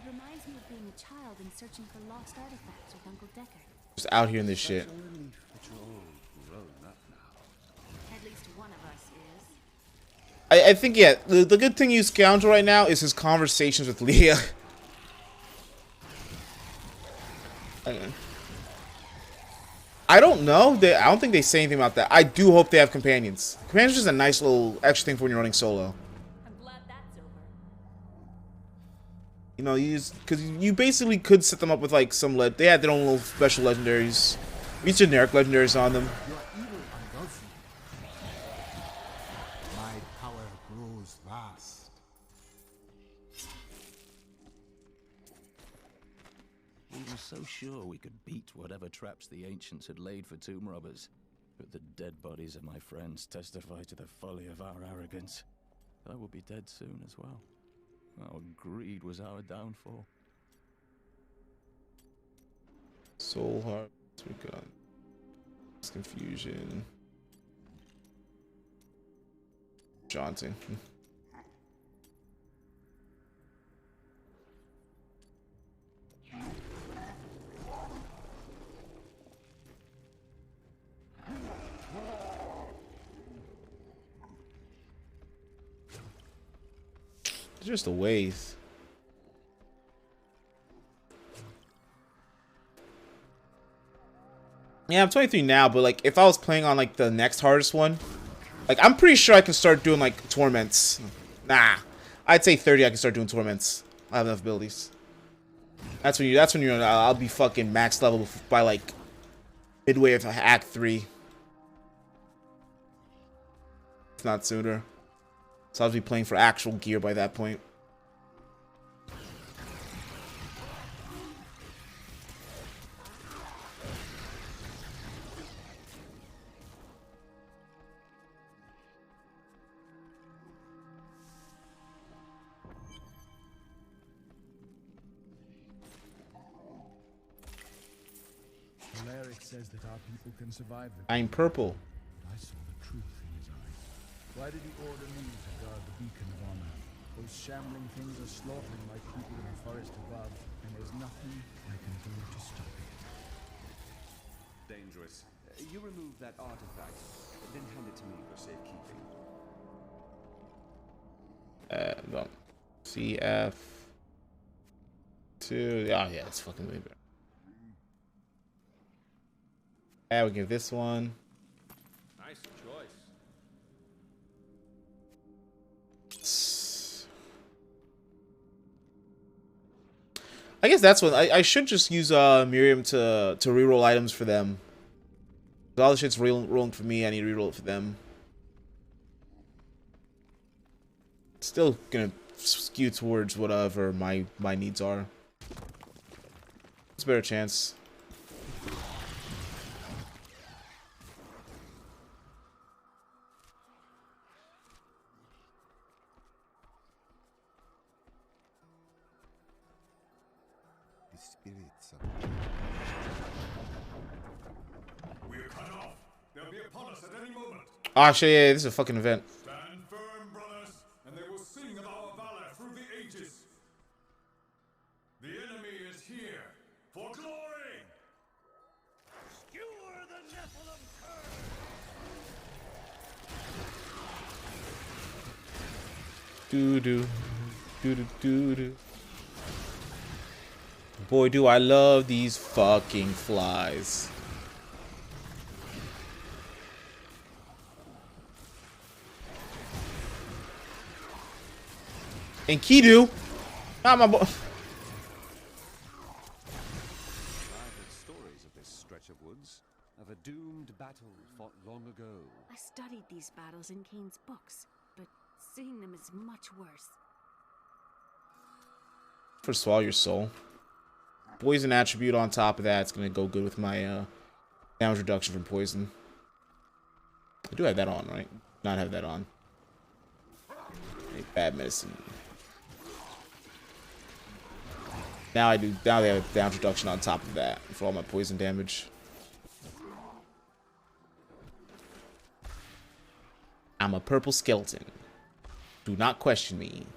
reminds me of being a child and searching for lost artifacts with Uncle Decker. Just out here in this shit. At least one of us is. I think, yeah, the good thing you scoundrel right now is his conversations with Leah. I don't know. I don't think they say anything about that. I do hope they have companions. Companions is just a nice little extra thing for when you're running solo. I'm glad that's over. You know, because you basically could set them up with like some they had their own little special legendaries, each generic legendaries on them. You are evil and godly. My power grows vast. We were so sure we could beat whatever traps the ancients had laid for tomb robbers. But the dead bodies of my friends testify to the folly of our arrogance. I will be dead soon as well. Our greed was our downfall. Soul Heart, we got confusion. Johnson. Just a waste. Yeah, I'm 23 now, but like if I was playing on like the next hardest one, like I'm pretty sure I can start doing like torments. Nah, I'd say 30. I can start doing torments. I have enough abilities. That's when you're. I'll be fucking max level by like midway of Act 3. If not sooner. So I'll be playing for actual gear by that point. Alaric says that our people can survive the I'm purple. I saw the truth in his eyes. Why did he order me to guard the beacon of honor? Those shambling things are slaughtering my people in the forest above, and there's nothing I can do to stop it. Dangerous. You remove that artifact, then hand it to me for safekeeping. No. CF 2. Oh yeah, it's fucking way better. Yeah, we give this one. Nice choice. I guess that's what I should just use Miriam to reroll items for them. All the shit's rolling for me. I need to reroll it for them. Still gonna skew towards whatever my needs are. It's a better chance. Spirits of We're cut off. They'll be upon us at any moment. Ah, shit, yeah, this is a fucking event. Stand firm, brothers, and they will sing of our valor through the ages. The enemy is here. For glory! Skewer the Nephilim curse! Doo doo. Doo doo doo doo. Boy, do I love these fucking flies. And Kidu, not my boy. I've heard stories of this stretch of woods, of a doomed battle fought long ago. I studied these battles in Kane's books, but seeing them is much worse. For swallow your soul. Poison attribute on top of that. It's gonna go good with my damage reduction from poison. I do have that on, right? Not have that on. Bad medicine. Now I do. Now they have damage reduction on top of that for all my poison damage. I'm a purple skeleton. Do not question me.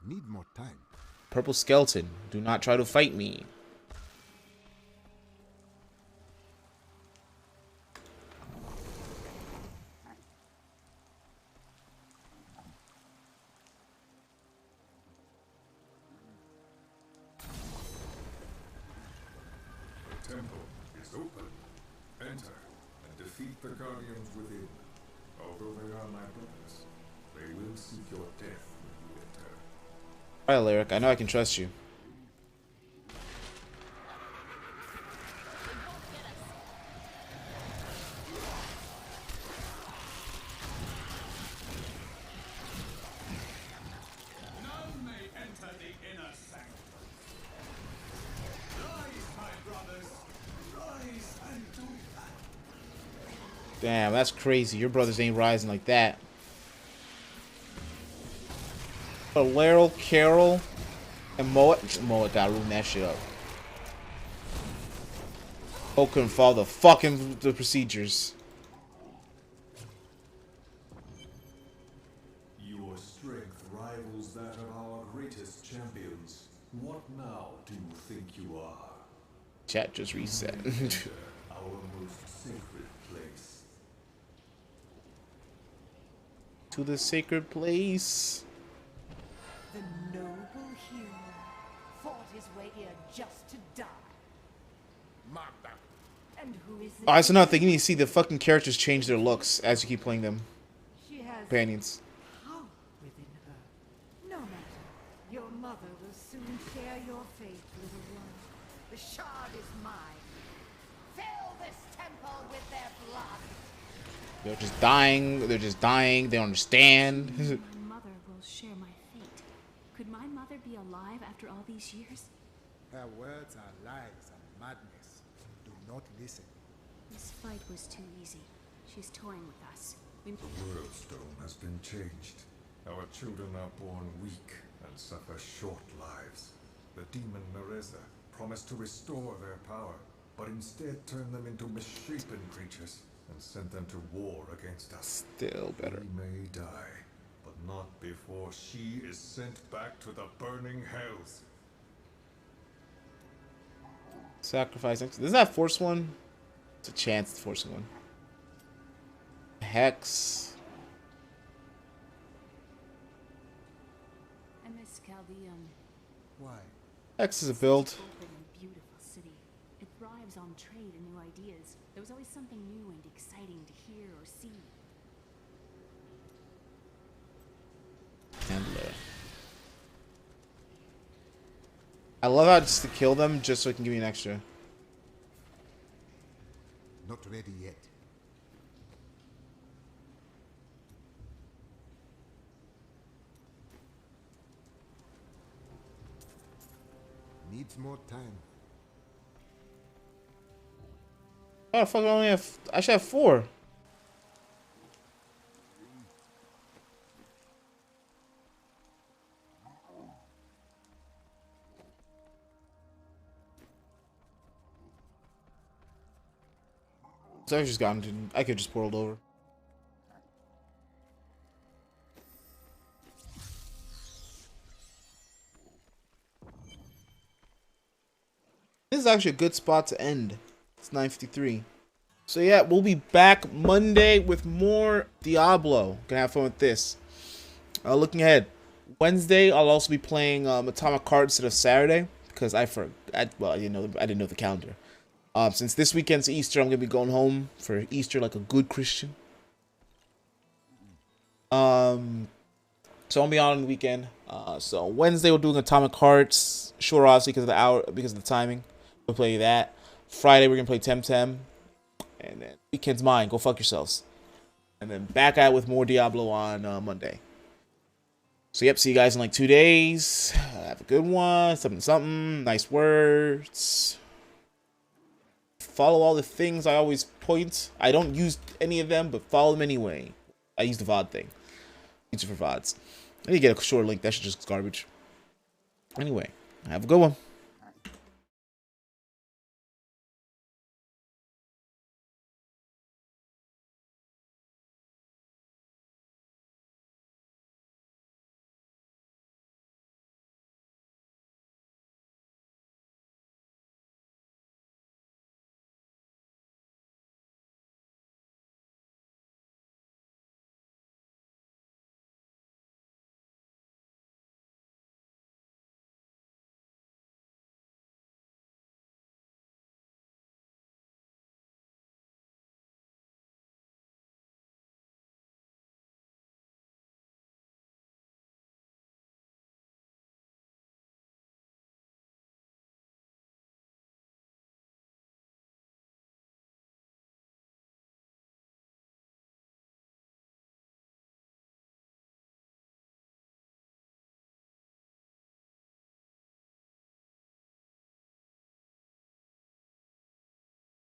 Need more time. Purple skeleton. Do not try to fight me. The temple is open. Enter and defeat the guardians within. Although they are my brothers, they will seek your death when you enter. Alright, Lyric. I know I can trust you. None may enter the inner sanctum. Rise, my brothers. Rise and do battle. Damn, that's crazy. Your brothers ain't rising like that. But Laryl, Carol, and Moet gotta ruin that shit up. Poe couldn't follow the fucking procedures. Your strength rivals that of our greatest champions. What now do you think you are? Chat just reset. Enter our most sacred place. To the sacred place. The noble hero fought his way here just to die. And who is this? Oh, that's another thing. You need to see the fucking characters change their looks as you keep playing them. She has Companions. power within her. No matter. Your mother will soon share your fate, little one. The shard is mine. Fill this temple with their blood. They're just dying. They're just dying. They don't understand. My mother will share my fate. Could my mother be alive after all these years? Her words are lies and madness. Do not listen. This fight was too easy. She's toying with us. The world stone has been changed. Our children are born weak and suffer short lives. The demon Nereza promised to restore their power, but instead turned them into misshapen creatures and sent them to war against us. Still better. We may die, but not before she is sent back to the burning hells. Sacrifice. Isn't that force one? It's a chance to force one. Hex. I miss Chaldeum. Why? Hex is a build. Open and beautiful city. It thrives on trade and new ideas. There was always something new and exciting to hear or see. Handler. I love how just to kill them just so it can give me an extra. Not ready yet. Needs more time. Oh fuck! I only have. I should have 4. So I just got into. I could just portaled over. This is actually a good spot to end. It's 9:53. So yeah, we'll be back Monday with more Diablo. Gonna have fun with this. Looking ahead, Wednesday I'll also be playing Atomic Heart instead of Saturday because I didn't know the calendar. Since this weekend's Easter, I'm gonna be going home for Easter like a good Christian. So I'll be on the weekend. So Wednesday we're doing Atomic Hearts. Sure, obviously because of the hour, because of the timing. We'll play that. Friday we're gonna play Temtem. And then weekend's mine. Go fuck yourselves. And then back at it with more Diablo on Monday. So yep, see you guys in like 2 days. Have a good one. Something. Nice words. Follow all the things I always point. I don't use any of them, but follow them anyway. I use the VOD thing. Use it for VODs. I need to get a short link. That shit just garbage. Anyway, have a good one.